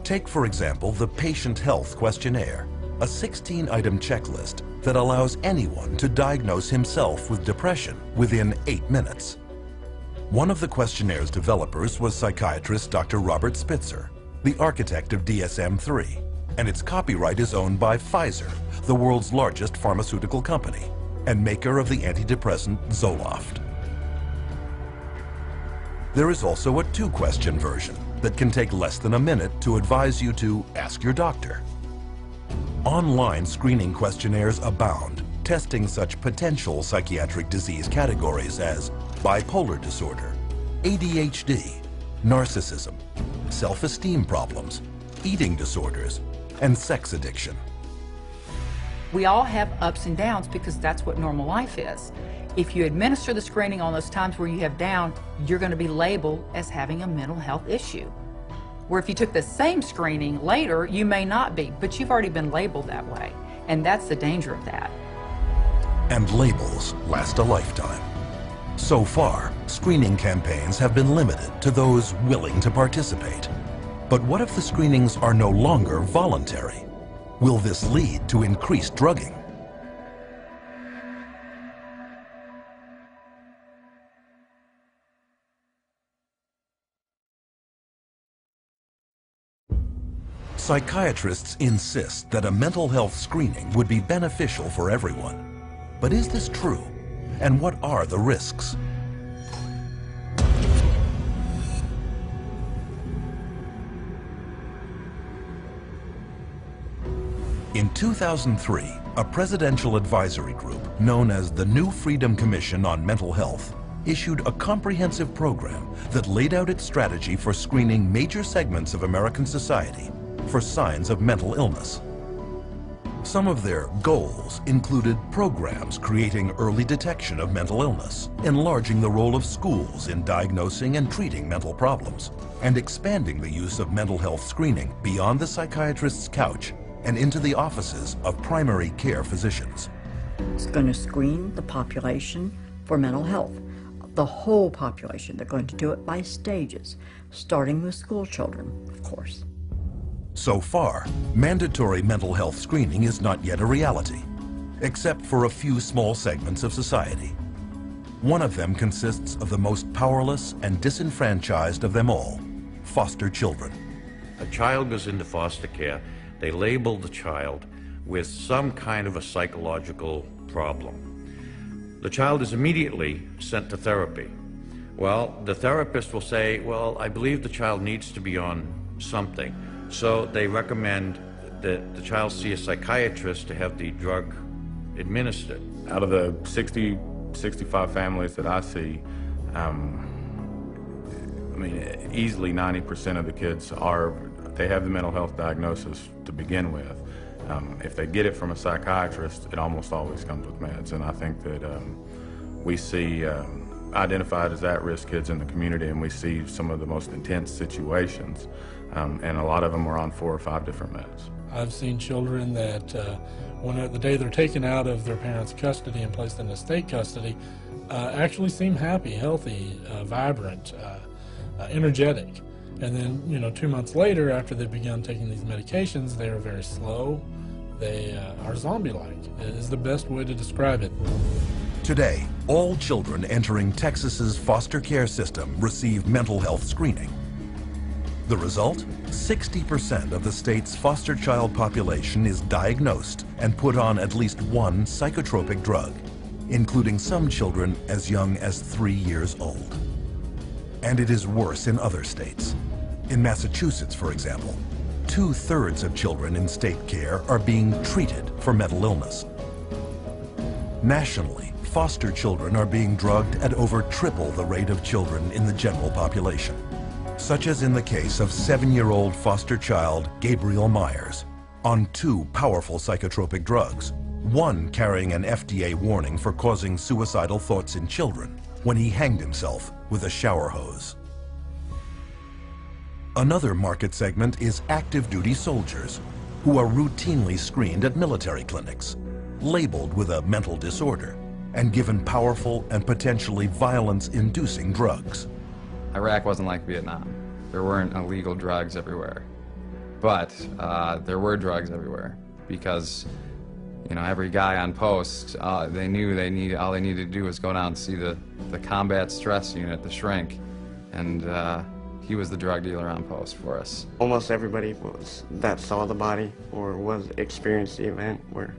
Take, for example, the Patient Health Questionnaire, a 16-item checklist that allows anyone to diagnose himself with depression within 8 minutes. One of the questionnaires developers was psychiatrist Dr. Robert Spitzer, the architect of DSM-3, and its copyright is owned by Pfizer, the world's largest pharmaceutical company, and maker of the antidepressant Zoloft. There is also a 2-question version that can take less than a minute to advise you to ask your doctor. Online screening questionnaires abound, testing such potential psychiatric disease categories as bipolar disorder, ADHD, narcissism, self-esteem problems, eating disorders, and sex addiction. We all have ups and downs because that's what normal life is. If you administer the screening on those times where you have down, you're going to be labeled as having a mental health issue. Where if you took the same screening later, you may not be, but you've already been labeled that way. And that's the danger of that. And labels last a lifetime. So far, screening campaigns have been limited to those willing to participate. But what if the screenings are no longer voluntary? Will this lead to increased drugging? Psychiatrists insist that a mental health screening would be beneficial for everyone. But is this true? And what are the risks? In 2003, a presidential advisory group known as the New Freedom Commission on Mental Health issued a comprehensive program that laid out its strategy for screening major segments of American society for signs of mental illness. Some of their goals included programs creating early detection of mental illness, enlarging the role of schools in diagnosing and treating mental problems, and expanding the use of mental health screening beyond the psychiatrist's couch and into the offices of primary care physicians. It's going to screen the population for mental health, the whole population. They're going to do it by stages, starting with school children, of course. So far, mandatory mental health screening is not yet a reality, except for a few small segments of society. One of them consists of the most powerless and disenfranchised of them all, foster children. A child goes into foster care, they label the child with some kind of a psychological problem. The child is immediately sent to therapy. Well, the therapist will say, well, I believe the child needs to be on something. So they recommend that the child see a psychiatrist to have the drug administered. Out of the 60, 65 families that I see, I mean, easily 90% of the kids they have the mental health diagnosis to begin with. If they get it from a psychiatrist, it almost always comes with meds. And I think that we see identified as at-risk kids in the community, and we see some of the most intense situations. And a lot of them are on 4 or 5 different meds. I've seen children that the day they're taken out of their parents' custody and placed into state custody, actually seem happy, healthy, vibrant, energetic. And then, 2 months later, after they've begun taking these medications, they are very slow. They are zombie-like, is the best way to describe it. Today, all children entering Texas's foster care system receive mental health screening. The result? 60% of the state's foster child population is diagnosed and put on at least one psychotropic drug, including some children as young as 3 years old. And it is worse in other states. In Massachusetts, for example, 2/3 of children in state care are being treated for mental illness. Nationally, foster children are being drugged at over triple the rate of children in the general population, such as in the case of 7-year-old foster child Gabriel Myers, on 2 powerful psychotropic drugs, one carrying an FDA warning for causing suicidal thoughts in children when he hanged himself with a shower hose. Another market segment is active duty soldiers who are routinely screened at military clinics, labeled with a mental disorder, and given powerful and potentially violence-inducing drugs. Iraq wasn't like Vietnam. There weren't illegal drugs everywhere. But there were drugs everywhere because, every guy on post, they knew all they needed to do was go down and see the combat stress unit, the shrink, and he was the drug dealer on post for us. Almost everybody that saw the body or experienced the event were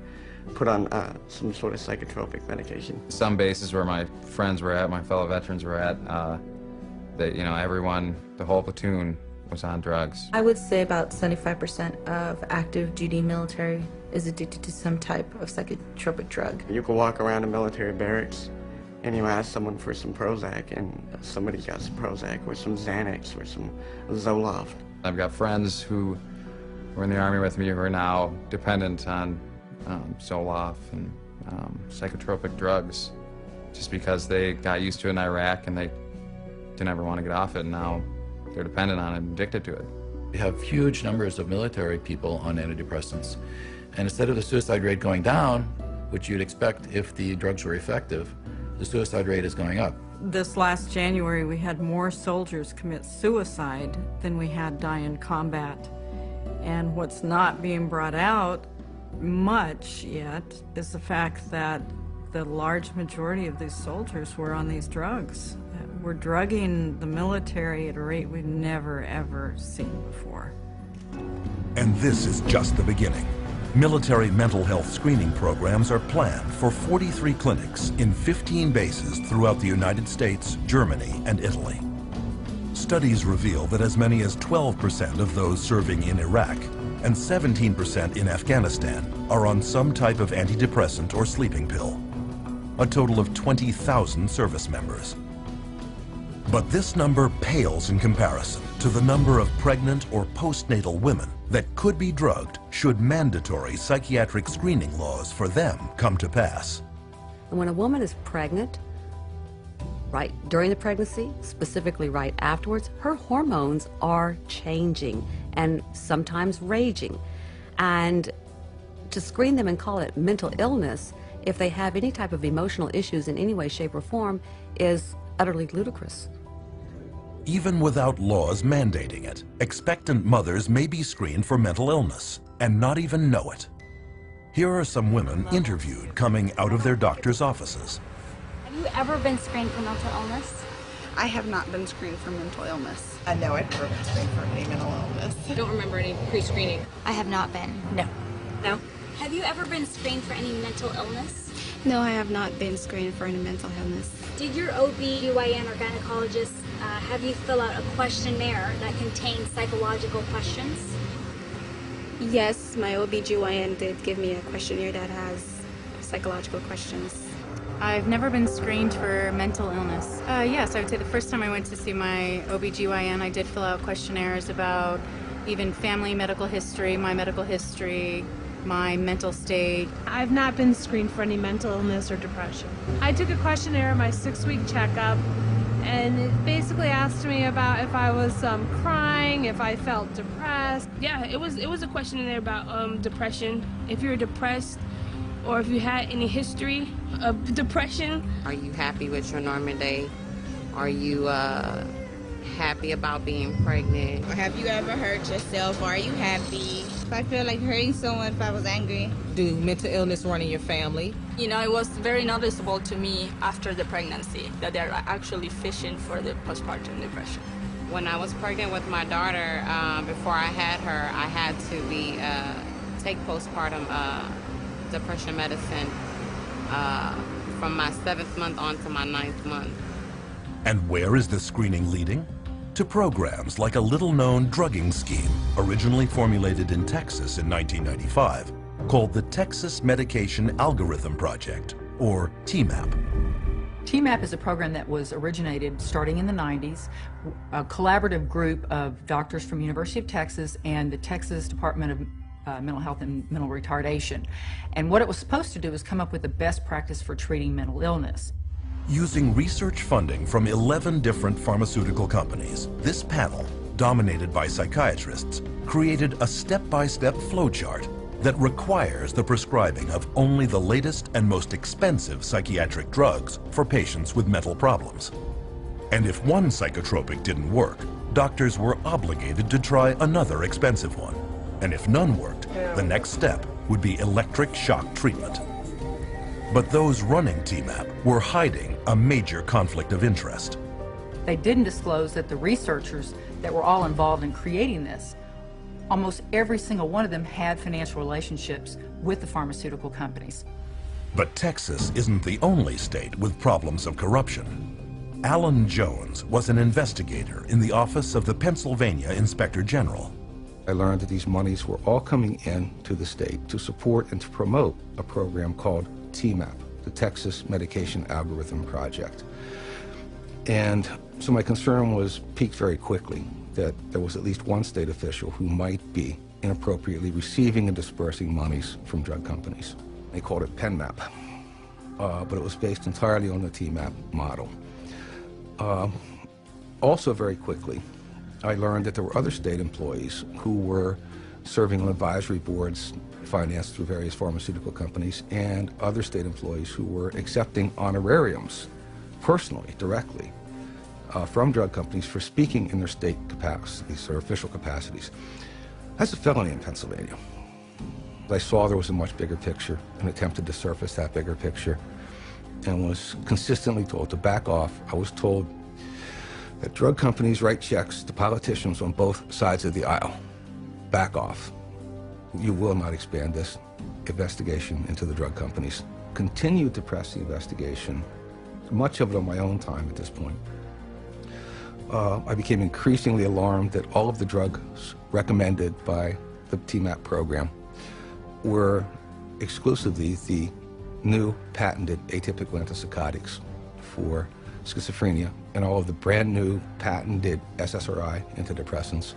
put on some sort of psychotropic medication. Some bases where my friends were at, my fellow veterans were at, everyone, the whole platoon was on drugs. I would say about 75% of active duty military is addicted to some type of psychotropic drug. You can walk around a military barracks and you ask someone for some Prozac, and somebody's got some Prozac or some Xanax or some Zoloft. I've got friends who were in the Army with me who are now dependent on Zoloft and psychotropic drugs just because they got used to it in Iraq and they didn't ever want to get off it, and now they're dependent on it and addicted to it. We have huge numbers of military people on antidepressants, and instead of the suicide rate going down, which you'd expect if the drugs were effective, the suicide rate is going up. This last January, we had more soldiers commit suicide than we had die in combat. And what's not being brought out much yet is the fact that the large majority of these soldiers were on these drugs. We're drugging the military at a rate we've never, ever seen before. And this is just the beginning. Military mental health screening programs are planned for 43 clinics in 15 bases throughout the United States, Germany, and Italy. Studies reveal that as many as 12% of those serving in Iraq and 17% in Afghanistan are on some type of antidepressant or sleeping pill. A total of 20,000 service members. But this number pales in comparison to the number of pregnant or postnatal women that could be drugged should mandatory psychiatric screening laws for them come to pass. And when a woman is pregnant, right during the pregnancy, specifically right afterwards, her hormones are changing and sometimes raging. And to screen them and call it mental illness, if they have any type of emotional issues in any way, shape, or form, is utterly ludicrous. Even without laws mandating it, expectant mothers may be screened for mental illness and not even know it. Here are some women interviewed coming out of their doctor's offices. Have you ever been screened for mental illness? I have not been screened for mental illness. No, I've never been screened for any mental illness. I don't remember any pre-screening. I have not been. No. No? Have you ever been screened for any mental illness? No, I have not been screened for any mental illness. Did your OB/GYN or gynecologist have you fill out a questionnaire that contains psychological questions? Yes, my OBGYN did give me a questionnaire that has psychological questions. I've never been screened for mental illness. Yes, I would say the first time I went to see my OBGYN, I did fill out questionnaires about even family medical history, my mental state. I've not been screened for any mental illness or depression. I took a questionnaire at my 6-week checkup, and it basically asked me about if I was crying, if I felt depressed. Yeah, it was a questionnaire about depression. If you're depressed, or if you had any history of depression. Are you happy with your normal day? Are you happy about being pregnant? Or have you ever hurt yourself? Or are you happy? If I feel like hurting someone, if I was angry. Do mental illness run in your family? You know, it was very noticeable to me after the pregnancy that they're actually fishing for the postpartum depression. When I was pregnant with my daughter, before I had her, I had to take postpartum depression medicine from my 7th month on to my 9th month. And where is this screening leading? To programs like a little-known drugging scheme originally formulated in Texas in 1995 called the Texas Medication Algorithm Project, or TMAP. TMAP is a program that was originated starting in the 90s, a collaborative group of doctors from University of Texas and the Texas Department of Mental Health and Mental Retardation. And what it was supposed to do is come up with the best practice for treating mental illness. Using research funding from 11 different pharmaceutical companies, this panel, dominated by psychiatrists, created a step-by-step flowchart that requires the prescribing of only the latest and most expensive psychiatric drugs for patients with mental problems. And if one psychotropic didn't work, doctors were obligated to try another expensive one. And if none worked, the next step would be electric shock treatment. But those running TMAP were hiding a major conflict of interest. They didn't disclose that the researchers that were all involved in creating this, almost every single one of them had financial relationships with the pharmaceutical companies. But Texas isn't the only state with problems of corruption. Alan Jones was an investigator in the office of the Pennsylvania Inspector General. I learned that these monies were all coming in to the state to support and to promote a program called TMAP, the Texas Medication Algorithm Project. And so my concern was piqued very quickly that there was at least one state official who might be inappropriately receiving and dispersing monies from drug companies. They called it PenMap, but it was based entirely on the TMAP model. Also very quickly, I learned that there were other state employees who were serving on advisory boards financed through various pharmaceutical companies, and other state employees who were accepting honorariums personally, directly, from drug companies for speaking in their state capacities or official capacities. That's a felony in Pennsylvania. I saw there was a much bigger picture and attempted to surface that bigger picture and was consistently told to back off. I was told that drug companies write checks to politicians on both sides of the aisle. Back off. You will not expand this investigation into the drug companies. Continued to press the investigation, much of it on my own time at this point. I became increasingly alarmed that all of the drugs recommended by the TMAP program were exclusively the new patented atypical antipsychotics for schizophrenia and all of the brand new patented SSRI antidepressants.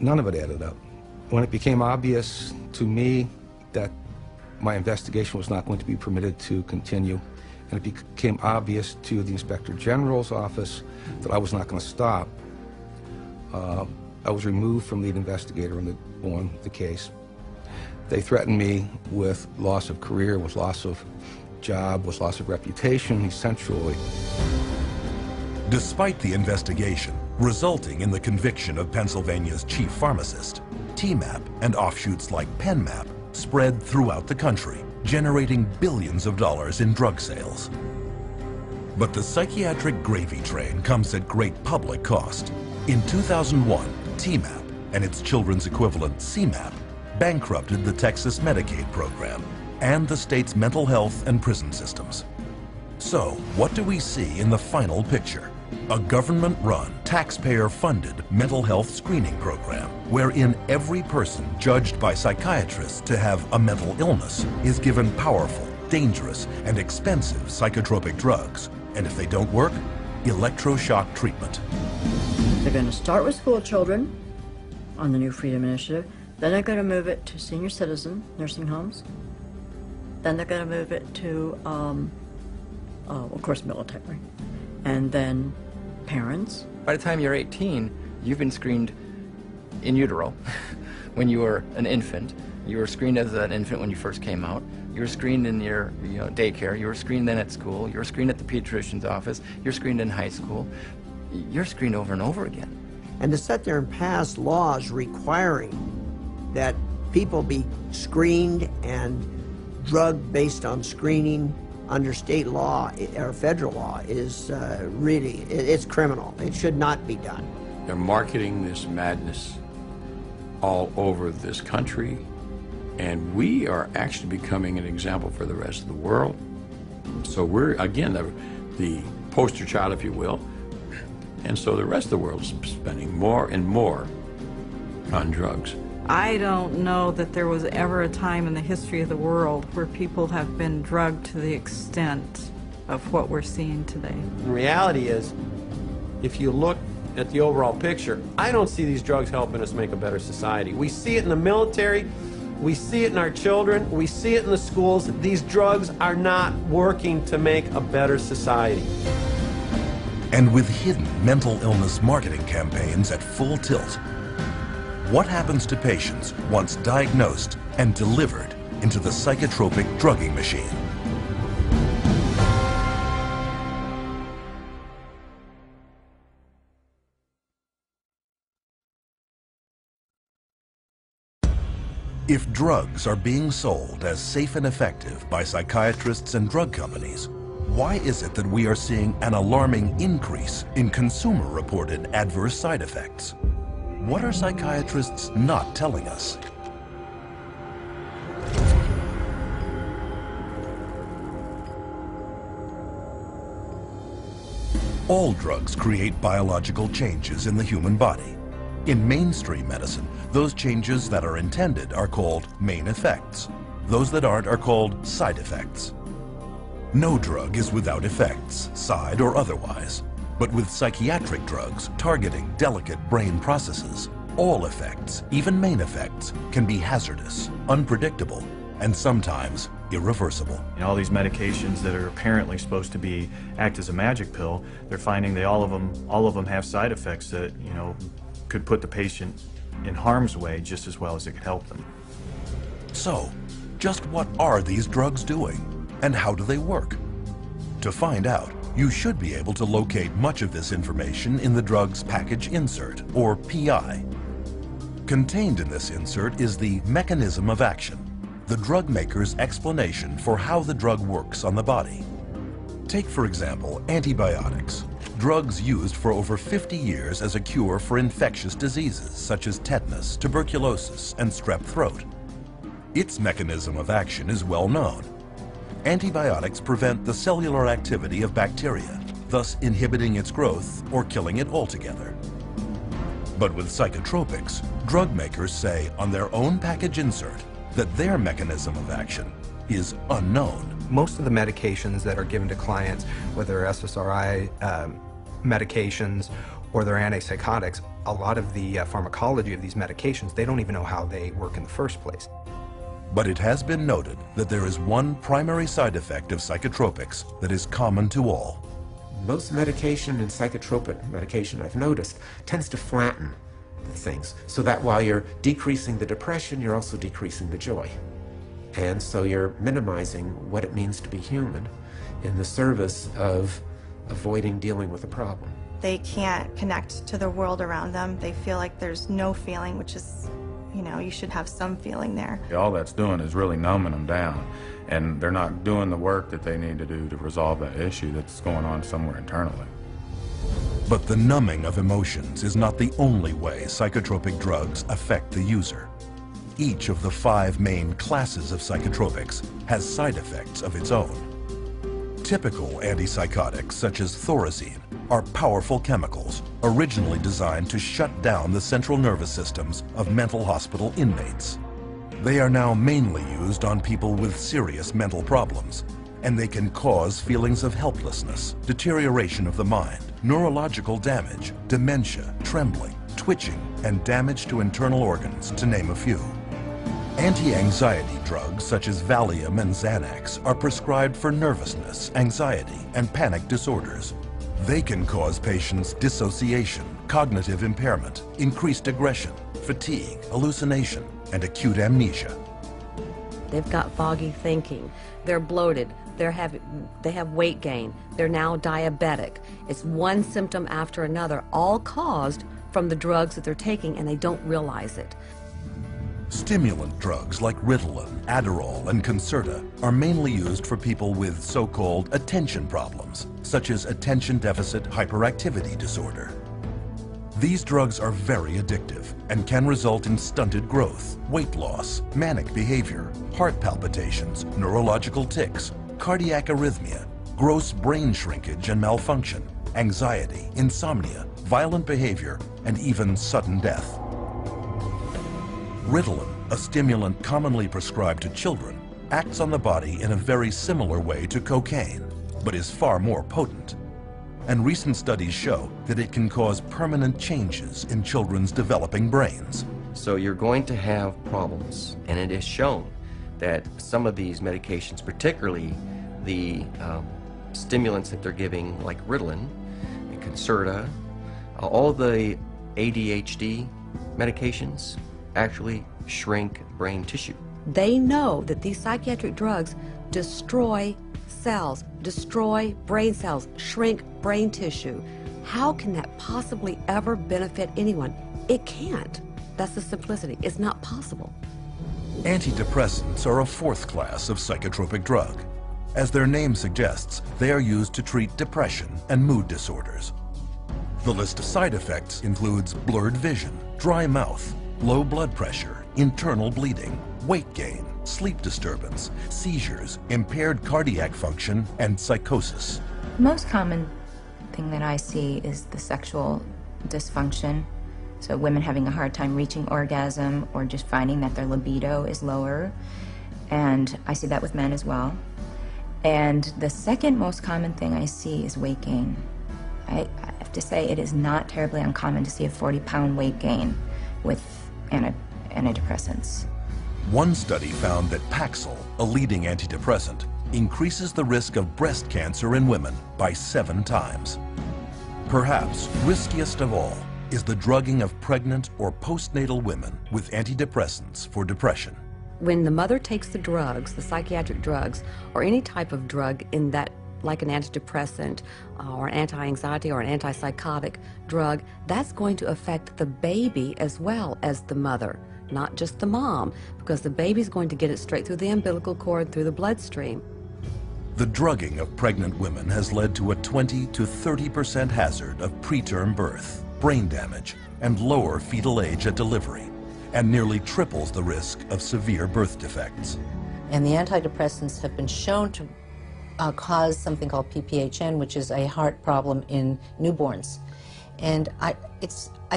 None of it added up. When it became obvious to me that my investigation was not going to be permitted to continue, and it became obvious to the Inspector General's office that I was not going to stop, I was removed from lead investigator on the case. They threatened me with loss of career, with loss of job, with loss of reputation, essentially. Despite the investigation resulting in the conviction of Pennsylvania's chief pharmacist, TMAP and offshoots like PenMap spread throughout the country, generating billions of dollars in drug sales. But the psychiatric gravy train comes at great public cost. In 2001, TMAP and its children's equivalent CMAP bankrupted the Texas Medicaid program and the state's mental health and prison systems. So, what do we see in the final picture? A government-run, taxpayer-funded mental health screening program wherein every person judged by psychiatrists to have a mental illness is given powerful, dangerous, and expensive psychotropic drugs. And if they don't work, electroshock treatment. They're going to start with school children on the New Freedom Initiative. Then they're going to move it to senior citizen nursing homes. Then they're going to move it to, of course, military. And then parents. By the time you're 18, you've been screened in utero when you were an infant. You were screened as an infant when you first came out. You were screened in your daycare. You were screened then at school. You were screened at the pediatrician's office. You're screened in high school. You're screened over and over again. And to sit there and pass laws requiring that people be screened and drugged based on screening under state law or federal law is really, it's criminal. It should not be done. They're marketing this madness all over this country, and we are actually becoming an example for the rest of the world. So we're, again, the poster child, if you will, and so the rest of the world is spending more and more on drugs. I don't know that there was ever a time in the history of the world where people have been drugged to the extent of what we're seeing today. The reality is, if you look at the overall picture, I don't see these drugs helping us make a better society. We see it in the military, we see it in our children, we see it in the schools. These drugs are not working to make a better society. And with hidden mental illness marketing campaigns at full tilt, what happens to patients once diagnosed and delivered into the psychotropic drugging machine? If drugs are being sold as safe and effective by psychiatrists and drug companies, why is it that we are seeing an alarming increase in consumer-reported adverse side effects? What are psychiatrists not telling us? All drugs create biological changes in the human body. In mainstream medicine, those changes that are intended are called main effects. Those that aren't are called side effects. No drug is without effects, side or otherwise. But with psychiatric drugs targeting delicate brain processes, all effects, even main effects, can be hazardous, unpredictable, and sometimes irreversible. All these medications that are apparently supposed to act as a magic pill, they're finding all of them have side effects that, could put the patient in harm's way just as well as it could help them. So, just what are these drugs doing, and how do they work? To find out, you should be able to locate much of this information in the drug's package insert, or PI. Contained in this insert is the mechanism of action, the drug maker's explanation for how the drug works on the body. Take, for example, antibiotics, drugs used for over 50 years as a cure for infectious diseases such as tetanus, tuberculosis, and strep throat. Its mechanism of action is well known. Antibiotics prevent the cellular activity of bacteria, thus inhibiting its growth or killing it altogether. But with psychotropics, drug makers say on their own package insert that their mechanism of action is unknown. Most of the medications that are given to clients, whether they're SSRI medications or they're antipsychotics, a lot of the pharmacology of these medications, they don't even know how they work in the first place. But it has been noted that there is one primary side effect of psychotropics that is common to all. Most medication and psychotropic medication, I've noticed, tends to flatten the things, so that while you're decreasing the depression, you're also decreasing the joy. And so you're minimizing what it means to be human in the service of avoiding dealing with a problem. They can't connect to the world around them. They feel like there's no feeling, which is, you should have some feeling there. All that's doing is really numbing them down, and they're not doing the work that they need to do to resolve that issue that's going on somewhere internally. But the numbing of emotions is not the only way psychotropic drugs affect the user. Each of the 5 main classes of psychotropics has side effects of its own. Typical antipsychotics such as thorazine are powerful chemicals originally designed to shut down the central nervous systems of mental hospital inmates. They are now mainly used on people with serious mental problems, and they can cause feelings of helplessness, deterioration of the mind, neurological damage, dementia, trembling, twitching, and damage to internal organs, to name a few. Anti-anxiety drugs such as Valium and Xanax are prescribed for nervousness, anxiety, and panic disorders. They can cause patients dissociation, cognitive impairment, increased aggression, fatigue, hallucination, and acute amnesia. They've got foggy thinking, they're bloated, they have weight gain, they're now diabetic. It's one symptom after another, all caused from the drugs that they're taking, and they don't realize it. Stimulant drugs like Ritalin, Adderall, and Concerta are mainly used for people with so-called attention problems, such as attention deficit hyperactivity disorder. These drugs are very addictive and can result in stunted growth, weight loss, manic behavior, heart palpitations, neurological tics, cardiac arrhythmia, gross brain shrinkage and malfunction, anxiety, insomnia, violent behavior, and even sudden death. Ritalin, a stimulant commonly prescribed to children, acts on the body in a very similar way to cocaine, but is far more potent. And recent studies show that it can cause permanent changes in children's developing brains. So you're going to have problems, and it is shown that some of these medications, particularly the stimulants that they're giving like Ritalin and Concerta, all the ADHD medications actually shrink brain tissue. They know that these psychiatric drugs destroy cells, destroy brain cells, shrink brain tissue. How can that possibly ever benefit anyone? It can't. That's the simplicity. It's not possible. Antidepressants are a fourth class of psychotropic drug. As their name suggests, they are used to treat depression and mood disorders. The list of side effects includes blurred vision, dry mouth, low blood pressure, internal bleeding, weight gain, sleep disturbance, seizures, impaired cardiac function, and psychosis. The most common thing that I see is the sexual dysfunction. So women having a hard time reaching orgasm or just finding that their libido is lower. And I see that with men as well. And the second most common thing I see is weight gain. I have to say it is not terribly uncommon to see a 40-pound weight gain with antidepressants. One study found that Paxil, a leading antidepressant, increases the risk of breast cancer in women by 7 times. Perhaps riskiest of all is the drugging of pregnant or postnatal women with antidepressants for depression. When the mother takes the drugs, the psychiatric drugs, or any type of drug in that, like an antidepressant or an anti-anxiety or an antipsychotic drug, that's going to affect the baby as well as the mother, not just the mom, because the baby's going to get it straight through the umbilical cord, through the bloodstream. The drugging of pregnant women has led to a 20 to 30% hazard of preterm birth, brain damage, and lower fetal age at delivery, and nearly triples the risk of severe birth defects. And the antidepressants have been shown to cause something called PPHN, which is a heart problem in newborns. And I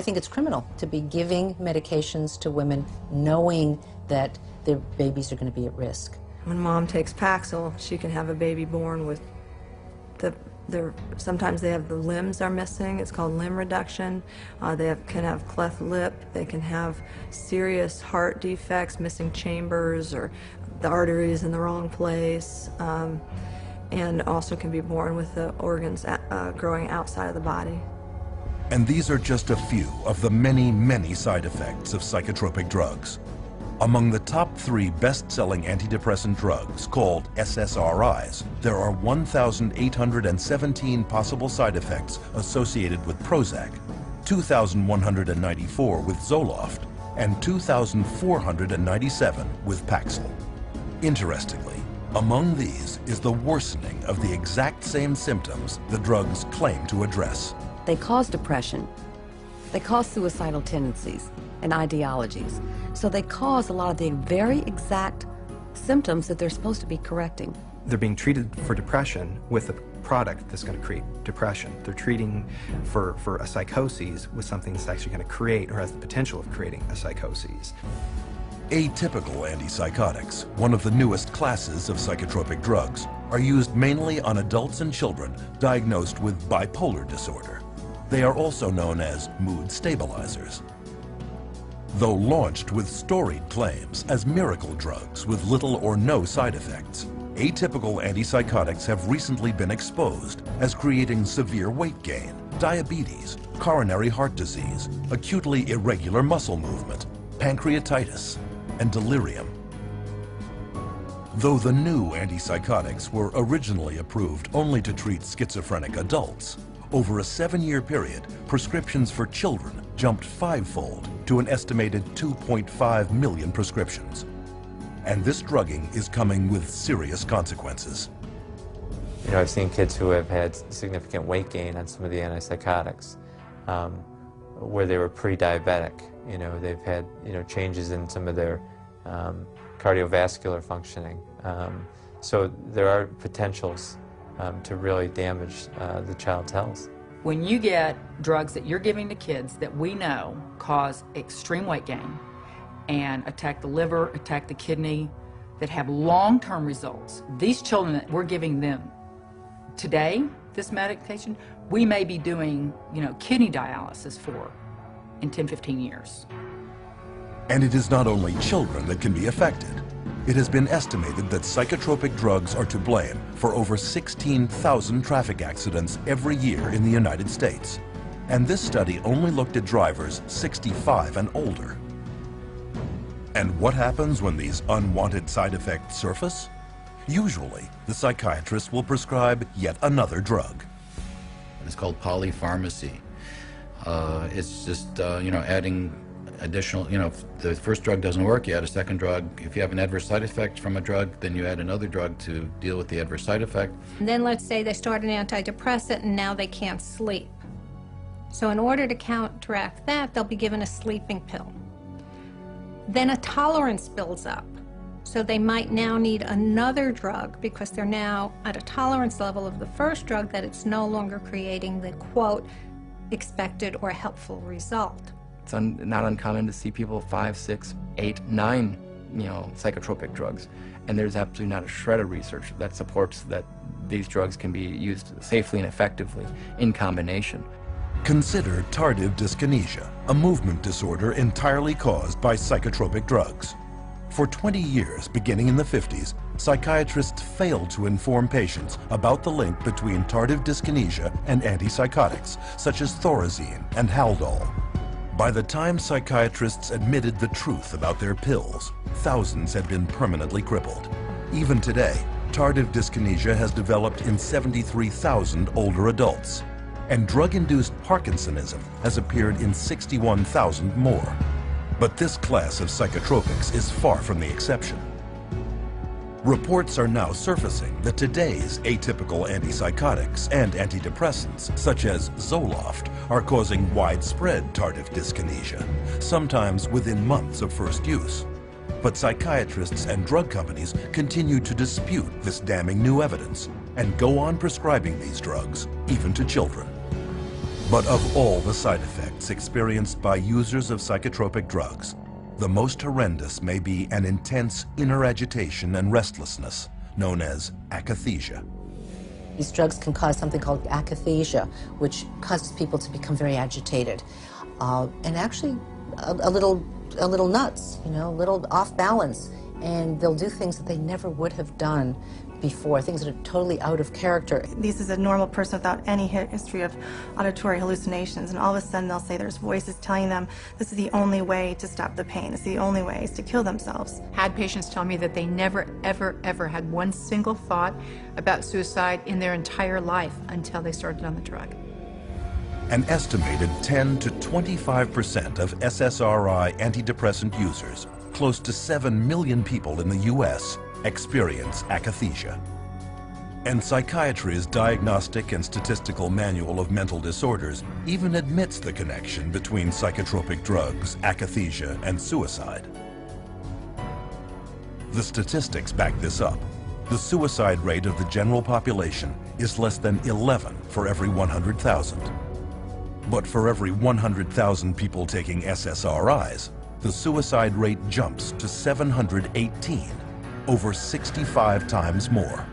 think it's criminal to be giving medications to women knowing that their babies are going to be at risk. When mom takes Paxil, she can have a baby born with sometimes they have the limbs are missing. It's called limb reduction. Can have cleft lip. They can have serious heart defects, missing chambers, or the arteries in the wrong place. And also can be born with the organs growing outside of the body. And these are just a few of the many, many side effects of psychotropic drugs. Among the top 3 best-selling antidepressant drugs, called SSRIs, there are 1,817 possible side effects associated with Prozac, 2,194 with Zoloft, and 2,497 with Paxil. Interestingly, among these is the worsening of the exact same symptoms the drugs claim to address. They cause depression. They cause suicidal tendencies and ideologies. So they cause a lot of the very exact symptoms that they're supposed to be correcting. They're being treated for depression with a product that's going to create depression. They're treating for a psychosis with something that's actually going to create or has the potential of creating a psychosis. Atypical antipsychotics, one of the newest classes of psychotropic drugs, are used mainly on adults and children diagnosed with bipolar disorder. They are also known as mood stabilizers. Though launched with storied claims as miracle drugs with little or no side effects, atypical antipsychotics have recently been exposed as creating severe weight gain, diabetes, coronary heart disease, acutely irregular muscle movement, pancreatitis, and delirium. Though the new antipsychotics were originally approved only to treat schizophrenic adults, over a 7-year period, prescriptions for children jumped 5-fold to an estimated 2.5 million prescriptions. And this drugging is coming with serious consequences. You know, I've seen kids who have had significant weight gain on some of the antipsychotics, where they were pre-diabetic. You know, they've had, you know, changes in some of their cardiovascular functioning. So there are potentials to really damage the child's health. When you get drugs that you're giving to kids that we know cause extreme weight gain and attack the liver, attack the kidney, that have long-term results, these children that we're giving them today, this medication, we may be doing, you know, kidney dialysis for in 10, 15 years. And it is not only children that can be affected. It has been estimated that psychotropic drugs are to blame for over 16,000 traffic accidents every year in the United States. And this study only looked at drivers 65 and older. And what happens when these unwanted side effects surface? Usually, the psychiatrist will prescribe yet another drug. It's called polypharmacy. It's just, you know, adding additional, you know, if the first drug doesn't work, you add a second drug. If you have an adverse side effect from a drug, then you add another drug to deal with the adverse side effect. And then let's say they start an antidepressant and now they can't sleep. So in order to counteract that, they'll be given a sleeping pill. Then a tolerance builds up. So they might now need another drug because they're now at a tolerance level of the first drug that it's no longer creating the, quote, expected or helpful result. It's not uncommon to see people 5, 6, 8, 9, you know, psychotropic drugs, and there's absolutely not a shred of research that supports that these drugs can be used safely and effectively in combination. Consider tardive dyskinesia, a movement disorder entirely caused by psychotropic drugs. For 20 years, beginning in the 50s, psychiatrists failed to inform patients about the link between tardive dyskinesia and antipsychotics, such as Thorazine and Haldol. By the time psychiatrists admitted the truth about their pills, thousands had been permanently crippled. Even today, tardive dyskinesia has developed in 73,000 older adults, and drug-induced Parkinsonism has appeared in 61,000 more. But this class of psychotropics is far from the exception. Reports are now surfacing that today's atypical antipsychotics and antidepressants, such as Zoloft, are causing widespread tardive dyskinesia, sometimes within months of first use. But psychiatrists and drug companies continue to dispute this damning new evidence and go on prescribing these drugs, even to children. But of all the side effects experienced by users of psychotropic drugs, the most horrendous may be an intense inner agitation and restlessness, known as akathisia. These drugs can cause something called akathisia, which causes people to become very agitated, and actually a little nuts, you know, a little off balance, and they'll do things that they never would have done before, things that are totally out of character. This is a normal person without any history of auditory hallucinations, and all of a sudden they'll say there's voices telling them this is the only way to stop the pain, this is the only way is to kill themselves. Had patients tell me that they never, ever, ever had one single thought about suicide in their entire life until they started on the drug. An estimated 10 to 25% of SSRI antidepressant users, close to 7 million people in the U.S., experience akathisia. And Psychiatry's Diagnostic and Statistical Manual of Mental Disorders even admits the connection between psychotropic drugs, akathisia, and suicide. The statistics back this up. The suicide rate of the general population is less than 11 for every 100,000. But for every 100,000 people taking SSRIs, the suicide rate jumps to 718, over 65 times more.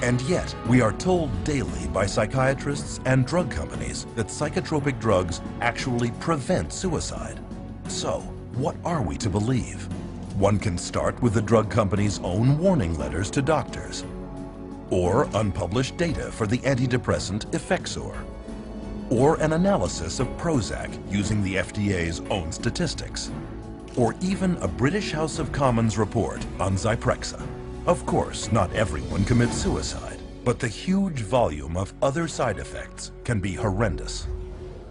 And yet, we are told daily by psychiatrists and drug companies that psychotropic drugs actually prevent suicide. So, what are we to believe? One can start with the drug company's own warning letters to doctors, or unpublished data for the antidepressant Effexor, or an analysis of Prozac using the FDA's own statistics, or even a British House of Commons report on Zyprexa. Of course, not everyone commits suicide, but the huge volume of other side effects can be horrendous.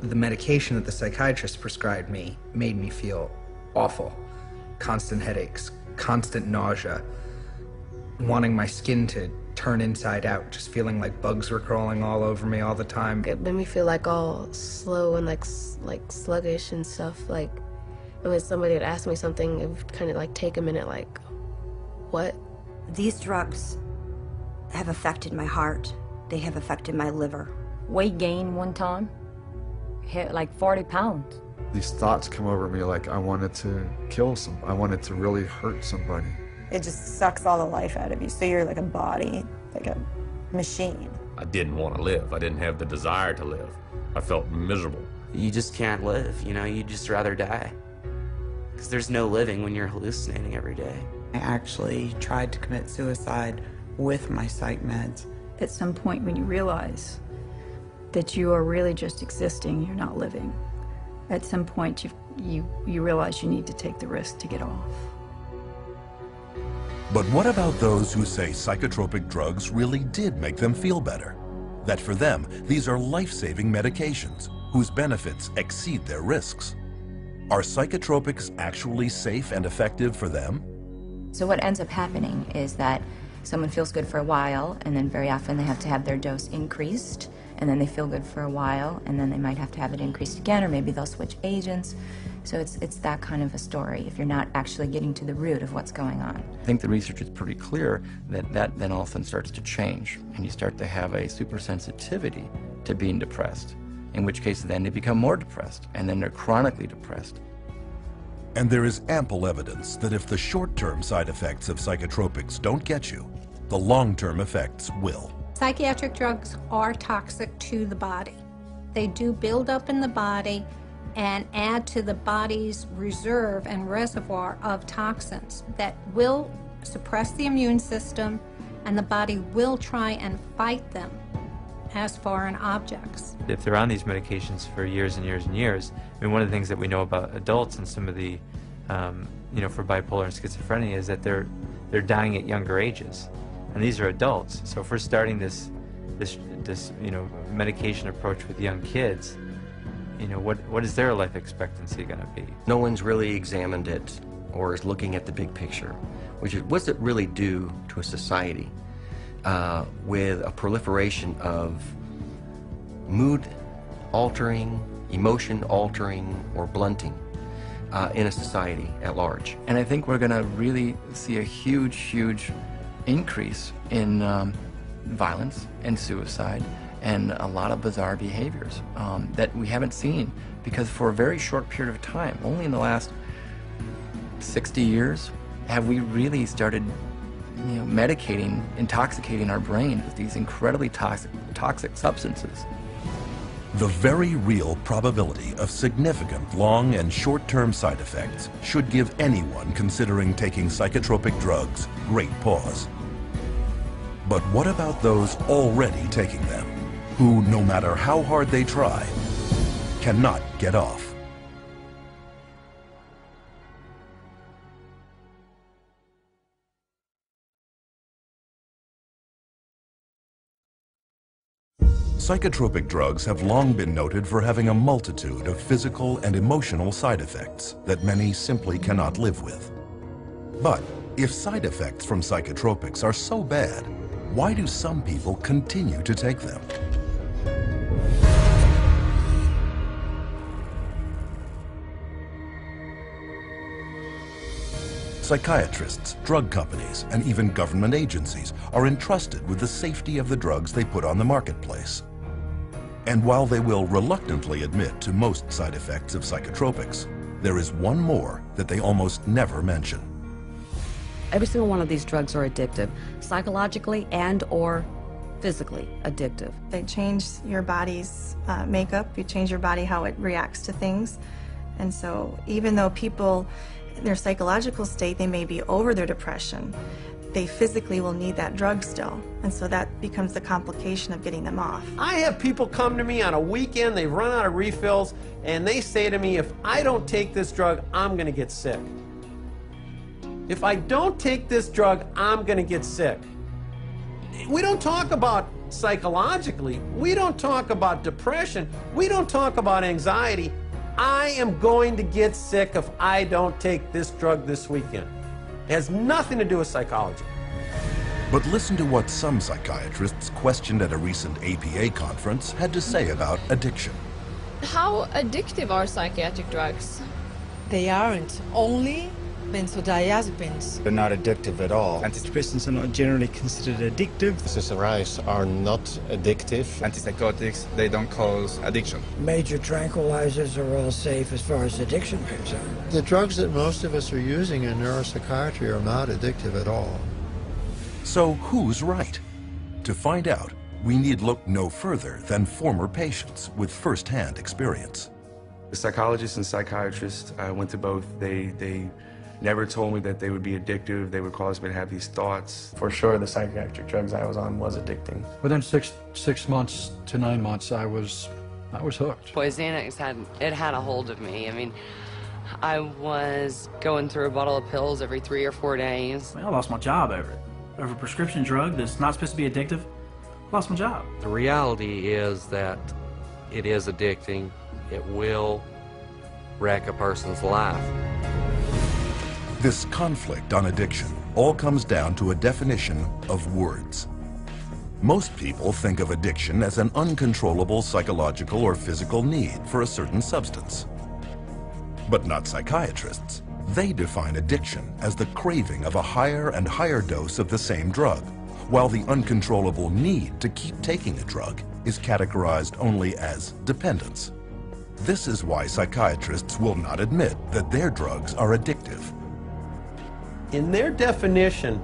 The medication that the psychiatrist prescribed me made me feel awful. Constant headaches, constant nausea, wanting my skin to turn inside out, just feeling like bugs were crawling all over me all the time. It made me feel like all slow and like sluggish and stuff. Like, and when somebody would ask me something, it would kind of like take a minute, like, what? These drugs have affected my heart. They have affected my liver. Weight gain one time, hit like 40 pounds. These thoughts come over me like I wanted to kill I wanted to really hurt somebody. It just sucks all the life out of you. So you're like a body, like a machine. I didn't want to live. I didn't have the desire to live. I felt miserable. You just can't live, you know, you'd just rather die. Because there's no living when you're hallucinating every day. I actually tried to commit suicide with my psych meds. At some point when you realize that you are really just existing, you're not living, at some point you realize you need to take the risk to get off. But what about those who say psychotropic drugs really did make them feel better? That for them, these are life-saving medications whose benefits exceed their risks. Are psychotropics actually safe and effective for them? So what ends up happening is that someone feels good for a while, and then very often they have to have their dose increased, and then they feel good for a while, and then they might have to have it increased again, or maybe they'll switch agents. So it's that kind of a story if you're not actually getting to the root of what's going on. I think the research is pretty clear that then often starts to change, and you start to have a supersensitivity to being depressed, in which case then they become more depressed, and then they're chronically depressed. And there is ample evidence that if the short-term side effects of psychotropics don't get you, the long-term effects will. Psychiatric drugs are toxic to the body. They do build up in the body and add to the body's reserve and reservoir of toxins that will suppress the immune system, and the body will try and fight them as foreign objects. If they're on these medications for years and years and years, I mean, one of the things that we know about adults and some of the, for bipolar and schizophrenia is that they're dying at younger ages, and these are adults. So if we're starting this medication approach with young kids, what is their life expectancy going to be? No one's really examined it or is looking at the big picture, which is what's it really do to a society with a proliferation of mood-altering, emotion-altering, or blunting in a society at large. And I think we're going to really see a huge increase in violence and suicide and a lot of bizarre behaviors that we haven't seen, because for a very short period of time, only in the last 60 years, have we really started medicating, intoxicating our brain with these incredibly toxic substances. The very real probability of significant long and short-term side effects should give anyone considering taking psychotropic drugs great pause. But what about those already taking them, who, no matter how hard they try, cannot get off? Psychotropic drugs have long been noted for having a multitude of physical and emotional side effects that many simply cannot live with. But if side effects from psychotropics are so bad, why do some people continue to take them? Psychiatrists, drug companies, and even government agencies are entrusted with the safety of the drugs they put on the marketplace. And while they will reluctantly admit to most side effects of psychotropics, there is one more that they almost never mention. Every single one of these drugs are addictive, psychologically and or physically addictive. They change your body's makeup, you change your body how it reacts to things. And so even though people, in their psychological state, they may be over their depression, they physically will need that drug still. And so that becomes the complication of getting them off. I have people come to me on a weekend, they've run out of refills, and they say to me, if I don't take this drug, I'm going to get sick. If I don't take this drug, I'm going to get sick. We don't talk about psychologically. We don't talk about depression. We don't talk about anxiety. I am going to get sick if I don't take this drug this weekend. It has nothing to do with psychology. But listen to what some psychiatrists questioned at a recent APA conference had to say about addiction. How addictive are psychiatric drugs? They aren't. Only benzodiazepines. They're not addictive at all. Antidepressants are not generally considered addictive. SSRIs are not addictive. Antipsychotics, they don't cause addiction. Major tranquilizers are all safe as far as addiction is concerned. The drugs that most of us are using in neuropsychiatry are not addictive at all. So who's right? To find out, we need look no further than former patients with first-hand experience. The psychologists and psychiatrists, I went to both. They never told me that they would be addictive. They would cause me to have these thoughts. For sure, the psychiatric drugs I was on was addicting. Within six months to 9 months, I was hooked. Boy, Xanax had a hold of me. I mean, I was going through a bottle of pills every 3 or 4 days. I lost my job over it. Over a prescription drug that's not supposed to be addictive, lost my job. The reality is that it is addicting. It will wreck a person's life. This conflict on addiction all comes down to a definition of words. Most people think of addiction as an uncontrollable psychological or physical need for a certain substance. But not psychiatrists. They define addiction as the craving of a higher and higher dose of the same drug, while the uncontrollable need to keep taking a drug is categorized only as dependence. This is why psychiatrists will not admit that their drugs are addictive. In their definition,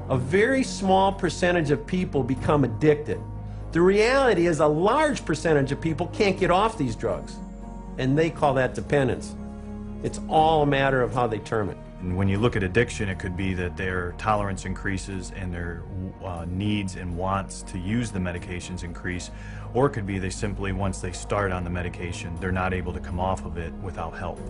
a very small percentage of people become addicted. The reality is a large percentage of people can't get off these drugs, and they call that dependence. It's all a matter of how they term it. And when you look at addiction, it could be that their tolerance increases and their needs and wants to use the medications increase, or it could be they simply, once they start on the medication, they're not able to come off of it without help.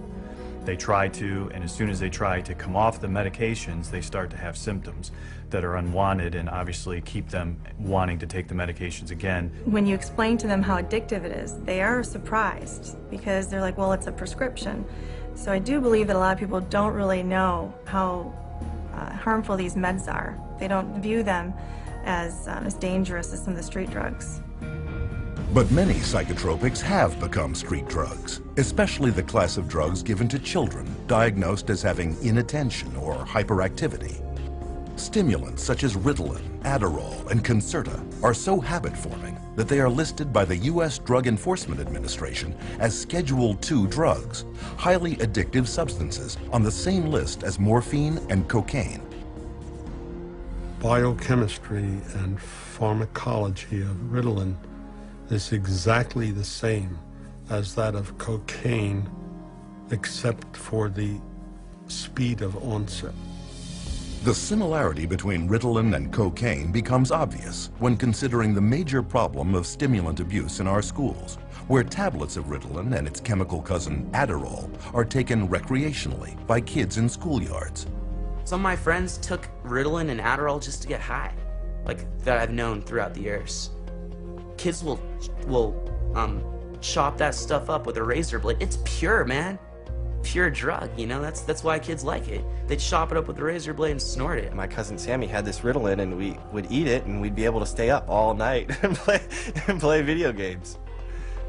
They try to, and as soon as they try to come off the medications, they start to have symptoms that are unwanted and obviously keep them wanting to take the medications again. When you explain to them how addictive it is, they are surprised because they're like, well, it's a prescription. So I do believe that a lot of people don't really know how harmful these meds are. They don't view them as dangerous as some of the street drugs. But many psychotropics have become street drugs, especially the class of drugs given to children diagnosed as having inattention or hyperactivity. Stimulants such as Ritalin, Adderall, and Concerta are so habit-forming that they are listed by the U.S. Drug Enforcement Administration as Schedule II drugs, highly addictive substances on the same list as morphine and cocaine. Biochemistry and pharmacology of Ritalin is exactly the same as that of cocaine, except for the speed of onset. The similarity between Ritalin and cocaine becomes obvious when considering the major problem of stimulant abuse in our schools, where tablets of Ritalin and its chemical cousin Adderall are taken recreationally by kids in schoolyards. Some of my friends took Ritalin and Adderall just to get high, like that I've known throughout the years. Kids will chop that stuff up with a razor blade. It's pure, man. Pure drug, you know, that's why kids like it. They'd chop it up with a razor blade and snort it. My cousin Sammy had this Ritalin and we would eat it and we'd be able to stay up all night and play video games.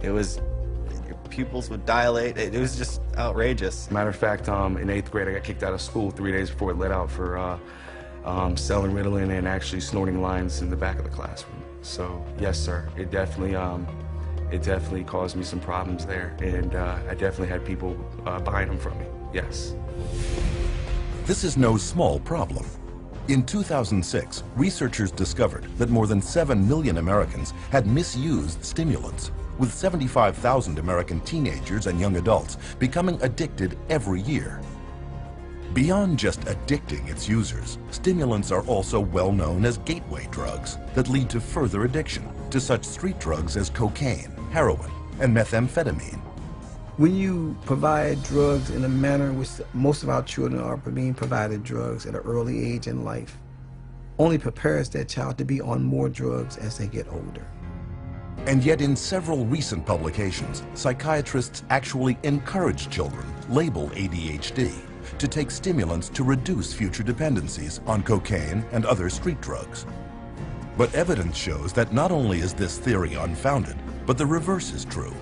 It was pupils would dilate. It was just outrageous. Matter of fact, in 8th grade, I got kicked out of school 3 days before it let out for selling Ritalin and actually snorting lines in the back of the classroom. So yes, sir, it definitely caused me some problems there, and I definitely had people buying them from me. Yes. This is no small problem. In 2006, researchers discovered that more than 7 million Americans had misused stimulants, with 75,000 American teenagers and young adults becoming addicted every year. Beyond just addicting its users, stimulants are also well known as gateway drugs that lead to further addiction to such street drugs as cocaine, heroin, and methamphetamine. When you provide drugs in a manner in which most of our children are being provided drugs at an early age in life, only prepares that child to be on more drugs as they get older. And yet in several recent publications, psychiatrists actually encourage children labeled ADHD to take stimulants to reduce future dependencies on cocaine and other street drugs. But evidence shows that not only is this theory unfounded, but the reverse is true.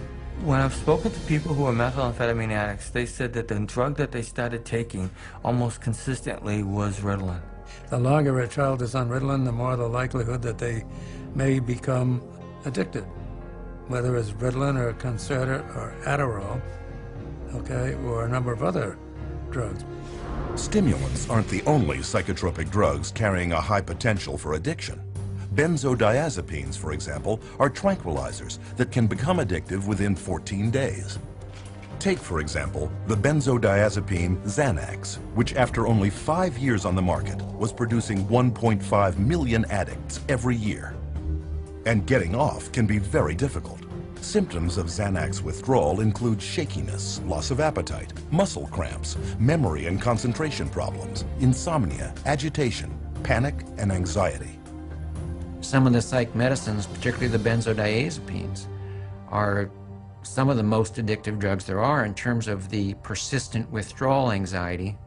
When I've spoken to people who are methamphetamine addicts, they said that the drug that they started taking almost consistently was Ritalin. The longer a child is on Ritalin, the more the likelihood that they may become addicted, whether it's Ritalin or Concerta or Adderall, okay, or a number of other drugs. Stimulants aren't the only psychotropic drugs carrying a high potential for addiction. Benzodiazepines, for example, are tranquilizers that can become addictive within 14 days. Take, for example, the benzodiazepine Xanax, which after only 5 years on the market was producing 1.5 million addicts every year. And getting off can be very difficult. Symptoms of Xanax withdrawal include shakiness, loss of appetite, muscle cramps, memory and concentration problems, insomnia, agitation, panic, and anxiety. Some of the psych medicines, particularly the benzodiazepines, are some of the most addictive drugs there are in terms of the persistent withdrawal anxiety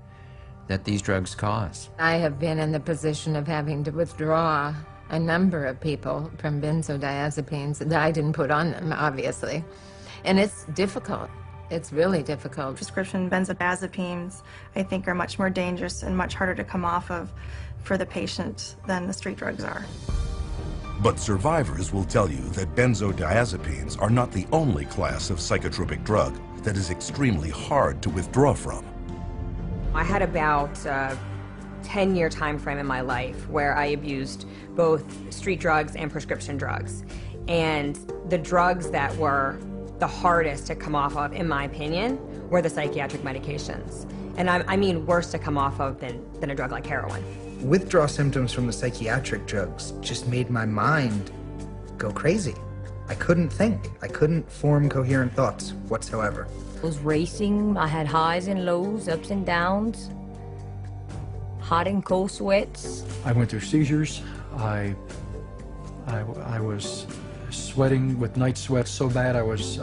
that these drugs cause. I have been in the position of having to withdraw a number of people from benzodiazepines that I didn't put on them, obviously. And it's difficult. It's really difficult. Prescription benzodiazepines, I think, are much more dangerous and much harder to come off of for the patient than the street drugs are. But survivors will tell you that benzodiazepines are not the only class of psychotropic drug that is extremely hard to withdraw from. I had about a 10-year time frame in my life where I abused both street drugs and prescription drugs. And the drugs that were the hardest to come off of, in my opinion, were the psychiatric medications. And I mean worse to come off of than a drug like heroin. Withdrawal symptoms from the psychiatric drugs just made my mind go crazy. I couldn't think. I couldn't form coherent thoughts whatsoever. I was racing. I had highs and lows, ups and downs, hot and cold sweats. I went through seizures. I was sweating with night sweats so bad I was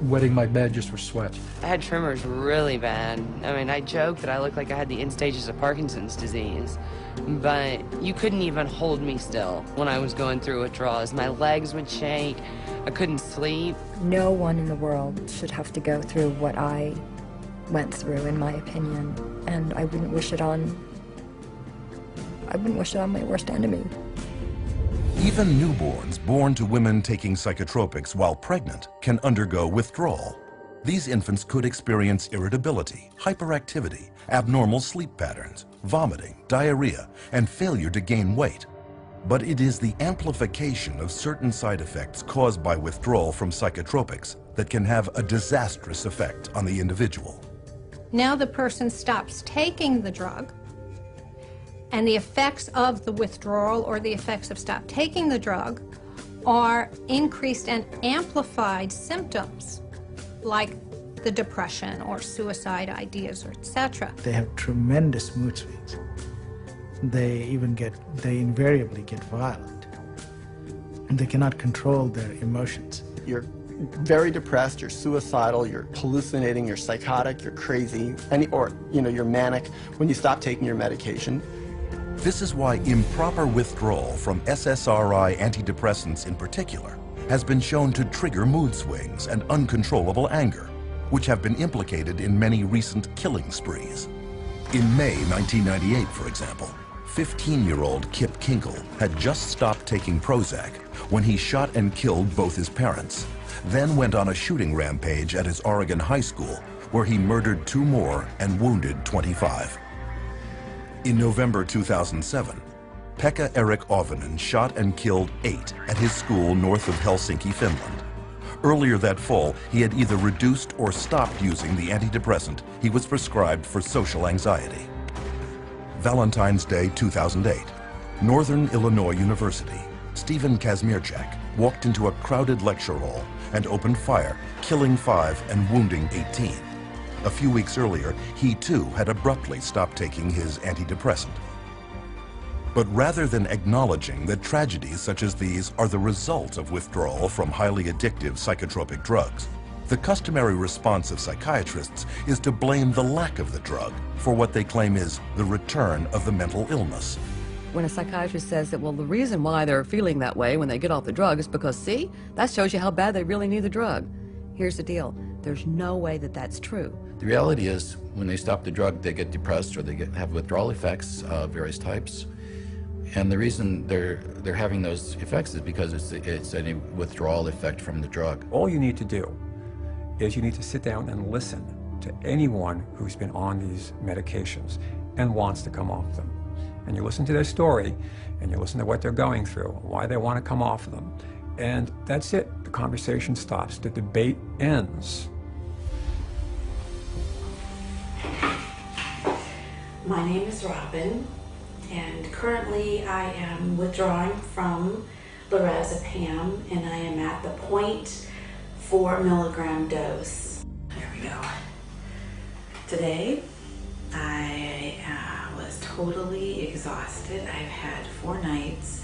wetting my bed just with sweat. I had tremors really bad. I mean, I joke that I looked like I had the end stages of Parkinson's disease, but you couldn't even hold me still when I was going through withdrawals. My legs would shake. I couldn't sleep. No one in the world should have to go through what I went through, in my opinion, and I wouldn't wish it on my worst enemy. Even newborns born to women taking psychotropics while pregnant can undergo withdrawal. These infants could experience irritability, hyperactivity, abnormal sleep patterns, vomiting, diarrhea, and failure to gain weight. But it is the amplification of certain side effects caused by withdrawal from psychotropics that can have a disastrous effect on the individual. Now the person stops taking the drug, and the effects of the withdrawal or the effects of stop taking the drug are increased and amplified symptoms like the depression or suicide ideas, or etc. They have tremendous mood swings. They invariably get violent. And they cannot control their emotions. You're very depressed, you're suicidal, you're hallucinating, you're psychotic, you're crazy, you're manic when you stop taking your medication. This is why improper withdrawal from SSRI antidepressants in particular has been shown to trigger mood swings and uncontrollable anger, which have been implicated in many recent killing sprees. In May 1998, for example, 15-year-old Kip Kinkle had just stopped taking Prozac when he shot and killed both his parents, then went on a shooting rampage at his Oregon high school, where he murdered 2 more and wounded 25. In November 2007, Pekka Erik Ovinen shot and killed 8 at his school north of Helsinki, Finland. Earlier that fall, he had either reduced or stopped using the antidepressant he was prescribed for social anxiety. Valentine's Day 2008, Northern Illinois University, Stephen Kazmierczak walked into a crowded lecture hall and opened fire, killing 5 and wounding 18. A few weeks earlier, he too had abruptly stopped taking his antidepressant. But rather than acknowledging that tragedies such as these are the result of withdrawal from highly addictive psychotropic drugs, the customary response of psychiatrists is to blame the lack of the drug for what they claim is the return of the mental illness. When a psychiatrist says that, well, the reason why they're feeling that way when they get off the drug is because, see, that shows you how bad they really need the drug. Here's the deal. There's no way that that's true. The reality is, when they stop the drug, they get depressed or they have withdrawal effects of various types. And the reason they're having those effects is because it's a withdrawal effect from the drug. All you need to do is you need to sit down and listen to anyone who's been on these medications and wants to come off them. And you listen to their story, and you listen to what they're going through, why they want to come off of them. And that's it. The conversation stops. The debate ends. My name is Robin, and currently I am withdrawing from lorazepam, and I am at the 0.4 milligram dose. There we go. Today, I was totally exhausted. I've had 4 nights,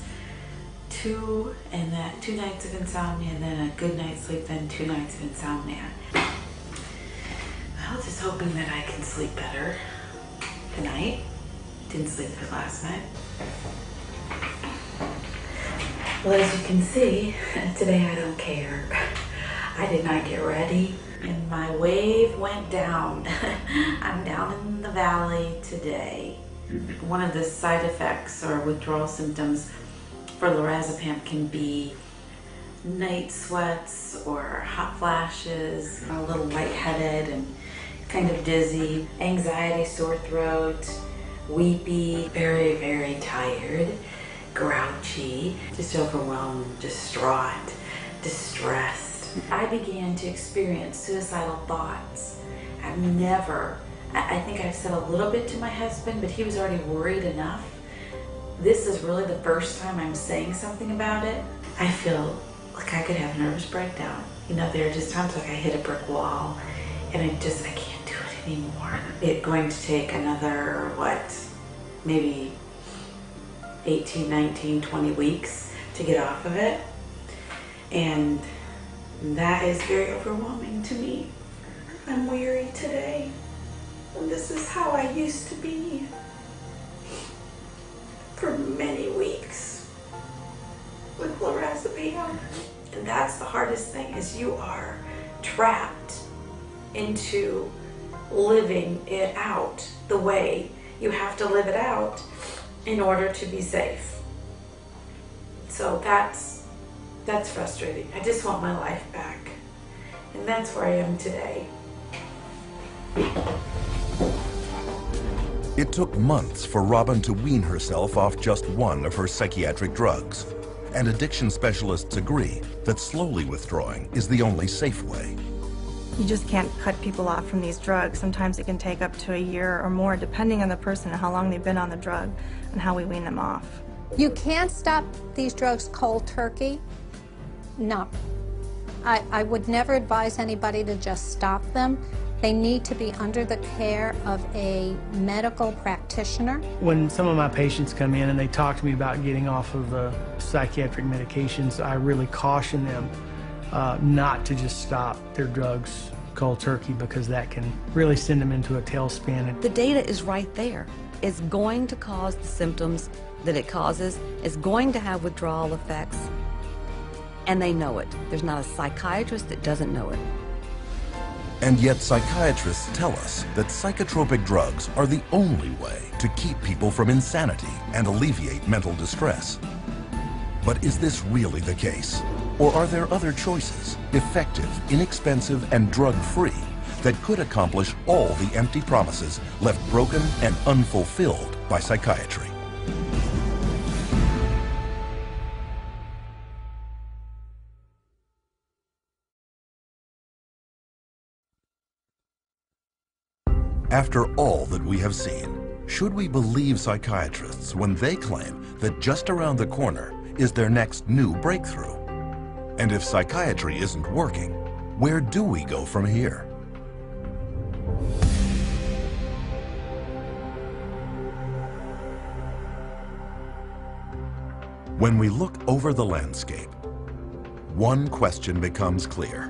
2 nights of insomnia, and then a good night's sleep, then 2 nights of insomnia. Well, just hoping that I can sleep better tonight. Didn't sleep good last night. Well, as you can see, today I don't care. I did not get ready, and my wave went down. I'm down in the valley today. One of the side effects or withdrawal symptoms for lorazepam can be night sweats or hot flashes, a little lightheaded and kind of dizzy, anxiety, sore throat, weepy, very, very tired, grouchy, just overwhelmed, distraught, distressed. I began to experience suicidal thoughts. I think I've said a little bit to my husband, but he was already worried enough. This is really the first time I'm saying something about it. I feel like I could have a nervous breakdown. You know, there are just times like I hit a brick wall and I can't do it anymore. It's going to take another, maybe 18, 19, 20 weeks to get off of it. And that is very overwhelming to me. I'm weary today. And this is how I used to be for many weeks with lorazepam. And that's the hardest thing, is you are trapped into living it out the way you have to live it out in order to be safe. So that's frustrating. I just want my life back. And that's where I am today. It took months for Robin to wean herself off just one of her psychiatric drugs. And addiction specialists agree that slowly withdrawing is the only safe way. You just can't cut people off from these drugs. Sometimes it can take up to a year or more, depending on the person and how long they've been on the drug and how we wean them off. You can't stop these drugs cold turkey. No. I would never advise anybody to just stop them. They need to be under the care of a medical practitioner. When some of my patients come in and they talk to me about getting off of psychiatric medications, I really caution them not to just stop their drugs cold turkey, because that can really send them into a tailspin. The data is right there. It's going to cause the symptoms that it causes. It's going to have withdrawal effects. And they know it. There's not a psychiatrist that doesn't know it. And yet psychiatrists tell us that psychotropic drugs are the only way to keep people from insanity and alleviate mental distress. But is this really the case? Or are there other choices, effective, inexpensive, and drug-free, that could accomplish all the empty promises left broken and unfulfilled by psychiatry? After all that we have seen, should we believe psychiatrists when they claim that just around the corner is their next new breakthrough? And if psychiatry isn't working, where do we go from here? When we look over the landscape, one question becomes clear.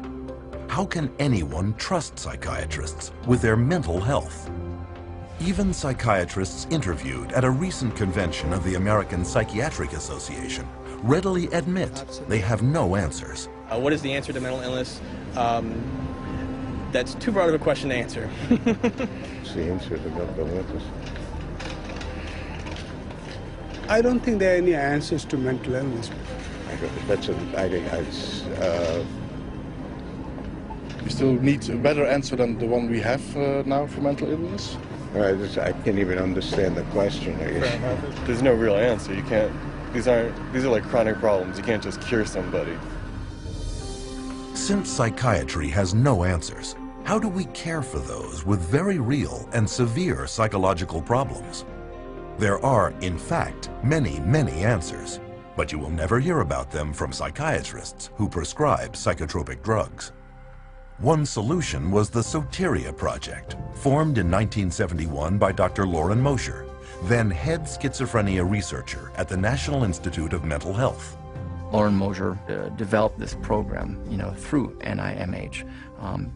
How can anyone trust psychiatrists with their mental health? Even psychiatrists interviewed at a recent convention of the American Psychiatric Association readily admit they have no answers. What is the answer to mental illness? That's too broad of a question to answer. What's the answer to mental illness? I don't think there are any answers to mental illness. We still need a better answer than the one we have now for mental illness. I can't even understand the question. There's no real answer. You can't. These are like chronic problems. You can't just cure somebody. Since psychiatry has no answers, how do we care for those with very real and severe psychological problems? There are, in fact, many, many answers, but you will never hear about them from psychiatrists who prescribe psychotropic drugs. One solution was the Soteria Project, formed in 1971 by Dr. Lauren Mosher, then head schizophrenia researcher at the National Institute of Mental Health. Lauren Mosher developed this program, through NIMH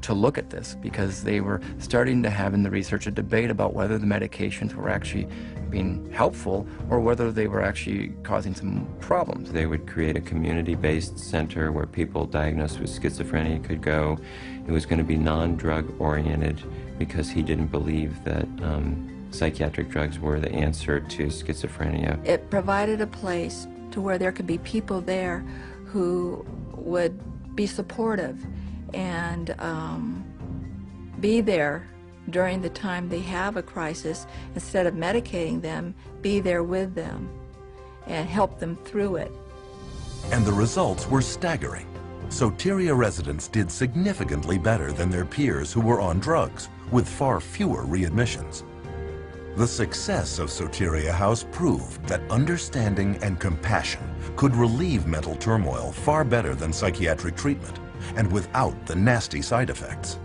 to look at this, because they were starting to have in the research a debate about whether the medications were actually being helpful or whether they were actually causing some problems. They would create a community-based center where people diagnosed with schizophrenia could go. It was going to be non-drug oriented because he didn't believe that psychiatric drugs were the answer to schizophrenia. It provided a place to where there could be people there who would be supportive and be there during the time they have a crisis. Instead of medicating them, be there with them and help them through it. And the results were staggering. Soteria residents did significantly better than their peers who were on drugs, with far fewer readmissions. The success of Soteria House proved that understanding and compassion could relieve mental turmoil far better than psychiatric treatment, and without the nasty side effects.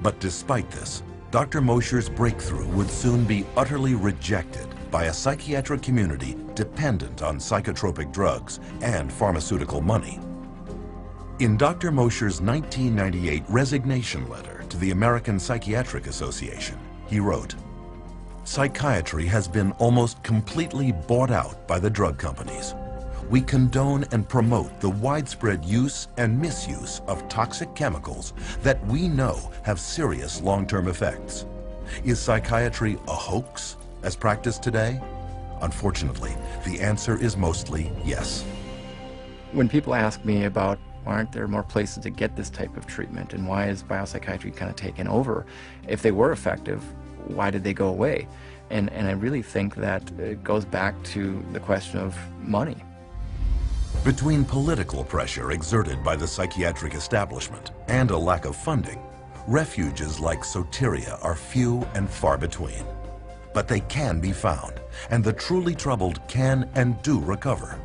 But despite this, Dr. Mosher's breakthrough would soon be utterly rejected by a psychiatric community dependent on psychotropic drugs and pharmaceutical money. In Dr. Mosher's 1998 resignation letter to the American Psychiatric Association, he wrote, "Psychiatry has been almost completely bought out by the drug companies. We condone and promote the widespread use and misuse of toxic chemicals that we know have serious long-term effects. Is psychiatry a hoax as practiced today? Unfortunately, the answer is mostly yes." When people ask me about why aren't there more places to get this type of treatment and why is biopsychiatry kind of taken over, if they were effective, why did they go away? And I really think that it goes back to the question of money. Between political pressure exerted by the psychiatric establishment and a lack of funding, refuges like Soteria are few and far between. But they can be found, and the truly troubled can and do recover.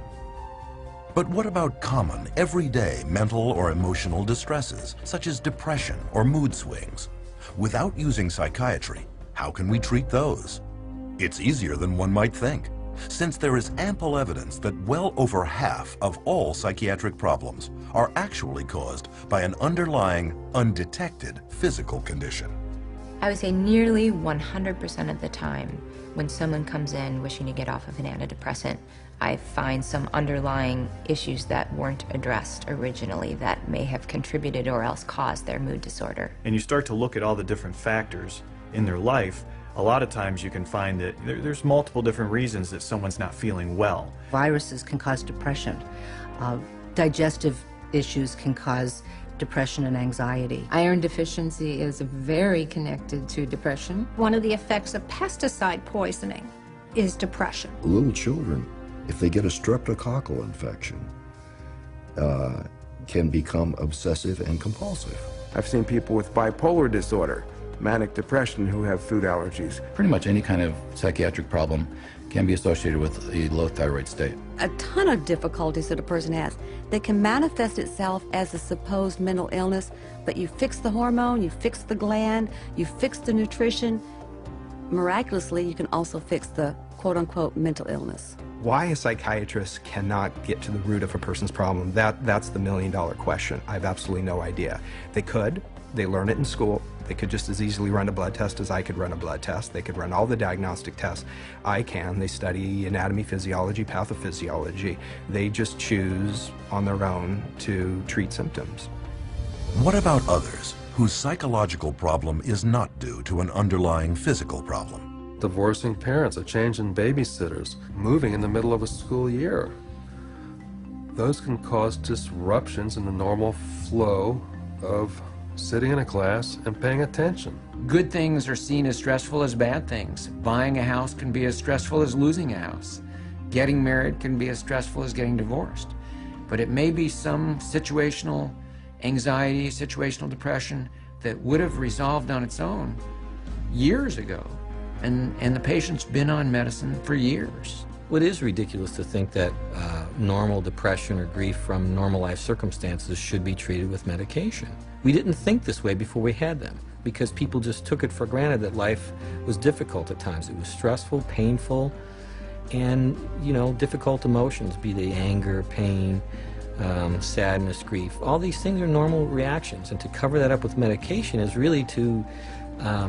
But what about common, everyday mental or emotional distresses, such as depression or mood swings? Without using psychiatry, how can we treat those? It's easier than one might think, since there is ample evidence that well over half of all psychiatric problems are actually caused by an underlying, undetected physical condition. I would say nearly 100% of the time when someone comes in wishing to get off of an antidepressant, I find some underlying issues that weren't addressed originally that may have contributed or else caused their mood disorder. And you start to look at all the different factors in their life, a lot of times you can find that there's multiple different reasons that someone's not feeling well. Viruses can cause depression. Digestive issues can cause depression and anxiety. Iron deficiency is very connected to depression. One of the effects of pesticide poisoning is depression. Little children, if they get a streptococcal infection, can become obsessive and compulsive. I've seen people with bipolar disorder, manic depression, who have food allergies. Pretty much any kind of psychiatric problem can be associated with a low thyroid state. A ton of difficulties that a person has that can manifest itself as a supposed mental illness, but you fix the hormone, you fix the gland, you fix the nutrition. Miraculously, you can also fix the quote-unquote mental illness. Why a psychiatrist cannot get to the root of a person's problem, that's the million-dollar question. I have absolutely no idea. They could. They learn it in school. They could just as easily run a blood test as I could run a blood test. They could run all the diagnostic tests I can. They study anatomy, physiology, pathophysiology. They just choose on their own to treat symptoms. What about others whose psychological problem is not due to an underlying physical problem? Divorcing parents, a change in babysitters, moving in the middle of a school year. Those can cause disruptions in the normal flow of sitting in a class and paying attention. Good things are seen as stressful as bad things. Buying a house can be as stressful as losing a house. Getting married can be as stressful as getting divorced. But it may be some situational anxiety, situational depression that would have resolved on its own years ago. And the patient's been on medicine for years. Well, it is ridiculous to think that normal depression or grief from normal life circumstances should be treated with medication. We didn't think this way before we had them, because people just took it for granted that life was difficult at times. It was stressful, painful, and, you know, difficult emotions, be they anger, pain, sadness, grief. All these things are normal reactions, and to cover that up with medication is really to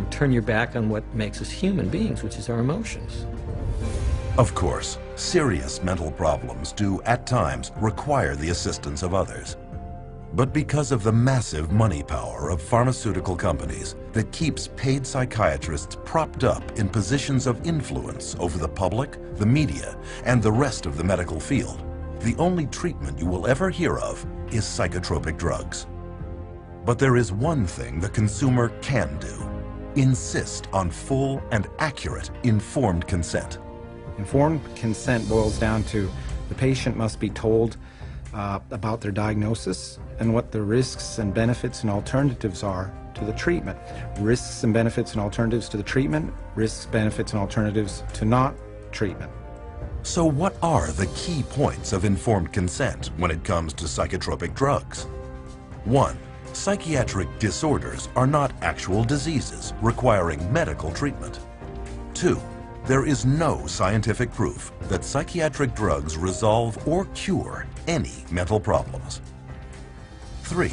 turn your back on what makes us human beings, which is our emotions. Of course, serious mental problems do at times require the assistance of others. But because of the massive money power of pharmaceutical companies that keeps paid psychiatrists propped up in positions of influence over the public, the media, and the rest of the medical field, the only treatment you will ever hear of is psychotropic drugs. But there is one thing the consumer can do: insist on full and accurate informed consent. Informed consent boils down to the patient must be told about their diagnosis and what the risks and benefits and alternatives are to the treatment. Risks and benefits and alternatives to the treatment, risks, benefits, and alternatives to not treatment. So what are the key points of informed consent when it comes to psychotropic drugs? 1. Psychiatric disorders are not actual diseases requiring medical treatment. 2. There is no scientific proof that psychiatric drugs resolve or cure any mental problems. 3.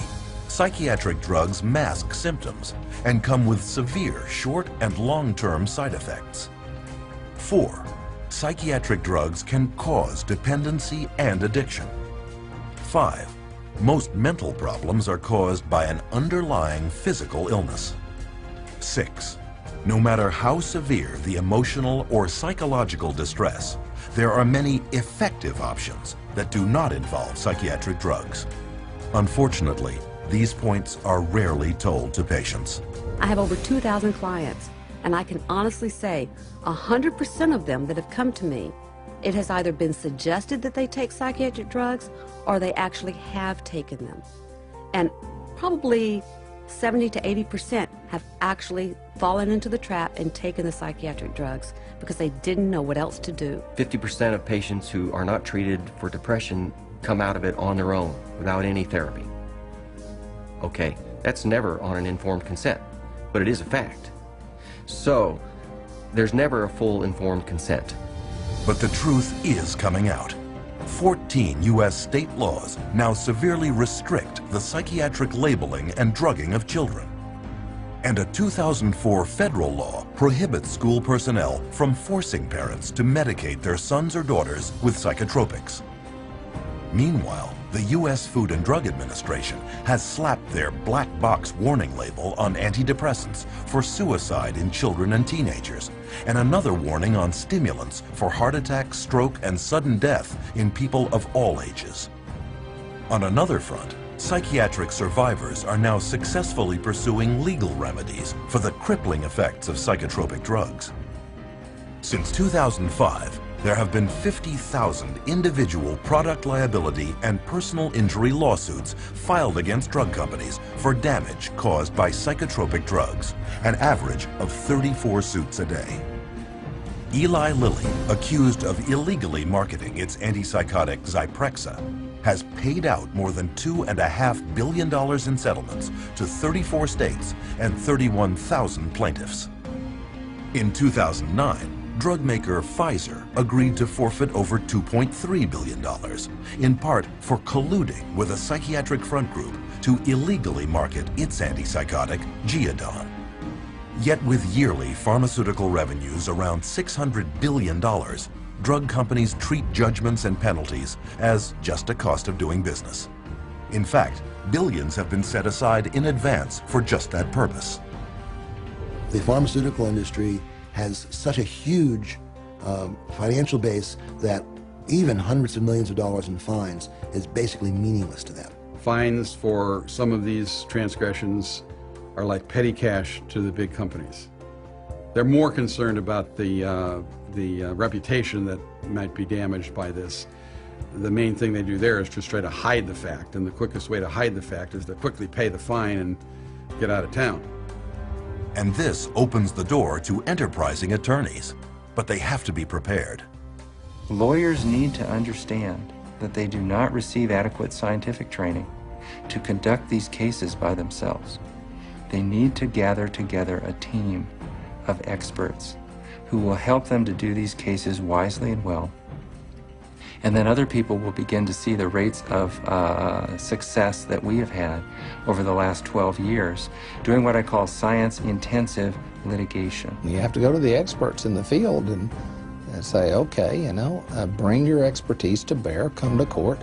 Psychiatric drugs mask symptoms and come with severe short and long-term side effects. 4. Psychiatric drugs can cause dependency and addiction. 5. Most mental problems are caused by an underlying physical illness. 6. No matter how severe the emotional or psychological distress, there are many effective options that do not involve psychiatric drugs. Unfortunately, these points are rarely told to patients. I have over 2,000 clients, and I can honestly say 100% of them that have come to me, it has either been suggested that they take psychiatric drugs or they actually have taken them. And probably 70 to 80% have actually fallen into the trap and taken the psychiatric drugs because they didn't know what else to do. 50% of patients who are not treated for depression come out of it on their own without any therapy. Okay, that's never on an informed consent, but it is a fact. So, there's never a full informed consent. But the truth is coming out. 14 U.S. state laws now severely restrict the psychiatric labeling and drugging of children. And a 2004 federal law prohibits school personnel from forcing parents to medicate their sons or daughters with psychotropics. Meanwhile, the U.S. Food and Drug Administration has slapped their black box warning label on antidepressants for suicide in children and teenagers, and another warning on stimulants for heart attack, stroke, and sudden death in people of all ages. On another front, psychiatric survivors are now successfully pursuing legal remedies for the crippling effects of psychotropic drugs. Since 2005, there have been 50,000 individual product liability and personal injury lawsuits filed against drug companies for damage caused by psychotropic drugs, an average of 34 suits a day. Eli Lilly, accused of illegally marketing its antipsychotic Zyprexa, has paid out more than $2.5 billion in settlements to 34 states and 31,000 plaintiffs. In 2009, drug maker Pfizer agreed to forfeit over $2.3 billion, in part for colluding with a psychiatric front group to illegally market its antipsychotic, Geodon. Yet with yearly pharmaceutical revenues around $600 billion, drug companies treat judgments and penalties as just a cost of doing business. In fact, billions have been set aside in advance for just that purpose. The pharmaceutical industry has such a huge financial base that even hundreds of millions of dollars in fines is basically meaningless to them. Fines for some of these transgressions are like petty cash to the big companies. They're more concerned about the reputation that might be damaged by this. The main thing they do there is just try to hide the fact, and the quickest way to hide the fact is to quickly pay the fine and get out of town. And this opens the door to enterprising attorneys, but they have to be prepared. Lawyers need to understand that they do not receive adequate scientific training to conduct these cases by themselves. They need to gather together a team of experts who will help them to do these cases wisely and well. And then other people will begin to see the rates of success that we have had over the last 12 years, doing what I call science-intensive litigation. You have to go to the experts in the field and say, okay, you know, bring your expertise to bear, come to court,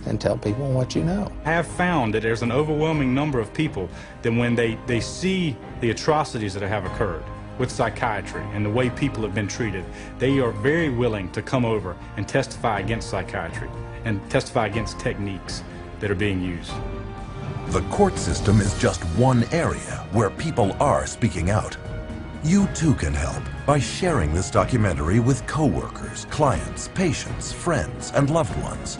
and tell people what you know. I have found that there's an overwhelming number of people that when they see the atrocities that have occurred with psychiatry and the way people have been treated, they are very willing to come over and testify against psychiatry and testify against techniques that are being used. The court system is just one area where people are speaking out. You too can help by sharing this documentary with coworkers, clients, patients, friends, and loved ones.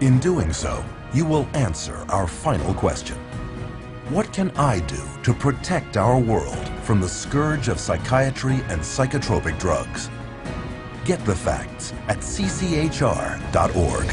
In doing so, you will answer our final question. What can I do to protect our world from the scourge of psychiatry and psychotropic drugs? Get the facts at cchr.org.